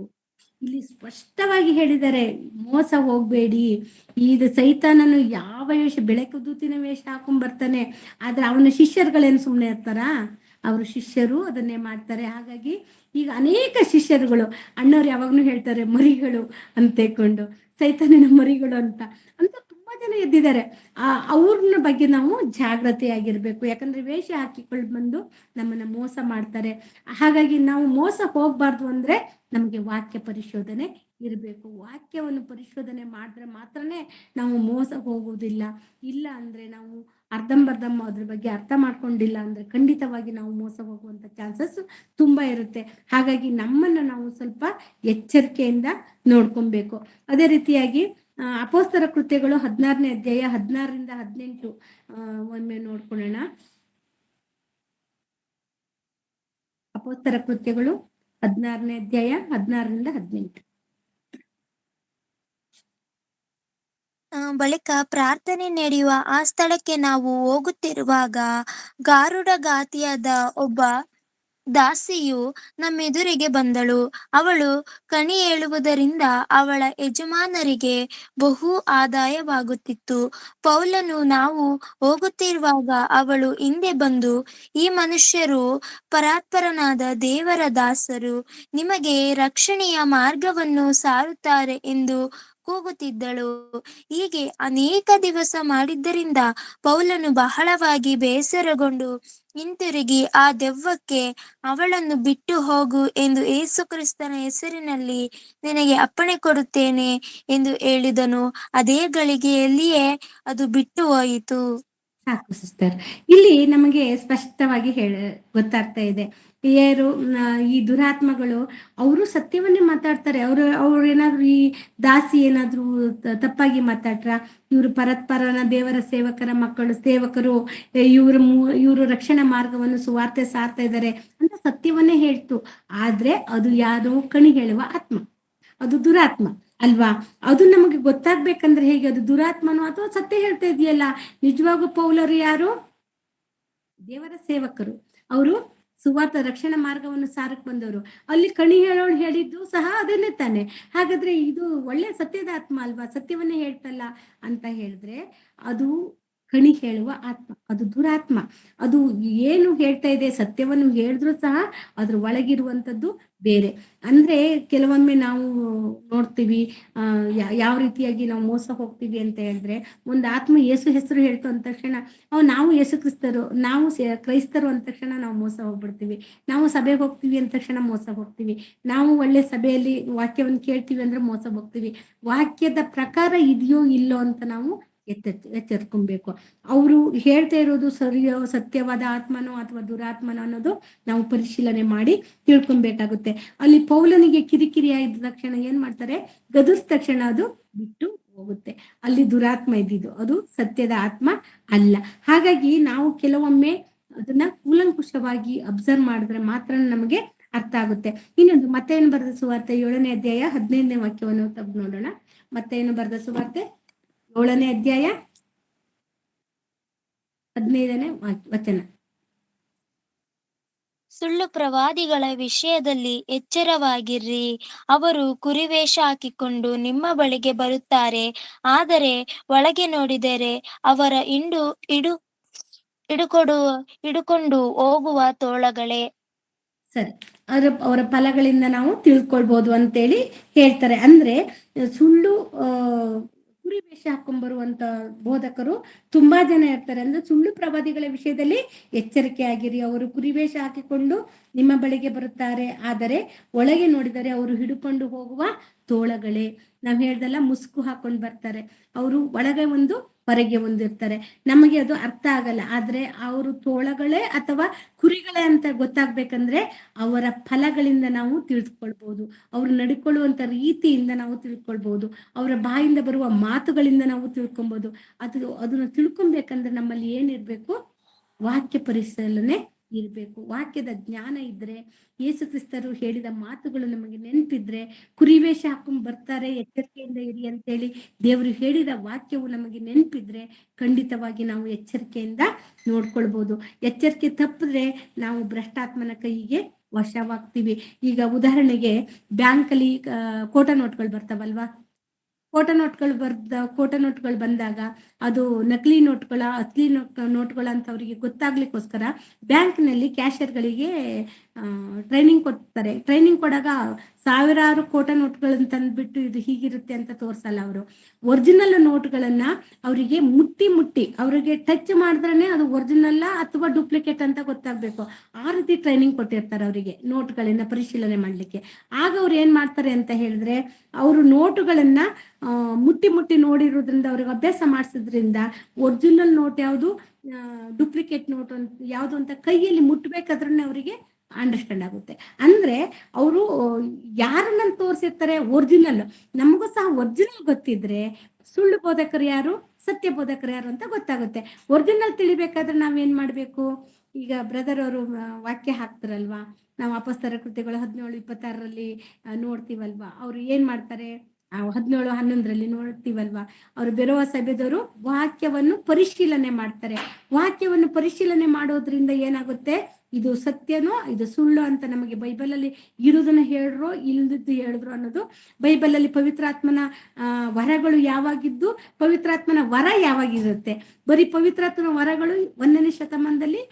ಇಲ್ಲಿ ಸ್ಪಷ್ಟವಾಗಿ ಹೇಳಿದ್ದಾರೆ, ಮೋಸ ಹೋಗ್ಬೇಡಿ. ಇದು ಸೈತಾನನು ಯಾವ ವೇಷ, ಬೆಳಕು ದೂತಿನ ವೇಷ ಹಾಕೊಂಡ್ ಬರ್ತಾನೆ. ಆದ್ರೆ ಅವನ ಶಿಷ್ಯರುಗಳೇನು ಸುಮ್ಮನೆ ಇರ್ತಾರಾ? ಅವರು ಶಿಷ್ಯರು ಅದನ್ನೇ ಮಾಡ್ತಾರೆ. ಹಾಗಾಗಿ ಈಗ ಅನೇಕ ಶಿಷ್ಯರುಗಳು, ಅಣ್ಣವ್ರು ಯಾವಾಗ್ಲೂ ಹೇಳ್ತಾರೆ ಮರಿಗಳು ಅಂತೇಕೊಂಡು, ಸೈತಾನಿನ ಮರಿಗಳು ಅಂತ ತುಂಬಾ ಜನ ಎದ್ದಿದ್ದಾರೆ. ಅವ್ರನ್ನ ಬಗ್ಗೆ ನಾವು ಜಾಗೃತಿಯಾಗಿರ್ಬೇಕು. ಯಾಕಂದ್ರೆ ವೇಷ ಹಾಕಿಕೊಂಡು ಬಂದು ನಮ್ಮನ್ನ ಮೋಸ ಮಾಡ್ತಾರೆ. ಹಾಗಾಗಿ ನಾವು ಮೋಸ ಹೋಗ್ಬಾರ್ದು ಅಂದ್ರೆ ನಮಗೆ ವಾಕ್ಯ ಪರಿಶೋಧನೆ ಇರಬೇಕು. ವಾಕ್ಯವನ್ನು ಪರಿಶೋಧನೆ ಮಾಡಿದ್ರೆ ಮಾತ್ರನೇ ನಾವು ಮೋಸ ಹೋಗುವುದಿಲ್ಲ. ಇಲ್ಲ ಅಂದ್ರೆ ನಾವು ಅರ್ಧಂಬರ್ಧಂ ಅದ್ರ ಬಗ್ಗೆ ಅರ್ಥ ಮಾಡ್ಕೊಂಡಿಲ್ಲ ಅಂದ್ರೆ ಖಂಡಿತವಾಗಿ ನಾವು ಮೋಸ ಹೋಗುವಂತ ಚಾನ್ಸಸ್ ತುಂಬಾ ಇರುತ್ತೆ. ಹಾಗಾಗಿ ನಮ್ಮನ್ನ ನಾವು ಸ್ವಲ್ಪ ಎಚ್ಚರಿಕೆಯಿಂದ ನೋಡ್ಕೊಬೇಕು. ಅದೇ ರೀತಿಯಾಗಿ ಅಪೊಸ್ತಲ ಕೃತ್ಯಗಳು 16ನೇ ಅಧ್ಯಾಯ 16ರಿಂದ 18 ಒಮ್ಮೆ ನೋಡ್ಕೊಳ್ಳೋಣ. ಅಪೊಸ್ತಲ ಕೃತ್ಯಗಳು 16ನೇ ಅಧ್ಯಾಯ 16ರಿಂದ 18. ಬಳಿಕ ಪ್ರಾರ್ಥನೆ ನಡೆಯುವ ಆ ಸ್ಥಳಕ್ಕೆ ನಾವು ಹೋಗುತ್ತಿರುವಾಗ ಗಾರುಡಗಾತಿಯಾದ ಒಬ್ಬ ದಾಸಿಯು ನಮ್ಮೆದುರಿಗೆ ಬಂದಳು. ಅವಳು ಕಣಿ ಹೇಳುವುದರಿಂದ ಅವಳ ಯಜಮಾನರಿಗೆ ಬಹು ಆದಾಯವಾಗುತ್ತಿತ್ತು. ಪೌಲನು ನಾವು ಹೋಗುತ್ತಿರುವಾಗ ಅವಳು ಹಿಂದೆ ಬಂದು, ಈ ಮನುಷ್ಯರು ಪರಾತ್ಪರನಾದ ದೇವರ ದಾಸರು, ನಿಮಗೆ ರಕ್ಷಣೆಯ ಮಾರ್ಗವನ್ನು ಸಾರುತ್ತಾರೆ ಎಂದು ಕೂಗುತ್ತಿದ್ದಳು. ಹೀಗೆ ಅನೇಕ ದಿವಸ ಮಾಡಿದ್ದರಿಂದ ಪೌಲನು ಬಹಳವಾಗಿ ಬೇಸರಗೊಂಡು ಹಿಂತಿರುಗಿ ಆ ದೆವ್ವಕ್ಕೆ, ಅವಳನ್ನು ಬಿಟ್ಟು ಹೋಗು ಎಂದು ಯೇಸು ಕ್ರಿಸ್ತನ ಹೆಸರಿನಲ್ಲಿ ನಿನಗೆ ಅಪ್ಪಣೆ ಕೊಡುತ್ತೇನೆ ಎಂದು ಹೇಳಿದನು. ಅದೇ ಗಳಿಗೆಯಲ್ಲಿಯೇ ಅದು ಬಿಟ್ಟು ಹೋಯಿತು. ಸಾಕು ಸಿಸ್ಟರ್. ಇಲ್ಲಿ ನಮಗೆ ಸ್ಪಷ್ಟವಾಗಿ ಗೊತ್ತಾಗ್ತಾ ಇದೆ, ಯಾರು ಈ ದುರಾತ್ಮಗಳು ಅವರು ಸತ್ಯವನ್ನೇ ಮಾತಾಡ್ತಾರೆ. ಅವ್ರು ಏನಾದ್ರು ಈ ದಾಸಿ ಏನಾದ್ರು ತಪ್ಪಾಗಿ ಮಾತಾಡ್ರ, ಇವರು ಪರತ್ಪರನ ದೇವರ ಸೇವಕರ ಮಕ್ಕಳು, ಸೇವಕರು, ಇವರು ರಕ್ಷಣಾ ಮಾರ್ಗವನ್ನು ಸುವಾರ್ತೆ ಸಾರ್ತಾ ಇದ್ದಾರೆ ಅಂತ ಸತ್ಯವನ್ನೇ ಹೇಳ್ತು. ಆದ್ರೆ ಅದು ಯಾರೋ ಕಣಿ ಹೇಳುವ ಆತ್ಮ, ಅದು ದುರಾತ್ಮ ಅಲ್ವಾ? ಅದು ನಮಗೆ ಗೊತ್ತಾಗ್ಬೇಕಂದ್ರೆ ಹೇಗೆ, ಅದು ದುರಾತ್ಮನೋ ಅಥವಾ ಸತ್ಯ ಹೇಳ್ತಾ ಇದೆಯಲ್ಲ? ನಿಜವಾಗೂ ಪೌಲರು ಯಾರು? ದೇವರ ಸೇವಕರು. ಅವರು ಸುವಾರ್ಥ ರಕ್ಷಣಾ ಮಾರ್ಗವನ್ನು ಸಾರಕ್ ಬಂದವರು. ಅಲ್ಲಿ ಕಣಿ ಹೇಳೋಳು ಹೇಳಿದ್ದು ಸಹ ಅದನ್ನೇ ತಾನೆ. ಹಾಗಾದ್ರೆ ಇದು ಒಳ್ಳೆ ಸತ್ಯದ ಆತ್ಮ ಅಲ್ವಾ, ಸತ್ಯವನ್ನೇ ಹೇಳ್ತಲ್ಲ ಅಂತ ಹೇಳಿದ್ರೆ ಅದು ಕಣಿ ಹೇಳುವ ಆತ್ಮ, ಅದು ದುರಾತ್ಮ. ಅದು ಏನು ಹೇಳ್ತಾ ಇದೆ, ಸತ್ಯವನ್ನು ಹೇಳಿದ್ರು ಸಹ ಅದ್ರ ಒಳಗಿರುವಂತದ್ದು ಬೇರೆ. ಅಂದ್ರೆ ಕೆಲವೊಮ್ಮೆ ನಾವು ನೋಡ್ತೀವಿ ಯಾವ ರೀತಿಯಾಗಿ ನಾವು ಮೋಸ ಹೋಗ್ತೀವಿ ಅಂತ ಹೇಳಿದ್ರೆ, ಒಂದು ಆತ್ಮ ಯೇಸು ಹೆಸರು ಹೇಳ್ತು ಅಂದ ತಕ್ಷಣ ನಾವು ಯೇಸು ಕ್ರಿಸ್ತರು, ನಾವು ಕ್ರೈಸ್ತರು ಅಂದ ತಕ್ಷಣ ನಾವು ಮೋಸ ಹೋಗ್ಬಿಡ್ತೀವಿ. ನಾವು ಸಭೆಗೆ ಹೋಗ್ತೀವಿ ಅಂದ ತಕ್ಷಣ ಮೋಸ ಹೋಗ್ತೀವಿ. ನಾವು ಒಳ್ಳೆ ಸಭೆಯಲ್ಲಿ ವಾಕ್ಯವನ್ನು ಕೇಳ್ತೀವಿ ಅಂದ್ರೆ ಮೋಸ ಹೋಗ್ತೀವಿ. ವಾಕ್ಯದ ಪ್ರಕಾರ ಇದೆಯೋ ಇಲ್ಲೋ ಅಂತ ನಾವು ಎಚ್ಚೆತ್ಕೊಬೇಕು. ಅವರು ಹೇಳ್ತಾ ಇರೋದು ಸರಿಯೋ, ಸತ್ಯವಾದ ಆತ್ಮನೋ ಅಥವಾ ದುರಾತ್ಮನೋ ಅನ್ನೋದು ನಾವು ಪರಿಶೀಲನೆ ಮಾಡಿ ತಿಳ್ಕೊಬೇಕಾಗುತ್ತೆ. ಅಲ್ಲಿ ಪೌಲನಿಗೆ ಕಿರಿಕಿರಿ ಆದ ತಕ್ಷಣ ಏನ್ ಮಾಡ್ತಾರೆ, ಗದರ್ಸ್ ತಕ್ಷಣ ಅದು ಬಿಟ್ಟು ಹೋಗುತ್ತೆ. ಅಲ್ಲಿ ದುರಾತ್ಮ ಇದ್ದಿದ್ದು, ಅದು ಸತ್ಯದ ಆತ್ಮ ಅಲ್ಲ. ಹಾಗಾಗಿ ನಾವು ಕೆಲವೊಮ್ಮೆ ಅದನ್ನ ಕೂಲಂಕುಷವಾಗಿ ಅಬ್ಸರ್ವ್ ಮಾಡಿದ್ರೆ ಮಾತ್ರ ನಮಗೆ ಅರ್ಥ ಆಗುತ್ತೆ. ಇನ್ನೊಂದು ಮತ್ತೇನು ಬರೆದ ಸುವಾರ್ತೆ 7ನೇ ಅಧ್ಯಾಯ 15ನೇ ವಾಕ್ಯವನ್ನು ತೆಗೆದು ನೋಡೋಣ. ಮತ್ತೇನು ಬರೆದ ಸುವಾರ್ತೆ 7ನೇ ಅಧ್ಯಾಯ 15ನೇ ವಚನ. ಸುಳ್ಳು ಪ್ರವಾದಿಗಳ ವಿಷಯದಲ್ಲಿ ಎಚ್ಚರವಾಗಿರ್ರಿ. ಅವರು ಕುರಿವೇಷ ಹಾಕಿಕೊಂಡು ನಿಮ್ಮ ಬಳಿಗೆ ಬರುತ್ತಾರೆ, ಆದರೆ ಒಳಗೆ ನೋಡಿದರೆ ಅವರ ಹಿಡುಕೊಂಡು ಹೋಗುವ ತೋಳಗಳೇ. ಸರಿ, ಅವರ ಫಲಗಳಿಂದ ನಾವು ತಿಳ್ಕೊಳ್ಬಹುದು ಅಂತೇಳಿ ಹೇಳ್ತಾರೆ. ಅಂದ್ರೆ ಸುಳ್ಳು ಕುರಿ ವೇಷ ಹಾಕೊಂಡ್ಬರುವಂತ ಬೋಧಕರು ತುಂಬಾ ಜನ ಇರ್ತಾರೆ. ಅಂದ್ರೆ ಸುಳ್ಳು ಪ್ರವಾದಿಗಳ ವಿಷಯದಲ್ಲಿ ಎಚ್ಚರಿಕೆ ಆಗಿರಿ. ಅವರು ಕುರಿವೇಷ ಹಾಕಿಕೊಂಡು ನಿಮ್ಮ ಬಳಿಗೆ ಬರುತ್ತಾರೆ, ಆದರೆ ಒಳಗೆ ನೋಡಿದರೆ ಅವರು ಹಿಡ್ಕೊಂಡು ಹೋಗುವ ತೋಳಗಳೇ. ನಾವ್ ಹೇಳ್ದಲ್ಲ, ಮುಸ್ಕು ಹಾಕೊಂಡು ಬರ್ತಾರೆ. ಅವರು ಒಳಗೆ ಒಂದು ಹೊರಗೆ ಒಂದಿರ್ತಾರೆ. ನಮಗೆ ಅದು ಅರ್ಥ ಆಗಲ್ಲ. ಆದ್ರೆ ಅವರು ತೋಳಗಳೇ ಅಥವಾ ಕುರಿಗಳೇ ಅಂತ ಗೊತ್ತಾಗ್ಬೇಕಂದ್ರೆ ಅವರ ಫಲಗಳಿಂದ ನಾವು ತಿಳ್ಕೊಳ್ಬಹುದು. ಅವ್ರು ನಡ್ಕೊಳ್ಳುವಂತ ರೀತಿಯಿಂದ ನಾವು ತಿಳ್ಕೊಳ್ಬಹುದು. ಅವರ ಬಾಯಿಂದ ಬರುವ ಮಾತುಗಳಿಂದ ನಾವು ತಿಳ್ಕೊಬಹುದು. ಅದನ್ನ ತಿಳ್ಕೊಬೇಕಂದ್ರೆ ನಮ್ಮಲ್ಲಿ ಏನಿರ್ಬೇಕು, ವಾಕ್ಯ ಪರಿಶೀಲನೆ ಇರ್ಬೇಕು. ವಾಕ್ಯದ ಜ್ಞಾನ ಇದ್ರೆ, ಯೇಸು ಕ್ರಿಸ್ತರು ಹೇಳಿದ ಮಾತುಗಳು ನಮಗೆ ನೆನಪಿದ್ರೆ, ಕುರಿವೇಷ ಹಾಕೊಂಡ್ ಬರ್ತಾರೆ ಎಚ್ಚರಿಕೆಯಿಂದ ಇರಿ ಅಂತೇಳಿ ದೇವರು ಹೇಳಿದ ವಾಕ್ಯವು ನಮಗೆ ನೆನಪಿದ್ರೆ ಖಂಡಿತವಾಗಿ ನಾವು ಎಚ್ಚರಿಕೆಯಿಂದ ನೋಡ್ಕೊಳ್ಬಹುದು. ಎಚ್ಚರಿಕೆ ತಪ್ಪಿದ್ರೆ ನಾವು ಭ್ರಷ್ಟಾತ್ಮನ ಕೈಗೆ ವಶವಾಗ್ತೀವಿ. ಈಗ ಉದಾಹರಣೆಗೆ ಬ್ಯಾಂಕ್ ಅಲ್ಲಿ ಕೋಟಾ ನೋಟ್ಗಳು ಬರ್ತಾವಲ್ವಾ, ಕೋಟಾ ನೋಟ್ಗಳು ಬಂದಾಗ ಅದು ನಕಲಿ ನೋಟ್ಗಳ ಅಸಲಿ ನೋಟ್ಗಳ ಅಂತ ಅವರಿಗೆ ಗೊತ್ತಾಗ್ಲಿಕ್ಕೋಸ್ಕರ ಬ್ಯಾಂಕ್ನಲ್ಲಿ ಕ್ಯಾಶಿಯರ್ಗಳಿಗೆ ಟ್ರೈನಿಂಗ್ ಕೊಡ್ತಾರೆ. ಟ್ರೈನಿಂಗ್ ಕೊಡಾಗ ಸಾವಿರಾರು ಕೋಟಾ ನೋಟ್ಗಳನ್ನ ತಂದ್ಬಿಟ್ಟು ಇದು ಹೀಗಿರುತ್ತೆ ಅಂತ ತೋರ್ಸಲ್ಲ. ಅವರು ಒರಿಜಿನಲ್ ನೋಟ್ಗಳನ್ನ ಅವರಿಗೆ ಮುಟ್ಟಿ ಅವರಿಗೆ ಟಚ್ ಮಾಡಿದ್ರೇನೆ ಅದು ಒರಿಜಿನಲ್ ಅಥವಾ ಡೂಪ್ಲಿಕೇಟ್ ಅಂತ ಗೊತ್ತಾಗ್ಬೇಕು. ಆ ರೀತಿ ಟ್ರೈನಿಂಗ್ ಕೊಟ್ಟಿರ್ತಾರೆ ಅವರಿಗೆ ನೋಟ್ಗಳನ್ನ ಪರಿಶೀಲನೆ ಮಾಡ್ಲಿಕ್ಕೆ. ಆಗ ಅವ್ರು ಏನ್ ಮಾಡ್ತಾರೆ ಅಂತ ಹೇಳಿದ್ರೆ, ಅವರು ನೋಟುಗಳನ್ನ ಮುಟ್ಟಿ ನೋಡಿರೋದ್ರಿಂದ ಅವ್ರಿಗೆ ಅಭ್ಯಾಸ ಮಾಡಿಸೋದ್ರಿಂದ ಒರಿಜಿನಲ್ ನೋಟ್ ಯಾವುದು, ಡೂಪ್ಲಿಕೇಟ್ ನೋಟ್ ಯಾವುದು ಅಂತ ಕೈಯಲ್ಲಿ ಮುಟ್ಬೇಕಾದ್ರೆ ಅವರಿಗೆ ಅಂಡರ್ಸ್ಟ್ಯಾಂಡ್ ಆಗುತ್ತೆ. ಅಂದ್ರೆ ಅವರು ಯಾರನ್ನ ತೋರಿಸಿರ್ತಾರೆ, ಒರಿಜಿನಲ್. ನಮಗೂ ಸಹ ಒರಿಜಿನಲ್ ಗೊತ್ತಿದ್ರೆ ಸುಳ್ಳು ಬೋಧಕರು ಯಾರು, ಸತ್ಯ ಬೋಧಕರು ಯಾರು ಅಂತ ಗೊತ್ತಾಗುತ್ತೆ. ಒರಿಜಿನಲ್ ತಿಳಿಬೇಕಾದ್ರೆ ನಾವೇನ್ ಮಾಡ್ಬೇಕು, ಈಗ ಬ್ರದರ್ ಅವರು ವಾಕ್ಯ ಹಾಕ್ತಾರಲ್ವಾ, ನಾವು ಅಪೊಸ್ತಲರ ಕೃತ್ಯಗಳು 17:26 ನೋಡ್ತೀವಲ್ವಾ. ಅವ್ರು ಏನ್ ಮಾಡ್ತಾರೆ, 17:11 ನೋಡ್ತೀವಲ್ವಾ, ಅವ್ರು ಬೆರುವ ಸಭೆದವರು ವಾಕ್ಯವನ್ನು ಪರಿಶೀಲನೆ ಮಾಡ್ತಾರೆ. ವಾಕ್ಯವನ್ನು ಪರಿಶೀಲನೆ ಮಾಡೋದ್ರಿಂದ ಏನಾಗುತ್ತೆ, ಇದು ಸತ್ಯನೋ ಇದು ಸುಳ್ಳು ಅಂತ ನಮಗೆ ಬೈಬಲಲ್ಲಿ ಇರುವುದನ್ನ ಹೇಳ್ರೋ ಇಲ್ದಿದ್ದು ಹೇಳಿದ್ರು ಅನ್ನೋದು. ಬೈಬಲಲ್ಲಿ ಪವಿತ್ರಾತ್ಮನ ವರಗಳು ಯಾವಾಗಿದ್ದು, ಪವಿತ್ರಾತ್ಮನ ವರ ಯಾವಾಗಿರುತ್ತೆ. ಬರೀ ಪವಿತ್ರಾತ್ಮನ ವರಗಳು 1ನೇ ಶತಮಾನದಲ್ಲಿ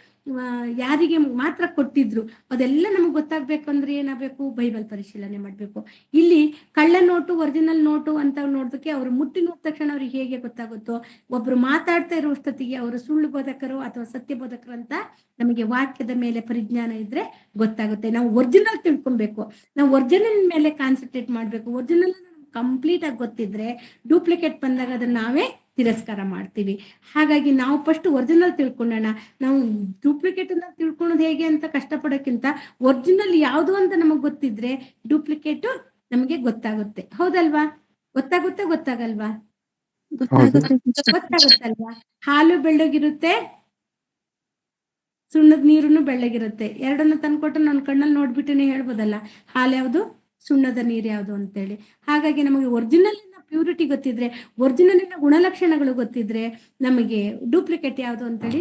ಯಾರಿಗೆ ಮಾತ್ರ ಕೊಟ್ಟಿದ್ರು, ಅದೆಲ್ಲ ನಮ್ಗೆ ಗೊತ್ತಾಗ್ಬೇಕಂದ್ರೆ ಏನಾಗಬೇಕು, ಬೈಬಲ್ ಪರಿಶೀಲನೆ ಮಾಡ್ಬೇಕು. ಇಲ್ಲಿ ಕಳ್ಳ ನೋಟು ಒರಿಜಿನಲ್ ನೋಟು ಅಂತ ನೋಡೋದಕ್ಕೆ ಅವ್ರು ಮುಟ್ಟಿ ನೋಡಿದ ತಕ್ಷಣ ಅವ್ರಿಗೆ ಹೇಗೆ ಗೊತ್ತಾಗುತ್ತೋ, ಒಬ್ರು ಮಾತಾಡ್ತಾ ಇರುವಷ್ಟೊತ್ತಿಗೆ ಅವರು ಸುಳ್ಳು ಬೋಧಕರು ಅಥವಾ ಸತ್ಯ ಬೋಧಕರು ಅಂತ ನಮಗೆ ವಾಕ್ಯದ ಮೇಲೆ ಪರಿಜ್ಞಾನ ಇದ್ರೆ ಗೊತ್ತಾಗುತ್ತೆ. ನಾವು ಒರಿಜಿನಲ್ ತಿಳ್ಕೊಬೇಕು, ನಾವು ಒರಿಜಿನಲ್ ಮೇಲೆ ಕಾನ್ಸಂಟ್ರೇಟ್ ಮಾಡ್ಬೇಕು. ಒರಿಜಿನಲ್ ಕಂಪ್ಲೀಟ್ ಆಗಿ ಗೊತ್ತಿದ್ರೆ ಡೂಪ್ಲಿಕೇಟ್ ಬಂದಾಗ ಅದನ್ನ ನಾವೇ ತಿರಸ್ಕಾರ ಮಾಡ್ತೀವಿ. ಹಾಗಾಗಿ ನಾವು ಫಸ್ಟ್ ಒರಿಜಿನಲ್ ತಿಳ್ಕೊಳ್ಳೋಣ. ನಾವು ಡೂಪ್ಲಿಕೇಟ್ ಅನ್ನ ತಿಳ್ಕೊಳ್ಳೋದು ಹೇಗೆ ಅಂತ ಕಷ್ಟಪಡೋಕ್ಕಿಂತ ಒರಿಜಿನಲ್ ಯಾವುದು ಅಂತ ನಮಗ್ ಗೊತ್ತಿದ್ರೆ ಡೂಪ್ಲಿಕೇಟ್ ನಮಗೆ ಗೊತ್ತಾಗುತ್ತೆ. ಹೌದಲ್ವಾ? ಗೊತ್ತಾಗಲ್ವಾ? ಗೊತ್ತಾಗುತ್ತಲ್ವಾ? ಹಾಲು ಬೆಳ್ಳಗಿರುತ್ತೆ, ಸುಣ್ಣದ ನೀರುನು ಬೆಳ್ಳಗಿರುತ್ತೆ. ಎರಡನ್ನು ತಂದ್ಕೊಟ್ಟು ನನ್ನ ಕಣ್ಣಲ್ಲಿ ನೋಡ್ಬಿಟ್ಟೇನೆ ಹೇಳ್ಬೋದಲ್ಲ, ಹಾಲು ಯಾವುದು, ಸುಣ್ಣದ ನೀರು ಯಾವುದು ಅಂತೇಳಿ. ಹಾಗಾಗಿ ನಮಗೆ ಒರಿಜಿನಲ್ ಪ್ಯೂರಿಟಿ ಗೊತ್ತಿದ್ರೆ, ಒರಿಜಿನಲ್ ಗುಣಲಕ್ಷಣಗಳು ಗೊತ್ತಿದ್ರೆ, ನಮಗೆ ಡೂಪ್ಲಿಕೇಟ್ ಯಾವುದು ಅಂತೇಳಿ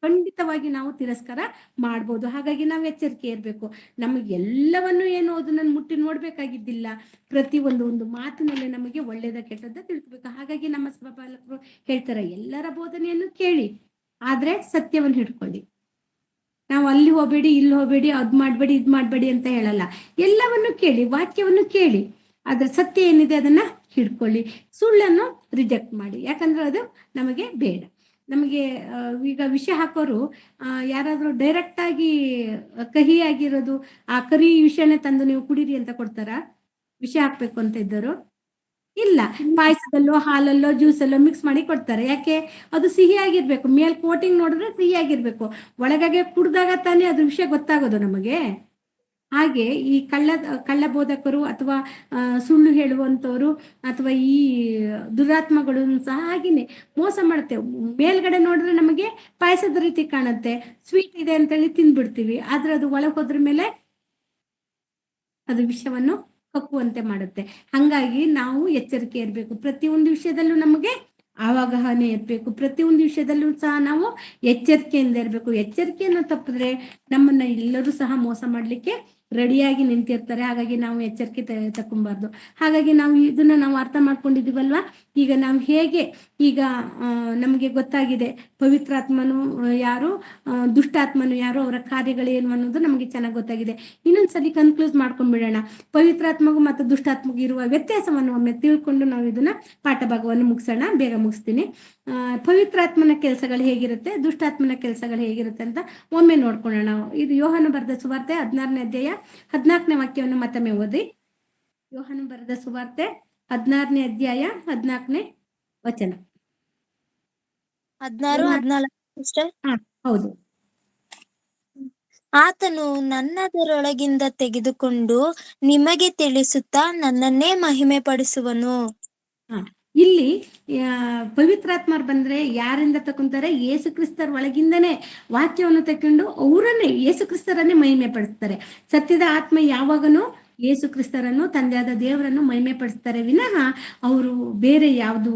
ಖಂಡಿತವಾಗಿ ನಾವು ತಿರಸ್ಕಾರ ಮಾಡ್ಬೋದು. ಹಾಗಾಗಿ ನಾವು ಎಚ್ಚರಿಕೆ ಇರಬೇಕು. ನಮಗೆ ಎಲ್ಲವನ್ನು ಏನು ಅದನ್ನ ಮುಟ್ಟಿ ನೋಡ್ಬೇಕಾಗಿದ್ದಿಲ್ಲ. ಪ್ರತಿ ಒಂದು ಮಾತಿನಲ್ಲಿ ನಮಗೆ ಒಳ್ಳೇದ ಕೆಟ್ಟದ್ದ ತಿಳ್ಕೊಬೇಕು. ಹಾಗಾಗಿ ನಮ್ಮ ಸಭಾಪಾಲಕರು ಹೇಳ್ತಾರೆ, ಎಲ್ಲರ ಬೋಧನೆಯನ್ನು ಕೇಳಿ, ಆದ್ರೆ ಸತ್ಯವನ್ನು ಹಿಡ್ಕೊಳ್ಳಿ. ನಾವು ಅಲ್ಲಿ ಹೋಗ್ಬೇಡಿ, ಇಲ್ಲಿ ಹೋಗ್ಬೇಡಿ, ಅದ್ ಮಾಡ್ಬೇಡಿ, ಇದ್ ಮಾಡ್ಬೇಡಿ ಅಂತ ಹೇಳಲ್ಲ. ಎಲ್ಲವನ್ನು ಕೇಳಿ, ವಾಕ್ಯವನ್ನು ಕೇಳಿ, ಅದ್ರ ಸತ್ಯ ಏನಿದೆ ಅದನ್ನ ಹಿಡ್ಕೊಳ್ಳಿ. ಸುಳ್ಳನ್ನು ರಿಜೆಕ್ಟ್ ಮಾಡಿ, ಯಾಕಂದ್ರೆ ಅದು ನಮಗೆ ಬೇಡ. ನಮಗೆ ಈಗ ವಿಷ ಹಾಕೋರು ಯಾರಾದ್ರೂ ಡೈರೆಕ್ಟ್ ಆಗಿ ಕಹಿ ಆಗಿರೋದು ಆ ಕರಿ ವಿಷಯನೇ ತಂದು ನೀವು ಕುಡೀರಿ ಅಂತ ಕೊಡ್ತಾರ? ವಿಷ ಹಾಕ್ಬೇಕು ಅಂತ ಇದ್ದರು ಇಲ್ಲ, ಪಾಯಸದಲ್ಲೋ ಹಾಲಲ್ಲೋ ಜ್ಯೂಸಲ್ಲೋ ಮಿಕ್ಸ್ ಮಾಡಿ ಕೊಡ್ತಾರೆ. ಯಾಕೆ? ಅದು ಸಿಹಿ ಆಗಿರ್ಬೇಕು. ಮೇಲ್ ಕೋಟಿಂಗ್ ನೋಡಿದ್ರೆ ಸಿಹಿ ಆಗಿರ್ಬೇಕು, ಒಳಗಾಗೆ ಕುಡ್ದಾಗ ತಾನೇ ಅದ್ರ ವಿಷಯ ಗೊತ್ತಾಗೋದು ನಮಗೆ. ಹಾಗೆ ಈ ಕಳ್ಳ ಬೋಧಕರು ಅಥವಾ ಸುಳ್ಳು ಹೇಳುವಂತವ್ರು ಅಥವಾ ಈ ದುರಾತ್ಮಗಳು ಸಹ ಹಾಗೇನೆ ಮೋಸ ಮಾಡುತ್ತೆ. ಮೇಲ್ಗಡೆ ನೋಡಿದ್ರೆ ನಮಗೆ ಪಾಯಸದ ರೀತಿ ಕಾಣುತ್ತೆ, ಸ್ವೀಟ್ ಇದೆ ಅಂತೇಳಿ ತಿಂದ್ಬಿಡ್ತೀವಿ. ಆದ್ರೆ ಅದು ಒಳಗೆ ಹೋದ್ರ ಮೇಲೆ ಅದು ವಿಷವನ್ನು ಕಕ್ಕುವಂತೆ ಮಾಡುತ್ತೆ. ಹಂಗಾಗಿ ನಾವು ಎಚ್ಚರಿಕೆ ಇರಬೇಕು. ಪ್ರತಿಯೊಂದು ವಿಷಯದಲ್ಲೂ ನಮಗೆ ಅವಗಾಹನೆ ಇರಬೇಕು. ಪ್ರತಿಯೊಂದು ವಿಷಯದಲ್ಲೂ ಸಹ ನಾವು ಎಚ್ಚರಿಕೆಯಿಂದ ಇರಬೇಕು. ಎಚ್ಚರಿಕೆಯನ್ನು ತಪ್ಪಿದ್ರೆ ನಮ್ಮನ್ನ ಎಲ್ಲರೂ ಸಹ ಮೋಸ ಮಾಡ್ಲಿಕ್ಕೆ ರೆಡಿಯಾಗಿ ನಿಂತಿರ್ತಾರೆ. ಹಾಗಾಗಿ ನಾವು ಎಚ್ಚರಿಕೆ ತಕೊಂಬಾರ್ದು. ಹಾಗಾಗಿ ನಾವು ಇದನ್ನ ನಾವು ಅರ್ಥ ಮಾಡ್ಕೊಂಡಿದೀವಲ್ವಾ. ಈಗ ನಾವು ಹೇಗೆ ಈಗ ನಮಗೆ ಗೊತ್ತಾಗಿದೆ ಪವಿತ್ರಾತ್ಮನು ಯಾರು, ದುಷ್ಟಾತ್ಮನು ಯಾರು, ಅವರ ಕಾರ್ಯಗಳೇನು ಅನ್ನೋದು ನಮಗೆ ಚೆನ್ನಾಗಿ ಗೊತ್ತಾಗಿದೆ. ಇನ್ನೊಂದ್ಸಲಿ ಕನ್ಕ್ಲೂಸ್ ಮಾಡ್ಕೊಂಡ್ಬಿಡೋಣ. ಪವಿತ್ರಾತ್ಮಗೂ ಮತ್ತು ದುಷ್ಟಾತ್ಮಗೂ ಇರುವ ವ್ಯತ್ಯಾಸವನ್ನು ಒಮ್ಮೆ ತಿಳ್ಕೊಂಡು ನಾವು ಇದನ್ನ ಪಾಠ ಭಾಗವನ್ನು ಮುಗಿಸೋಣ. ಬೇಗ ಮುಗಿಸ್ತೀನಿ. ಪವಿತ್ರಾತ್ಮನ ಕೆಲಸಗಳು ಹೇಗಿರುತ್ತೆ, ದುಷ್ಟಾತ್ಮನ ಕೆಲಸಗಳು ಹೇಗಿರುತ್ತೆ ಅಂತ ಒಮ್ಮೆ ನೋಡ್ಕೊಳ್ಳೋಣ. ಇದು ಯೋಹಾನ ಬರೆದ ಸುವಾರ್ತೆ 16ನೇ ಅಧ್ಯಾಯ 14ನೇ ವಾಕ್ಯವನ್ನು ಮತ್ತೊಮ್ಮೆ ಓದಿ. ಯೋಹಾನ ಬರೆದ ಸುವಾರ್ತೆ 16ನೇ ಅಧ್ಯಾಯ 14ನೇ ವಚನ. 16-14 ಹೌದು. ಆತನು ನನ್ನದರೊಳಗಿಂದ ತೆಗೆದುಕೊಂಡು ನಿಮಗೆ ತಿಳಿಸುತ್ತಾ ನನ್ನನ್ನೇ ಮಹಿಮೆ ಪಡಿಸುವನು. ಇಲ್ಲಿ ಪವಿತ್ರಾತ್ಮರು ಬಂದ್ರೆ ಯಾರಿಂದ ತಕೊಂತಾರೆ? ಯೇಸು ಕ್ರಿಸ್ತರ ಒಳಗಿಂದನೇ ವಾಕ್ಯವನ್ನು ತಕೊಂಡು ಅವರನ್ನೇ ಯೇಸು ಕ್ರಿಸ್ತರನ್ನೇ ಮಹಿಮೆ ಪಡಿಸ್ತಾರೆ. ಸತ್ಯದ ಆತ್ಮ ಯಾವಾಗನು ಯೇಸು ಕ್ರಿಸ್ತರನ್ನು, ತಂದೆಯಾದ ದೇವರನ್ನು ಮಹಿಮೆ ಪಡಿಸ್ತಾರೆ ವಿನಃ ಅವರು ಬೇರೆ ಯಾವುದು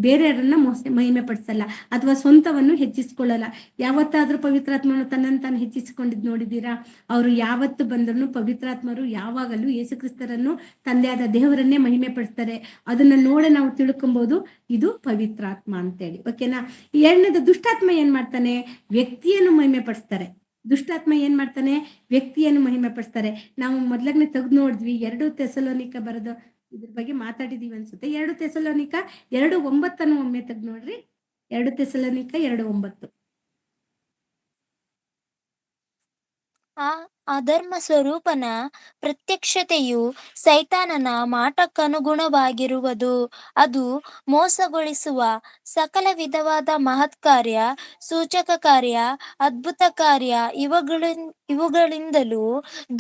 ಬೇರೆಯವರನ್ನ ಮಹಿಮೆ ಪಡಿಸಲ್ಲ ಅಥವಾ ಸ್ವಂತವನ್ನು ಹೆಚ್ಚಿಸ್ಕೊಳ್ಳಲ್ಲ. ಯಾವತ್ತಾದ್ರೂ ಪವಿತ್ರಾತ್ಮನು ತನ್ನನ್ನು ತಾನು ಹೆಚ್ಚಿಸಿಕೊಂಡಿದ್ ನೋಡಿದ್ದೀರಾ? ಅವರು ಯಾವತ್ತು ಬಂದ್ರು ಪವಿತ್ರಾತ್ಮರು ಯಾವಾಗಲೂ ಯೇಸು ಕ್ರಿಸ್ತರನ್ನು, ತಂದೆಯಾದ ದೇವರನ್ನೇ ಮಹಿಮೆ ಪಡಿಸ್ತಾರೆ. ಅದನ್ನ ನೋಡಿ ನಾವು ತಿಳ್ಕೊಬಹುದು ಇದು ಪವಿತ್ರಾತ್ಮ ಅಂತೇಳಿ. ಓಕೆನಾ? ಎರಡನೇದು ದುಷ್ಟಾತ್ಮ ಏನ್ ಮಾಡ್ತಾನೆ? ವ್ಯಕ್ತಿಯನ್ನು ಮಹಿಮೆ ಪಡಿಸ್ತಾರೆ. ದುಷ್ಟಾತ್ಮ ಏನ್ ಮಾಡ್ತಾನೆ? ವ್ಯಕ್ತಿಯನ್ನು ಮಹಿಮೆ ಪಡಿಸ್ತಾರೆ. ನಾವು ಮೊದ್ಲಗ್ನೆ ತೆಗೆದು ನೋಡಿದ್ವಿ. 2 ಥೆಸಲೋನಿಕ ಬರೆದ ಇದ್ರ ಬಗ್ಗೆ ಮಾತಾಡಿದೀವಿ ಅನ್ಸುತ್ತೆ. 2 ಥೆಸಲೋನಿಕ 2:9 ಒಮ್ಮೆ ತೆಗೆದು ನೋಡ್ರಿ. 2 ಥೆಸಲೋನಿಕ 2:9. ಆ ಅಧರ್ಮ ಸ್ವರೂಪನ ಪ್ರತ್ಯಕ್ಷತೆಯು ಸೈತಾನನ ಮಾಟಕ್ಕನುಗುಣವಾಗಿರುವುದು. ಅದು ಮೋಸಗೊಳಿಸುವ ಸಕಲ ವಿಧವಾದ ಮಹತ್ಕಾರ್ಯ, ಸೂಚಕ ಕಾರ್ಯ, ಅದ್ಭುತ ಕಾರ್ಯ ಇವುಗಳಿಂದಲೂ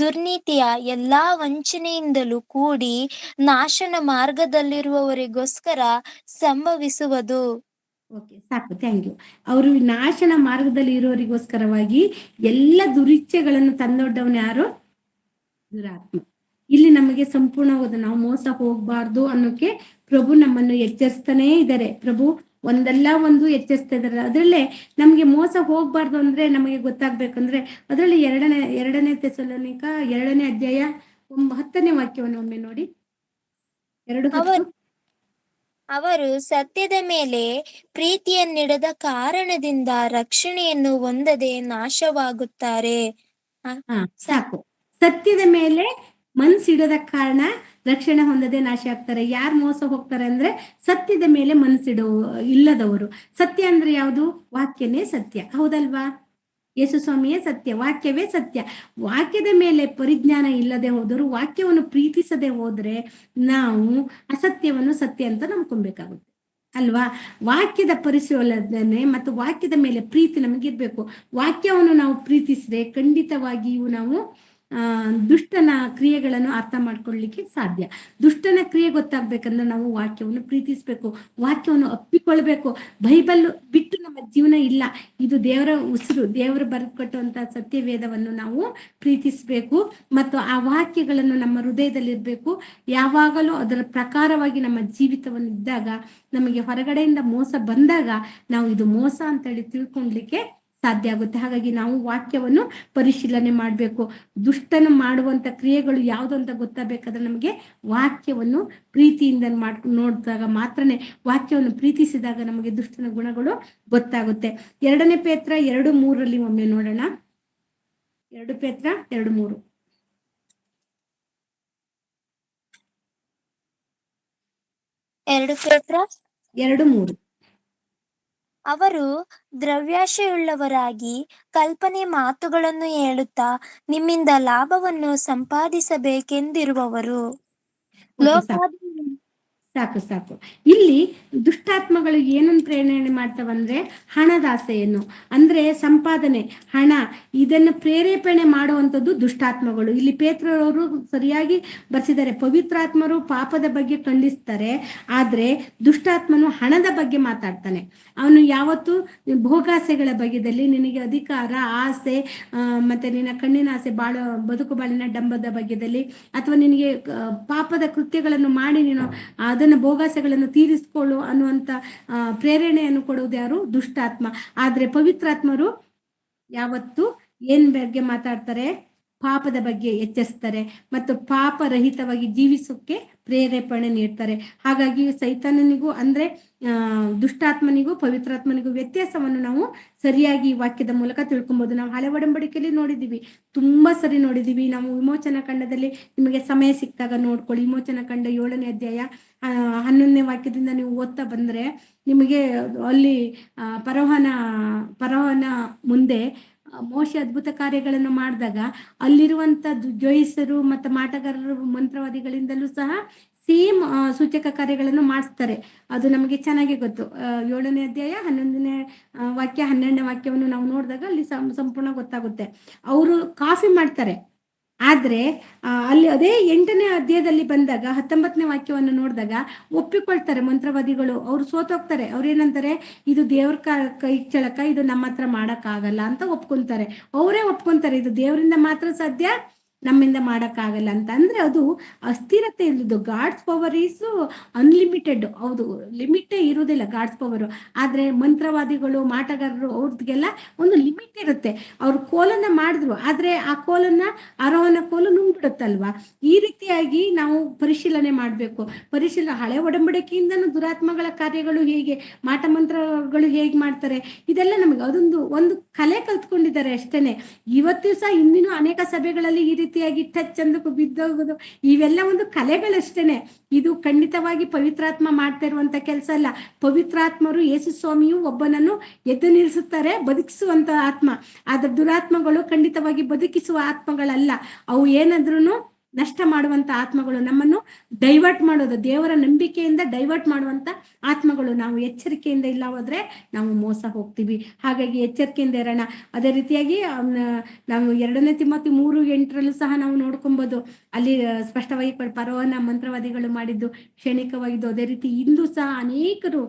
ದುರ್ನೀತಿಯ ಎಲ್ಲಾ ವಂಚನೆಯಿಂದಲೂ ಕೂಡಿ ನಾಶನ ಮಾರ್ಗದಲ್ಲಿರುವವರಿಗೋಸ್ಕರ ಸಂಭವಿಸುವುದು. ಓಕೆ, ಸಾಕು, ಥ್ಯಾಂಕ್ ಯು. ಅವರು ನಾಶನ ಮಾರ್ಗದಲ್ಲಿ ಇರೋರಿಗೋಸ್ಕರವಾಗಿ ಎಲ್ಲ ದುರಿಚ್ಛೆಗಳನ್ನು ತಂದೊಡ್ಡವನು ಯಾರು? ದುರಾತ್ಮ. ಇಲ್ಲಿ ನಮಗೆ ಸಂಪೂರ್ಣವಾದ ನಾವು ಮೋಸ ಹೋಗ್ಬಾರ್ದು ಅನ್ನೋಕೆ ಪ್ರಭು ನಮ್ಮನ್ನು ಎಚ್ಚರಿಸ್ತಾನೇ ಇದ್ದಾರೆ. ಪ್ರಭು ಒಂದಲ್ಲ ಒಂದು ಎಚ್ಚರಿಸ್ತಾ ಇದಾರೆ. ಅದ್ರಲ್ಲೇ ನಮ್ಗೆ ಮೋಸ ಹೋಗ್ಬಾರ್ದು ಅಂದ್ರೆ ನಮಗೆ ಗೊತ್ತಾಗ್ಬೇಕಂದ್ರೆ ಅದರಲ್ಲಿ ಎರಡನೇ ಥೆಸಲೋನಿಕ 2ನೇ ಅಧ್ಯಾಯ 10ನೇ ವಾಕ್ಯವನ್ನು ಒಮ್ಮೆ ನೋಡಿ. 2:10. ಅವರು ಸತ್ಯದ ಮೇಲೆ ಪ್ರೀತಿಯನ್ನಿಡದ ಕಾರಣದಿಂದ ರಕ್ಷಣೆಯನ್ನು ಹೊಂದದೆ ನಾಶವಾಗುತ್ತಾರೆ. ಸಾಕು. ಸತ್ಯದ ಮೇಲೆ ಮನಸ್ಸಿಡದ ಕಾರಣ ರಕ್ಷಣೆ ಹೊಂದದೆ ನಾಶ ಆಗ್ತಾರೆ. ಯಾರು ಮೋಸ ಹೋಗ್ತಾರೆ ಅಂದ್ರೆ ಸತ್ಯದ ಮೇಲೆ ಇಲ್ಲದವರು. ಸತ್ಯ ಅಂದ್ರೆ ಯಾವುದು? ವಾಕ್ಯನೇ ಸತ್ಯ, ಹೌದಲ್ವಾ? ಯೇಸು ಸ್ವಾಮಿಯೇ ಸತ್ಯ, ವಾಕ್ಯವೇ ಸತ್ಯ. ವಾಕ್ಯದ ಮೇಲೆ ಪರಿಜ್ಞಾನ ಇಲ್ಲದೆ ಹೋದರು, ವಾಕ್ಯವನ್ನು ಪ್ರೀತಿಸದೆ ಹೋದ್ರೆ ನಾವು ಅಸತ್ಯವನ್ನು ಸತ್ಯ ಅಂತ ನಂಬ್ಕೊಬೇಕಾಗುತ್ತೆ ಅಲ್ವಾ? ವಾಕ್ಯದ ಪರಿಶೀಲನೆ ಮತ್ತು ವಾಕ್ಯದ ಮೇಲೆ ಪ್ರೀತಿ ನಮಗಿರ್ಬೇಕು. ವಾಕ್ಯವನ್ನು ನಾವು ಪ್ರೀತಿಸಿದ್ರೆ ಖಂಡಿತವಾಗಿಯೂ ನಾವು ದುಷ್ಟನ ಕ್ರಿಯೆಗಳನ್ನು ಅರ್ಥ ಮಾಡ್ಕೊಳ್ಳಿಕ್ಕೆ ಸಾಧ್ಯ. ದುಷ್ಟನ ಕ್ರಿಯೆ ಗೊತ್ತಾಗ್ಬೇಕಂದ್ರೆ ನಾವು ವಾಕ್ಯವನ್ನು ಪ್ರೀತಿಸ್ಬೇಕು, ವಾಕ್ಯವನ್ನು ಅಪ್ಪಿಕೊಳ್ಬೇಕು. ಬೈಬಲ್ ಬಿಟ್ಟು ನಮ್ಮ ಜೀವನ ಇಲ್ಲ. ಇದು ದೇವರ ಉಸಿರು, ದೇವರು ಬರೆದುಕೊಟ್ಟಂತಹ ಸತ್ಯವೇದವನ್ನು ನಾವು ಪ್ರೀತಿಸ್ಬೇಕು ಮತ್ತು ಆ ವಾಕ್ಯಗಳನ್ನು ನಮ್ಮ ಹೃದಯದಲ್ಲಿರ್ಬೇಕು. ಯಾವಾಗಲೂ ಅದರ ಪ್ರಕಾರವಾಗಿ ನಮ್ಮ ಜೀವಿತವನ್ನು ಇದ್ದಾಗ ನಮಗೆ ಹೊರಗಡೆಯಿಂದ ಮೋಸ ಬಂದಾಗ ನಾವು ಇದು ಮೋಸ ಅಂತೇಳಿ ತಿಳ್ಕೊಳ್ಲಿಕ್ಕೆ ಸಾಧ್ಯ ಆಗುತ್ತೆ. ಹಾಗಾಗಿ ನಾವು ವಾಕ್ಯವನ್ನು ಪರಿಶೀಲನೆ ಮಾಡಬೇಕು. ದುಷ್ಟನ ಮಾಡುವಂತ ಕ್ರಿಯೆಗಳು ಯಾವುದು ಅಂತ ಗೊತ್ತಾಗಬೇಕಾದ್ರೆ ನಮಗೆ ವಾಕ್ಯವನ್ನು ಪ್ರೀತಿಯಿಂದ ನೋಡಿದಾಗ ಮಾತ್ರನೇ, ವಾಕ್ಯವನ್ನು ಪ್ರೀತಿಸಿದಾಗ ನಮಗೆ ದುಷ್ಟನ ಗುಣಗಳು ಗೊತ್ತಾಗುತ್ತೆ. 2 ಪೇತ್ರ 2:3 ಒಮ್ಮೆ ನೋಡೋಣ. 2 ಪೇತ್ರ 2:3. 2 ಪೇತ್ರ 2:3. ಅವರು ದ್ರವ್ಯಾಶೆಯುಳ್ಳವರಾಗಿ ಕಲ್ಪನೆ ಮಾತುಗಳನ್ನು ಹೇಳುತ್ತಾ ನಿಮ್ಮಿಂದ ಲಾಭವನ್ನು ಸಂಪಾದಿಸಬೇಕೆಂದಿರುವವರು. ಓಕೆ, ಸಾಕು ಸಾಕು. ಇಲ್ಲಿ ದುಷ್ಟಾತ್ಮಗಳು ಏನನ್ನು ಪ್ರೇರಣೆ ಮಾಡ್ತಾವಂದ್ರೆ ಹಣದಾಸೆಯನ್ನು, ಅಂದ್ರೆ ಸಂಪಾದನೆ, ಹಣ, ಇದನ್ನು ಪ್ರೇರೇಪಣೆ ಮಾಡುವಂಥದ್ದು ದುಷ್ಟಾತ್ಮಗಳು. ಇಲ್ಲಿ ಪೇತ್ರರವರು ಸರಿಯಾಗಿ ಬರ್ಸಿದ್ದಾರೆ. ಪವಿತ್ರಾತ್ಮರು ಪಾಪದ ಬಗ್ಗೆ ಖಂಡಿಸ್ತಾರೆ, ಆದ್ರೆ ದುಷ್ಟಾತ್ಮನು ಹಣದ ಬಗ್ಗೆ ಮಾತಾಡ್ತಾನೆ. ಅವನು ಯಾವತ್ತು ಭೋಗಾಸೆಗಳ ಬಗ್ಗೆದಲ್ಲಿ, ನಿನಗೆ ಅಧಿಕಾರ, ಆಸೆ, ಮತ್ತೆ ನಿನ್ನ ಕಣ್ಣಿನ ಆಸೆ, ಬದುಕು ಬಾಳಿನ ಡಂಬದ ಬಗ್ಗೆದಲ್ಲಿ, ಅಥವಾ ನಿನಗೆ ಪಾಪದ ಕೃತ್ಯಗಳನ್ನು ಮಾಡಿ ನೀನು ಅದನ್ನ ಭೋಗಾಸೆಗಳನ್ನು ತೀರಿಸಿಕೊಳ್ಳು ಅನ್ನುವಂತ ಪ್ರೇರಣೆಯನ್ನು ಕೊಡುವುದು ಯಾರು? ದುಷ್ಟಾತ್ಮ. ಆದ್ರೆ ಪವಿತ್ರಾತ್ಮರು ಯಾವತ್ತು ಏನ್ ಬಗ್ಗೆ ಮಾತಾಡ್ತಾರೆ? ಪಾಪದ ಬಗ್ಗೆ ಎಚ್ಚರಿಸ್ತಾರೆ ಮತ್ತು ಪಾಪರಹಿತವಾಗಿ ಜೀವಿಸೋಕೆ ಪ್ರೇರೇಪಣೆ ನೀಡ್ತಾರೆ. ಹಾಗಾಗಿ ಸೈತಾನನಿಗೂ ಅಂದ್ರೆ ದುಷ್ಟಾತ್ಮನಿಗೂ ಪವಿತ್ರಾತ್ಮನಿಗೂ ವ್ಯತ್ಯಾಸವನ್ನು ನಾವು ಸರಿಯಾಗಿ ವಾಕ್ಯದ ಮೂಲಕ ತಿಳ್ಕೊಬಹುದು. ನಾವು ಹಳೆ ಒಡಂಬಡಿಕೆಯಲ್ಲಿ ನೋಡಿದೀವಿ, ತುಂಬಾ ಸರಿ ನೋಡಿದೀವಿ. ನಾವು ವಿಮೋಚನಾ ಖಂಡದಲ್ಲಿ, ನಿಮಗೆ ಸಮಯ ಸಿಕ್ಕಾಗ ನೋಡ್ಕೊಳ್ಳಿ, ವಿಮೋಚನಾ ಖಂಡ 7ನೇ ಅಧ್ಯಾಯ 11ನೇ ವಾಕ್ಯದಿಂದ ನೀವು ಓದ್ತಾ ಬಂದ್ರೆ ನಿಮಗೆ ಅಲ್ಲಿ ಫರೋಹನ ಮುಂದೆ ಮೋಶೆ ಅದ್ಭುತ ಕಾರ್ಯಗಳನ್ನು ಮಾಡಿದಾಗ ಅಲ್ಲಿರುವಂತ ಜೋಯಿಸರು ಮತ್ತು ಮಾಟಗಾರರು, ಮಂತ್ರವಾದಿಗಳಿಂದಲೂ ಸಹ ಸೇಮ್ ಸೂಚಕ ಕಾರ್ಯಗಳನ್ನು ಮಾಡಿಸ್ತಾರೆ. ಅದು ನಮಗೆ ಚೆನ್ನಾಗಿ ಗೊತ್ತು. 7ನೇ ಅಧ್ಯಾಯ 11ನೇ ವಾಕ್ಯ 12ನೇ ವಾಕ್ಯವನ್ನು ನಾವು ನೋಡಿದಾಗ ಅಲ್ಲಿ ಸಂಪೂರ್ಣ ಗೊತ್ತಾಗುತ್ತೆ. ಅವರು ಕಾಫಿ ಮಾಡ್ತಾರೆ, ಆದ್ರೆ ಅಲ್ಲಿ ಅದೇ 8ನೇ ಅಧ್ಯಾಯದಲ್ಲಿ ಬಂದಾಗ 19ನೇ ವಾಕ್ಯವನ್ನು ನೋಡಿದಾಗ ಒಪ್ಪಿಕೊಳ್ತಾರೆ ಮಂತ್ರವಾದಿಗಳು. ಅವ್ರು ಸೋತೋಗ್ತಾರೆ. ಅವ್ರೇನಂತಾರೆ, ಇದು ದೇವ್ರ ಕೈ ಚಳಕ, ಇದು ನಮ್ಮ ಹತ್ರ ಮಾಡಕ್ಕಾಗಲ್ಲ ಅಂತ ಒಪ್ಕೊಂತಾರೆ. ಅವರೇ ಒಪ್ಕೊಂತಾರೆ, ಇದು ದೇವರಿಂದ ಮಾತ್ರ ಸಾಧ್ಯ, ನಮ್ಮಿಂದ ಮಾಡಕ್ಕಾಗಲ್ಲ ಅಂತ. ಅಂದ್ರೆ ಅದು ಅಸ್ಥಿರತೆ ಇಲ್ಲದು. God's power is unlimited. ಹೌದು, ಲಿಮಿಟೇ ಇರುವುದಿಲ್ಲ ಗಾಡ್ಸ್ ಪವರ್. ಆದ್ರೆ ಮಂತ್ರವಾದಿಗಳು, ಮಾಟಗಾರರು, ಅವ್ರದ್ಗೆಲ್ಲ ಒಂದು ಲಿಮಿಟ್ ಇರುತ್ತೆ. ಅವ್ರು ಕೋಲನ್ನ ಮಾಡಿದ್ರು, ಆದ್ರೆ ಆ ಕೋಲನ್ನ ಆರೋಹಣ ಕೋಲು ನುಂಗ್ಬಿಡುತ್ತಲ್ವಾ. ಈ ರೀತಿಯಾಗಿ ನಾವು ಪರಿಶೀಲನೆ ಮಾಡ್ಬೇಕು. ಹಳೆ ಒಡಂಬಡಿಕೆಯಿಂದನೂ ದುರಾತ್ಮಗಳ ಕಾರ್ಯಗಳು ಹೇಗೆ, ಮಾಟ ಮಂತ್ರಗಳು ಹೇಗೆ ಮಾಡ್ತಾರೆ, ಇದೆಲ್ಲ ನಮಗೆ ಒಂದು ಕಲೆ ಕಲ್ತ್ಕೊಂಡಿದ್ದಾರೆ ಅಷ್ಟೇನೆ. ಇವತ್ತು ಸಹ ಇಂದಿನ ಅನೇಕ ಸಭೆಗಳಲ್ಲಿ ಈ ರೀತಿಯಾಗಿ ಟಚ್ ಅಂದಕ್ಕೂ ಬಿದ್ದೋಗೋದು, ಇವೆಲ್ಲ ಒಂದು ಕಲೆಗಳಷ್ಟೇನೆ. ಇದು ಖಂಡಿತವಾಗಿ ಪವಿತ್ರಾತ್ಮ ಮಾಡ್ತಾ ಇರುವಂತ ಕೆಲಸ ಅಲ್ಲ. ಪವಿತ್ರಾತ್ಮರು, ಯೇಸು ಸ್ವಾಮಿಯು ಒಬ್ಬನನ್ನು ಎದ್ದು ನಿಲ್ಲಿಸುತ್ತಾರೆ, ಬದುಕಿಸುವಂತ ಆತ್ಮ. ಆದ್ರೆ ದುರಾತ್ಮಗಳು ಖಂಡಿತವಾಗಿ ಬದುಕಿಸುವ ಆತ್ಮಗಳಲ್ಲ. ಅವು ಏನಾದ್ರೂ ನಷ್ಟ ಮಾಡುವಂತ ಆತ್ಮಗಳು, ನಮ್ಮನ್ನು ಡೈವರ್ಟ್ ಮಾಡೋದು, ದೇವರ ನಂಬಿಕೆಯಿಂದ ಡೈವರ್ಟ್ ಮಾಡುವಂತ ಆತ್ಮಗಳು. ನಾವು ಎಚ್ಚರಿಕೆಯಿಂದ ಇಲ್ಲ ಹೋದ್ರೆ ನಾವು ಮೋಸ ಹೋಗ್ತೀವಿ. ಹಾಗಾಗಿ ಎಚ್ಚರಿಕೆಯಿಂದ ಇರೋಣ. ಅದೇ ರೀತಿಯಾಗಿ ನಾವು 2ನೇ ತಿಮೋಥಿ 3:8 ಸಹ ನಾವು ನೋಡ್ಕೊಬಹುದು. ಅಲ್ಲಿ ಸ್ಪಷ್ಟವಾಗಿ ಫರೋಹನ ಮಂತ್ರವಾದಿಗಳು ಮಾಡಿದ್ದು ಕ್ಷಣಿಕವಾಗಿದ್ದು. ಅದೇ ರೀತಿ ಇಂದು ಸಹ ಅನೇಕರು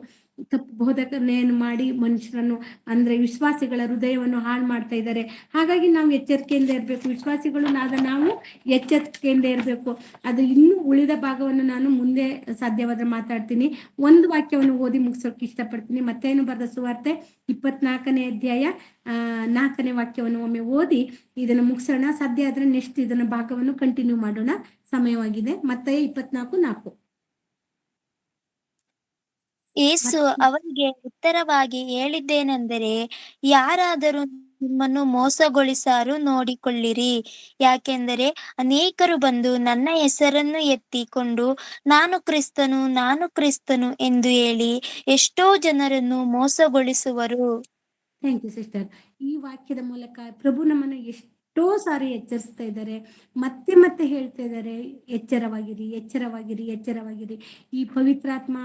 ತಪ್ಪು ಬೋಧಕನೆಯನ್ನು ಮಾಡಿ ಮನುಷ್ಯರನ್ನು, ಅಂದ್ರೆ ವಿಶ್ವಾಸಿಗಳ ಹೃದಯವನ್ನು ಹಾಳು ಮಾಡ್ತಾ ಇದ್ದಾರೆ. ಹಾಗಾಗಿ ನಾವು ಎಚ್ಚರಿಕೆಯಿಂದ ಇರಬೇಕು. ವಿಶ್ವಾಸಿಗಳು ನಾವು ಎಚ್ಚರಿಕೆಯಿಂದ ಇರಬೇಕು. ಅದು ಇನ್ನೂ ಉಳಿದ ಭಾಗವನ್ನು ನಾನು ಮುಂದೆ ಸಾಧ್ಯವಾದ್ರೆ ಮಾತಾಡ್ತೀನಿ. ಒಂದು ವಾಕ್ಯವನ್ನು ಓದಿ ಮುಗಿಸೋಕೆ ಇಷ್ಟಪಡ್ತೀನಿ. ಮತ್ತೇನು ಬರೆದ ಸುವಾರ್ತೆ 24ನೇ ಅಧ್ಯಾಯ 4ನೇ ವಾಕ್ಯವನ್ನು ಒಮ್ಮೆ ಓದಿ ಇದನ್ನು ಮುಗಿಸೋಣ. ಸಾಧ್ಯ ಆದ್ರೆ ನೆಕ್ಸ್ಟ್ ಇದನ್ನ ಭಾಗವನ್ನು ಕಂಟಿನ್ಯೂ ಮಾಡೋಣ. ಸಮಯವಾಗಿದೆ. ಮತ್ತೆ 24:4. ಯೇಸು ಅವರಿಗೆ ಉತ್ತರವಾಗಿ ಹೇಳಿದ್ದೇನೆಂದರೆ, ಯಾರಾದರೂ ನಿಮ್ಮನ್ನು ಮೋಸಗೊಳಿಸಾರು ನೋಡಿಕೊಳ್ಳಿರಿ. ಯಾಕೆಂದರೆ ಅನೇಕರು ಬಂದು ನನ್ನ ಹೆಸರನ್ನು ಎತ್ತಿಕೊಂಡು ನಾನು ಕ್ರಿಸ್ತನು ಎಂದು ಹೇಳಿ ಎಷ್ಟೋ ಜನರನ್ನು ಮೋಸಗೊಳಿಸುವರು. Thank you sister. ಈ ವಾಕ್ಯದ ಮೂಲಕ ಪ್ರಭು ನಮ್ಮನ್ನು ಎಷ್ಟೋ ಸಾರಿ ಎಚ್ಚರಿಸ್ತಾ ಇದ್ದಾರೆ, ಮತ್ತೆ ಮತ್ತೆ ಹೇಳ್ತಾ ಇದ್ದಾರೆ, ಎಚ್ಚರವಾಗಿರಿ, ಎಚ್ಚರವಾಗಿರಿ, ಎಚ್ಚರವಾಗಿರಿ. ಈ ಪವಿತ್ರಾತ್ಮ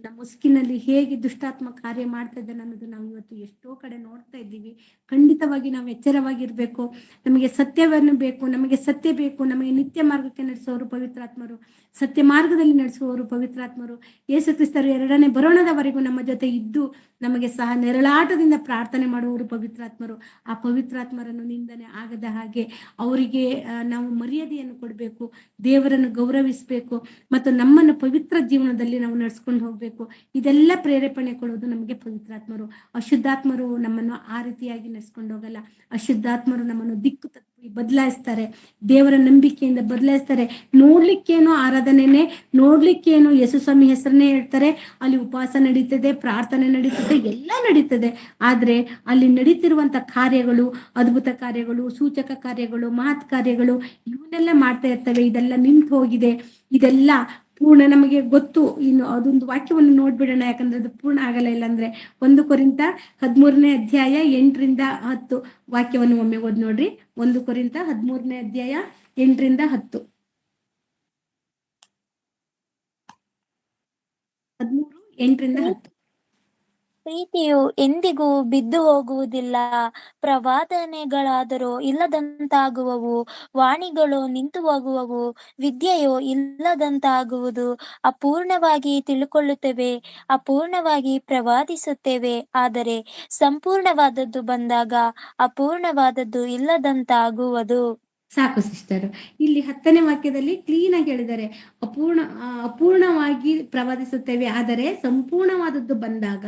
ನಮ್ಮ ಮುಸ್ಕಿನಲ್ಲಿ ಹೇಗೆ ದುಷ್ಟಾತ್ಮ ಕಾರ್ಯ ಮಾಡ್ತಾ ಇದ್ದಾನೆ ಅನ್ನೋದು ನಾವು ಇವತ್ತು ಎಷ್ಟೋ ಕಡೆ ನೋಡ್ತಾ ಇದ್ದೀವಿ. ಖಂಡಿತವಾಗಿ ನಾವು ಎಚ್ಚರವಾಗಿರ್ಬೇಕು. ನಮಗೆ ಸತ್ಯವನ್ನು ಬೇಕು, ನಮಗೆ ಸತ್ಯ ಬೇಕು. ನಮಗೆ ನಿತ್ಯ ಮಾರ್ಗಕ್ಕೆ ನಡೆಸುವವರು ಪವಿತ್ರಾತ್ಮರು, ಸತ್ಯ ಮಾರ್ಗದಲ್ಲಿ ನಡೆಸುವವರು ಪವಿತ್ರಾತ್ಮರು. ಯೇಸು ಕ್ರಿಸ್ತರು 2ನೇ ಬರೋಣದವರೆಗೂ ನಮ್ಮ ಜೊತೆ ಇದ್ದು ನಮಗೆ ಸಹ ನೆರಳಾಟದಿಂದ ಪ್ರಾರ್ಥನೆ ಮಾಡುವವರು ಪವಿತ್ರಾತ್ಮರು. ಆ ಪವಿತ್ರಾತ್ಮರನ್ನು ನಿಂದನೆ ಆಗದ ಹಾಗೆ ಅವರಿಗೆ ನಾವು ಮರ್ಯಾದೆಯನ್ನು ಕೊಡಬೇಕು, ದೇವರನ್ನು ಗೌರವಿಸಬೇಕು ಮತ್ತು ನಮ್ಮನ್ನು ಪವಿತ್ರ ಜೀವನದಲ್ಲಿ ನಾವು ನಡೆಸ್ಕೊಂಡು ಹೋಗ್ಬೇಕು. ಹೋಗ್ಬೇಕು. ಇದೆಲ್ಲ ಪ್ರೇರೇಪಣೆ ಕೊಡೋದು ನಮಗೆ ಪವಿತ್ರಾತ್ಮರು. ಅಶುದ್ಧಾತ್ಮರು ನಮ್ಮನ್ನು ಆ ರೀತಿಯಾಗಿ ನಡೆಸ್ಕೊಂಡು ಹೋಗಲ್ಲ. ಅಶುದ್ಧಾತ್ಮರು ನಮ್ಮನ್ನು ದಿಕ್ಕು ತಪ್ಪಿ ಬದಲಾಯಿಸ್ತಾರೆ, ದೇವರ ನಂಬಿಕೆಯಿಂದ ಬದಲಾಯಿಸ್ತಾರೆ. ನೋಡ್ಲಿಕ್ಕೇನೋ ಆರಾಧನೆನೇ, ನೋಡ್ಲಿಕ್ಕೇನೋ ಯೇಸು ಸ್ವಾಮಿ ಹೆಸರನ್ನೇ ಹೇಳ್ತಾರೆ, ಅಲ್ಲಿ ಉಪವಾಸ ನಡೀತದೆ, ಪ್ರಾರ್ಥನೆ ನಡೀತದೆ, ಎಲ್ಲ ನಡೀತದೆ. ಆದ್ರೆ ಅಲ್ಲಿ ನಡೀತಿರುವಂತ ಕಾರ್ಯಗಳು, ಅದ್ಭುತ ಕಾರ್ಯಗಳು, ಸೂಚಕ ಕಾರ್ಯಗಳು, ಮಹತ್ ಕಾರ್ಯಗಳು ಇವನ್ನೆಲ್ಲ ಮಾಡ್ತಾ ಇರ್ತವೆ. ಇದೆಲ್ಲ ನಿಂತು ಹೋಗಿದೆ. ಇದೆಲ್ಲ ಪೂರ್ಣ ನಮಗೆ ಗೊತ್ತು. ಇನ್ನು ಅದೊಂದು ವಾಕ್ಯವನ್ನು ನೋಡ್ಬಿಡೋಣ, ಯಾಕಂದ್ರೆ ಅದು ಪೂರ್ಣ ಆಗಲ್ಲ. ಇಲ್ಲಾಂದ್ರೆ 1 ಕೊರಿಂಥ 13ನೇ ಅಧ್ಯಾಯ 8-10 ವಾಕ್ಯವನ್ನು ಒಮ್ಮೆ ಓದ್ ನೋಡ್ರಿ. 1 ಕೊರಿಂಥ 13ನೇ ಅಧ್ಯಾಯ 8-10. 13:8-10. ಪ್ರೀತಿಯು ಎಂದಿಗೂ ಬಿದ್ದು ಹೋಗುವುದಿಲ್ಲ. ಪ್ರವಾದನೆಗಳಾದರೂ ಇಲ್ಲದಂತಾಗುವವು, ವಾಣಿಗಳು ನಿಂತು ಹೋಗುವವು, ವಿದ್ಯೆಯು ಇಲ್ಲದಂತಾಗುವುದು. ಅಪೂರ್ಣವಾಗಿ ತಿಳುಕೊಳ್ಳುತ್ತೇವೆ, ಅಪೂರ್ಣವಾಗಿ ಪ್ರವಾದಿಸುತ್ತೇವೆ. ಆದರೆ ಸಂಪೂರ್ಣವಾದದ್ದು ಬಂದಾಗ ಅಪೂರ್ಣವಾದದ್ದು ಇಲ್ಲದಂತಾಗುವುದು. ಸಾಕು ಸಿಸ್ಟರ್. ಇಲ್ಲಿ 10ನೇ ವಾಕ್ಯದಲ್ಲಿ ಕ್ಲೀನ್ ಆಗಿ ಹೇಳಿದ್ದಾರೆ, ಅಪೂರ್ಣವಾಗಿ ಪ್ರವಾದಿಸುತ್ತೇವೆ, ಆದರೆ ಸಂಪೂರ್ಣವಾದದ್ದು ಬಂದಾಗ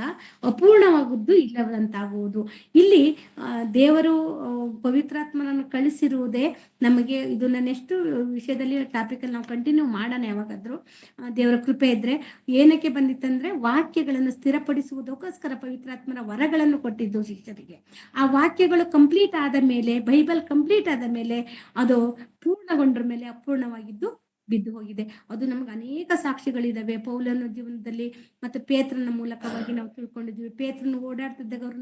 ಅಪೂರ್ಣವಾದದ್ದು ಇಲ್ಲದಂತಾಗುವುದು. ಇಲ್ಲಿ ದೇವರು ಪವಿತ್ರಾತ್ಮನನ್ನು ಕಳಿಸಿರುವುದೇ ನಮಗೆ. ಇದು ನೆಕ್ಸ್ಟ್ ವಿಷಯದಲ್ಲಿ ಟಾಪಿಕ್ ಅಲ್ಲಿ ನಾವು ಕಂಟಿನ್ಯೂ ಮಾಡೋಣ ಯಾವಾಗಾದ್ರೂ, ದೇವರ ಕೃಪೆ ಇದ್ರೆ. ಏನಕ್ಕೆ ಬಂದಿತ್ತಂದ್ರೆ ವಾಕ್ಯಗಳನ್ನು ಸ್ಥಿರಪಡಿಸುವುದಕ್ಕೋಸ್ಕರ ಪವಿತ್ರಾತ್ಮನ ವರಗಳನ್ನು ಕೊಟ್ಟಿದ್ದು ಶಿಷ್ಯರಿಗೆ. ಆ ವಾಕ್ಯಗಳು ಕಂಪ್ಲೀಟ್ ಆದ ಮೇಲೆ, ಬೈಬಲ್ ಕಂಪ್ಲೀಟ್ ಆದ ಮೇಲೆ, ಅದು ಪೂರ್ಣಗೊಂಡ್ರ ಮೇಲೆ ಅಪೂರ್ಣವಾಗಿದ್ದು ಬಿದ್ದು ಹೋಗಿದೆ. ಅದು ನಮ್ಗೆ ಅನೇಕ ಸಾಕ್ಷಿಗಳಿದಾವೆ ಪೌಲನ ಜೀವನದಲ್ಲಿ, ಮತ್ತೆ ಪೇತ್ರನ ಮೂಲಕವಾಗಿ ನಾವು ತಿಳ್ಕೊಂಡಿದ್ವಿ. ಪೇತ್ರನ ಓಡಾಡ್ತಿದ್ದಾಗ ಅವ್ರು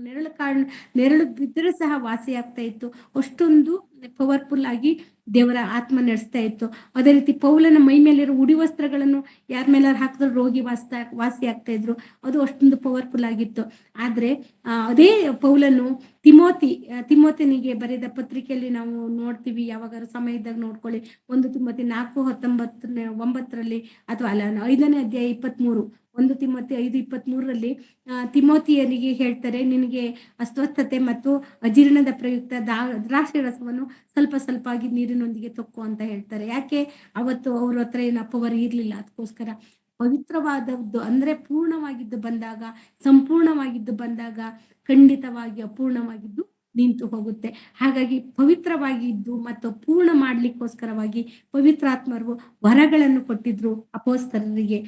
ನೆರಳು ಬಿದ್ದರೆ ಸಹ ವಾಸಿ ಆಗ್ತಾ ಇತ್ತು. ಅಷ್ಟೊಂದು ಪವರ್ಫುಲ್ ಆಗಿ ದೇವರ ಆತ್ಮ ನಡೆಸ್ತಾ ಇತ್ತು. ಅದೇ ರೀತಿ ಪೌಲನ ಮೈ ಮೇಲಿರೋ ಉಡಿ ವಸ್ತ್ರಗಳನ್ನು ಯಾರ ಮೇಲಾರು ಹಾಕಿದ್ರೆ ರೋಗಿ ವಾಸಿ ಆಗ್ತಾ ಇದ್ರು. ಅದು ಅಷ್ಟೊಂದು ಪವರ್ಫುಲ್ ಆಗಿತ್ತು. ಆದ್ರೆ ಅದೇ ಪೌಲನು ತಿಮೋತಿನಿಗೆ ಬರೆದ ಪತ್ರಿಕೆಯಲ್ಲಿ ನಾವು ನೋಡ್ತೀವಿ, ಯಾವಾಗಾರು ಸಮಯ ಇದ್ದಾಗ ನೋಡ್ಕೊಳ್ಳಿ. 1 ತಿಮೋತಿ 4:9 ಅಥವಾ ಅಲ್ಲ 5ನೇ ಅಧ್ಯಾಯ 23, 1 ತಿಮೋತಿ 5:23 ತಿಮೋತಿಯನಿಗೆ ಹೇಳ್ತಾರೆ, ನಿನಗೆ ಅಸ್ವಸ್ಥತೆ ಮತ್ತು ಅಜೀರ್ಣದ ಪ್ರಯುಕ್ತ ದ್ರಾಕ್ಷಿ ರಸವನ್ನು ಸ್ವಲ್ಪ ಸ್ವಲ್ಪ ಆಗಿ ನೀರಿನೊಂದಿಗೆ ತೊಕ್ಕು ಅಂತ ಹೇಳ್ತಾರೆ. ಯಾಕೆ? ಅವತ್ತು ಅವ್ರ ಹತ್ರ ಏನು ಪವರ್ ಇರ್ಲಿಲ್ಲ. ಅದಕ್ಕೋಸ್ಕರ ಪವಿತ್ರವಾದದ್ದು ಅಂದ್ರೆ ಪೂರ್ಣವಾಗಿದ್ದು ಬಂದಾಗ, ಸಂಪೂರ್ಣವಾಗಿದ್ದು ಬಂದಾಗ ಖಂಡಿತವಾಗಿ ಅಪೂರ್ಣವಾಗಿದ್ದು ನಿಂತು ಹೋಗುತ್ತೆ. ಹಾಗಾಗಿ ಪವಿತ್ರವಾಗಿದ್ದು ಮತ್ತು ಪೂರ್ಣ ಮಾಡ್ಲಿಕ್ಕೋಸ್ಕರವಾಗಿ ಪವಿತ್ರಾತ್ಮರು ವರಗಳನ್ನು ಕೊಟ್ಟಿದ್ರು ಅಪೊಸ್ತಲರಿಗೆ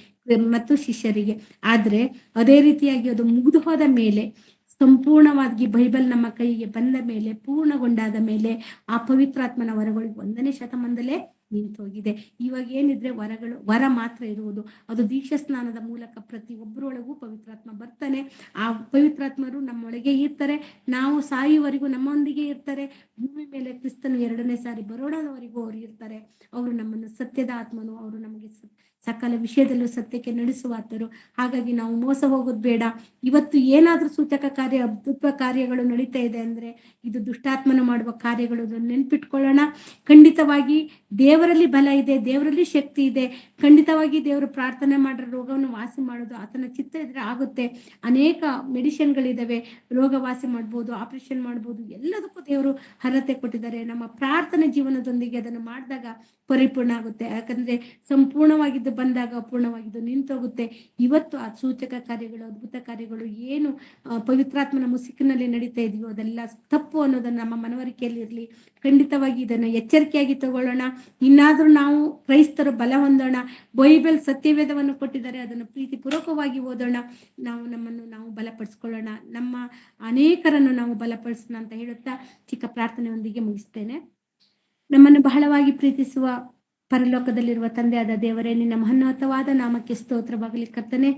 ಮತ್ತು ಶಿಷ್ಯರಿಗೆ. ಆದ್ರೆ ಅದೇ ರೀತಿಯಾಗಿ ಅದು ಮುಗಿದು ಹೋದ ಮೇಲೆ, ಸಂಪೂರ್ಣವಾಗಿ ಬೈಬಲ್ ನಮ್ಮ ಕೈಗೆ ಬಂದ ಮೇಲೆ, ಪೂರ್ಣಗೊಂಡಾದ ಮೇಲೆ ಆ ಪವಿತ್ರಾತ್ಮನ ವರಗಳು 1ನೇ ಶತಮಾನದಲ್ಲೇ ನಿಂತು ಹೋಗಿದೆ. ಇವಾಗ ಏನಿದ್ರೆ ವರ ಮಾತ್ರ ಇರುವುದು. ಅದು ದೀಕ್ಷಾ ಸ್ನಾನದ ಮೂಲಕ ಪ್ರತಿ ಒಬ್ಬರೊಳಗೂ ಪವಿತ್ರಾತ್ಮ ಬರ್ತಾನೆ. ಆ ಪವಿತ್ರಾತ್ಮರು ನಮ್ಮೊಳಗೆ ಇರ್ತಾರೆ. ನಾವು ಸಾಯುವವರೆಗೂ ನಮ್ಮೊಂದಿಗೆ ಇರ್ತಾರೆ. ಭೂಮಿ ಮೇಲೆ ಕ್ರಿಸ್ತನು 2ನೇ ಸಾರಿ ಬರೋಣದವರೆಗೂ ಅವ್ರು ಇರ್ತಾರೆ. ಅವರು ನಮ್ಮನ್ನು ಸತ್ಯದ ಆತ್ಮನು, ಅವರು ನಮಗೆ ಸಕಲ ವಿಷಯದಲ್ಲೂ ಸತ್ಯಕ್ಕೆ ನಡೆಸುವಾತರು. ಹಾಗಾಗಿ ನಾವು ಮೋಸ ಹೋಗೋದು ಬೇಡ. ಇವತ್ತು ಏನಾದ್ರೂ ಸೂಚಕ ಕಾರ್ಯ, ಅದ್ಭುತ ಕಾರ್ಯಗಳು ನಡೀತಾ ಇದೆ ಅಂದ್ರೆ ಇದು ದುಷ್ಟಾತ್ಮನ ಮಾಡುವ ಕಾರ್ಯಗಳು. ನೆನ್ಪಿಟ್ಕೊಳ್ಳೋಣ. ಖಂಡಿತವಾಗಿ ದೇವರಲ್ಲಿ ಬಲ ಇದೆ, ದೇವರಲ್ಲಿ ಶಕ್ತಿ ಇದೆ. ಖಂಡಿತವಾಗಿ ದೇವರು ಪ್ರಾರ್ಥನೆ ಮಾಡಿರೋ ರೋಗವನ್ನು ವಾಸಿ ಮಾಡೋದು ಆತನ ಚಿತ್ತ ಇದ್ರೆ ಆಗುತ್ತೆ. ಅನೇಕ ಮೆಡಿಸಿನ್ಗಳಿದಾವೆ, ರೋಗ ವಾಸಿ ಮಾಡ್ಬೋದು, ಆಪರೇಷನ್ ಮಾಡ್ಬೋದು, ಎಲ್ಲದಕ್ಕೂ ದೇವರು ಅರ್ಹತೆ ಕೊಟ್ಟಿದ್ದಾರೆ. ನಮ್ಮ ಪ್ರಾರ್ಥನೆ ಜೀವನದೊಂದಿಗೆ ಅದನ್ನು ಮಾಡಿದಾಗ ಪರಿಪೂರ್ಣ ಆಗುತ್ತೆ. ಯಾಕಂದ್ರೆ ಸಂಪೂರ್ಣವಾಗಿದ್ದು ಬಂದಾಗ ಅಪೂರ್ಣವಾಗಿದ್ದು ನಿಂತೋಗುತ್ತೆ. ಇವತ್ತು ಆ ಸೂಚಕ ಕಾರ್ಯಗಳು, ಅದ್ಭುತ ಕಾರ್ಯಗಳು ಏನು ಪವಿತ್ರಾತ್ಮನ ಮುಸುಕಿನಲ್ಲಿ ನಡೀತಾ ಇದೆಯೋ ಅದೆಲ್ಲ ತಪ್ಪು ಅನ್ನೋದನ್ನ ನಮ್ಮ ಮನವರಿಕೆಯಲ್ಲಿ ಇರಲಿ. ಖಂಡಿತವಾಗಿ ಇದನ್ನು ಎಚ್ಚರಿಕೆಯಾಗಿ ತಗೊಳ್ಳೋಣ. ಇನ್ನಾದ್ರೂ ನಾವು ಕ್ರೈಸ್ತರು ಬಲ ಹೊಂದೋಣ. ಬೈಬಲ್ ಸತ್ಯವೇದವನ್ನು ಕೊಟ್ಟಿದ್ದಾರೆ, ಅದನ್ನು ಪ್ರೀತಿ ಪೂರ್ವಕವಾಗಿ ಓದೋಣ. ನಮ್ಮನ್ನು ನಾವು ಬಲಪಡಿಸ್ಕೊಳ್ಳೋಣ, ನಮ್ಮ ಅನೇಕರನ್ನು ನಾವು ಬಲಪಡಿಸೋಣ ಅಂತ ಹೇಳುತ್ತಾ ಚಿಕ್ಕ ಪ್ರಾರ್ಥನೆಯೊಂದಿಗೆ ಮುಗಿಸ್ತೇನೆ. ನಮ್ಮನ್ನು ಬಹಳವಾಗಿ ಪ್ರೀತಿಸುವ ಪರಲೋಕದಲ್ಲಿರುವ ತಂದೆಯಾದ ದೇವರೇ, ನಿನ್ನ ಮಹೋನ್ನತವಾದ ನಾಮಕ್ಕೆ ಸ್ತೋತ್ರವಾಗಲಿ ಕರ್ತನೆ.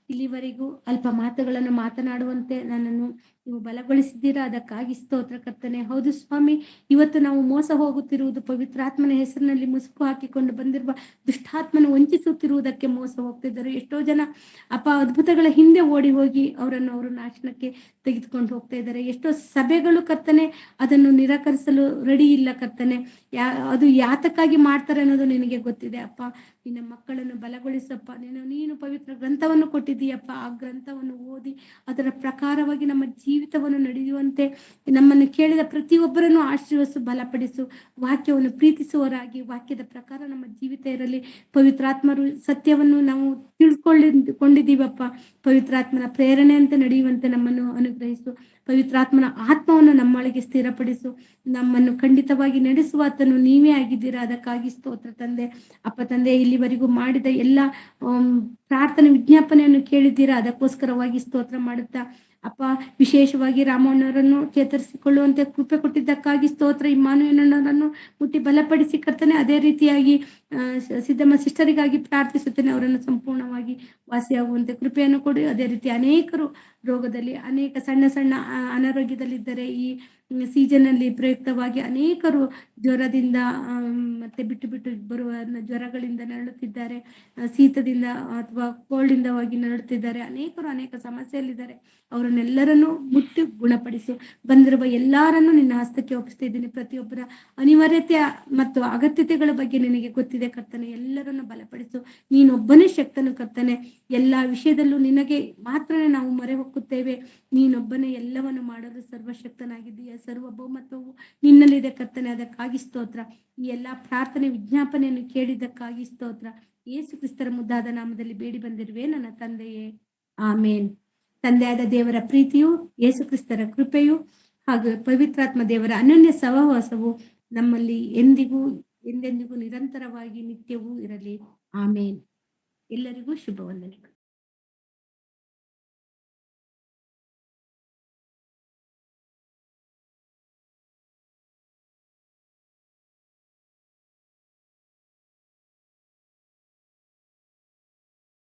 ಇಲ್ಲಿವರೆಗೂ ಅಲ್ಪ ಮಾತುಗಳನ್ನು ಮಾತನಾಡುವಂತೆ ನನ್ನನ್ನು ನೀವು ಬಲಗೊಳಿಸಿದ್ದೀರಾ, ಅದಕ್ಕಾಗಿ ಸ್ತೋತ್ರ ಕರ್ತನೆ. ಹೌದು ಸ್ವಾಮಿ, ಇವತ್ತು ನಾವು ಮೋಸ ಹೋಗುತ್ತಿರುವುದು ಪವಿತ್ರಾತ್ಮನ ಹೆಸರಿನಲ್ಲಿ ಮುಸುಕು ಹಾಕಿಕೊಂಡು ಬಂದಿರುವ ದುಷ್ಟಾತ್ಮನ ವಂಚಿಸುತ್ತಿರುವುದಕ್ಕೆ ಮೋಸ ಹೋಗ್ತಿದ್ದಾರೆ. ಎಷ್ಟೋ ಜನ ಅದ್ಭುತಗಳ ಹಿಂದೆ ಓಡಿ ಹೋಗಿ ಅವರು ನಾಶನಕ್ಕೆ ತೆಗೆದುಕೊಂಡು ಹೋಗ್ತಾ ಇದ್ದಾರೆ. ಎಷ್ಟೋ ಸಭೆಗಳು ಕರ್ತನೆ ಅದನ್ನು ನಿರಾಕರಿಸಲು ರೆಡಿ ಇಲ್ಲ ಕರ್ತನೆ. ಅದು ಯಾತಕ್ಕಾಗಿ ಮಾಡ್ತಾರೆ ಅನ್ನೋದು ನಿನಗೆ ಗೊತ್ತಿದೆ ಅಪ್ಪ. ನಿನ್ನ ಮಕ್ಕಳನ್ನು ಬಲಗೊಳಿಸಪ್ಪ. ನೀನು ಪವಿತ್ರ ಗ್ರಂಥವನ್ನು ಕೊಟ್ಟಿದ್ದೀಯಪ್ಪ. ಆ ಗ್ರಂಥವನ್ನು ಓದಿ ಅದರ ಪ್ರಕಾರವಾಗಿ ನಮ್ಮ ಜೀವಿತವನ್ನು ನಡೆಯುವಂತೆ ನಮ್ಮನ್ನು ಕೇಳಿದ ಪ್ರತಿಯೊಬ್ಬರನ್ನು ಆಶೀರ್ವದಿಸು, ಬಲಪಡಿಸು. ವಾಕ್ಯವನ್ನು ಪ್ರೀತಿಸುವವರಾಗಿ ವಾಕ್ಯದ ಪ್ರಕಾರ ನಮ್ಮ ಜೀವಿತ ಇರಲಿ. ಪವಿತ್ರಾತ್ಮರು ಸತ್ಯವನ್ನು ನಾವು ಕೊಂಡಿದ್ದೀವಪ್ಪ. ಪವಿತ್ರಾತ್ಮನ ಪ್ರೇರಣೆಯಂತೆ ನಡೆಯುವಂತೆ ನಮ್ಮನ್ನು ಅನುಗ್ರಹಿಸು. ಪವಿತ್ರಾತ್ಮನ ಆತ್ಮವನ್ನು ನಮ್ಮೊಳಗೆ ಸ್ಥಿರಪಡಿಸು. ನಮ್ಮನ್ನು ಖಂಡಿತವಾಗಿ ನಡೆಸುವ ಆತನು ನೀವೇ ಆಗಿದ್ದೀರಾ. ಅದಕ್ಕಾಗಿ ಸ್ತೋತ್ರ ತಂದೆ. ಅಪ್ಪ ತಂದೆ, ಇಲ್ಲಿವರೆಗೂ ಮಾಡಿದ ಎಲ್ಲ ಪ್ರಾರ್ಥನೆ ವಿಜ್ಞಾಪನೆಯನ್ನು ಕೇಳಿದ್ದೀರಾ. ಅದಕ್ಕೋಸ್ಕರವಾಗಿ ಸ್ತೋತ್ರ ಮಾಡುತ್ತಾ ಅಪ್ಪ, ವಿಶೇಷವಾಗಿ ರಾಮಣ್ಣವರನ್ನು ಚೇತರಿಸಿಕೊಳ್ಳುವಂತೆ ಕೃಪೆ ಕೊಟ್ಟಿದ್ದಕ್ಕಾಗಿ ಸ್ತೋತ್ರ. ಇಮ್ಮಾನುವೇಲನವರನ್ನು ಮುಟ್ಟಿ ಬಲಪಡಿಸಿ ಕರ್ತನೆ. ಅದೇ ರೀತಿಯಾಗಿ ಸಿದ್ದಮ್ಮ ಸಿಸ್ಟರಿಗಾಗಿ ಪ್ರಾರ್ಥಿಸುತ್ತೇನೆ. ಅವರನ್ನು ಸಂಪೂರ್ಣವಾಗಿ ವಾಸಿಯಾಗುವಂತೆ ಕೃಪೆಯನ್ನು ಕೊಡಿ. ಅದೇ ರೀತಿ ಅನೇಕರು ರೋಗದಲ್ಲಿ, ಅನೇಕ ಸಣ್ಣ ಸಣ್ಣ ಅನಾರೋಗ್ಯದಲ್ಲಿದ್ದರೆ ಈ ಸೀಸನ್ ಅಲ್ಲಿ ಪ್ರಯುಕ್ತವಾಗಿ ಅನೇಕರು ಜ್ವರದಿಂದ ಮತ್ತೆ ಬಿಟ್ಟು ಬಿಟ್ಟು ಬರುವ ಜ್ವರಗಳಿಂದ ನರಳುತ್ತಿದ್ದಾರೆ, ಶೀತದಿಂದ ಅಥವಾ ಕೋಲ್ಡಿಂದವಾಗಿ ನರಳುತ್ತಿದ್ದಾರೆ. ಅನೇಕರು ಅನೇಕ ಸಮಸ್ಯೆಯಲ್ಲಿದ್ದಾರೆ. ಅವರನ್ನೆಲ್ಲರನ್ನು ಮುಟ್ಟಿ ಗುಣಪಡಿಸು. ಬಂದಿರುವ ಎಲ್ಲರನ್ನು ನಿನ್ನ ಹಸ್ತಕ್ಕೆ ಒಪ್ಪಿಸ್ತಾ ಇದ್ದೀನಿ. ಪ್ರತಿಯೊಬ್ಬರ ಅನಿವಾರ್ಯತೆ ಮತ್ತು ಅಗತ್ಯತೆಗಳ ಬಗ್ಗೆ ನಿನಗೆ ಗೊತ್ತಿದೆ ಕರ್ತನೆ. ಎಲ್ಲರನ್ನು ಬಲಪಡಿಸು. ನೀನೊಬ್ಬನೇ ಶಕ್ತನು ಕರ್ತನೆ. ಎಲ್ಲಾ ವಿಷಯದಲ್ಲೂ ನಿನಗೆ ಮಾತ್ರನೇ ನಾವು ಮೊರೆ ಹೊಕ್ಕುತ್ತೇವೆ. ನೀನೊಬ್ಬನೇ ಎಲ್ಲವನ್ನು ಮಾಡಲು ಸರ್ವಶಕ್ತನಾಗಿದ್ದೀಯ. ಸರ್ವಭೌಮತ್ವವು ನಿನ್ನಲ್ಲಿದೆ ಕರ್ತನೆ. ಅದಕ್ಕಾಗಿ ಸ್ತೋತ್ರ. ಈ ಎಲ್ಲಾ ಪ್ರಾರ್ಥನೆ ವಿಜ್ಞಾಪನೆಯನ್ನು ಕೇಳಿದ್ದಕ್ಕಾಗಿ ಸ್ತೋತ್ರ. ಯೇಸು ಕ್ರಿಸ್ತರ ಮುದ್ದಾದ ನಾಮದಲ್ಲಿ ಬೇಡಿ ಬಂದಿರುವೆ ನನ್ನ ತಂದೆಯೇ, ಆಮೇನ್. ತಂದೆಯಾದ ದೇವರ ಪ್ರೀತಿಯು, ಯೇಸು ಕ್ರಿಸ್ತರ ಕೃಪೆಯು ಹಾಗೂ ಪವಿತ್ರಾತ್ಮ ದೇವರ ಅನನ್ಯ ಸಹವಾಸವು ನಮ್ಮಲ್ಲಿ ಎಂದೆಂದಿಗೂ ನಿರಂತರವಾಗಿ ನಿತ್ಯವೂ ಇರಲಿ. ಆಮೇನ್. ಎಲ್ಲರಿಗೂ ಶುಭ ವಂದನೆಗಳು.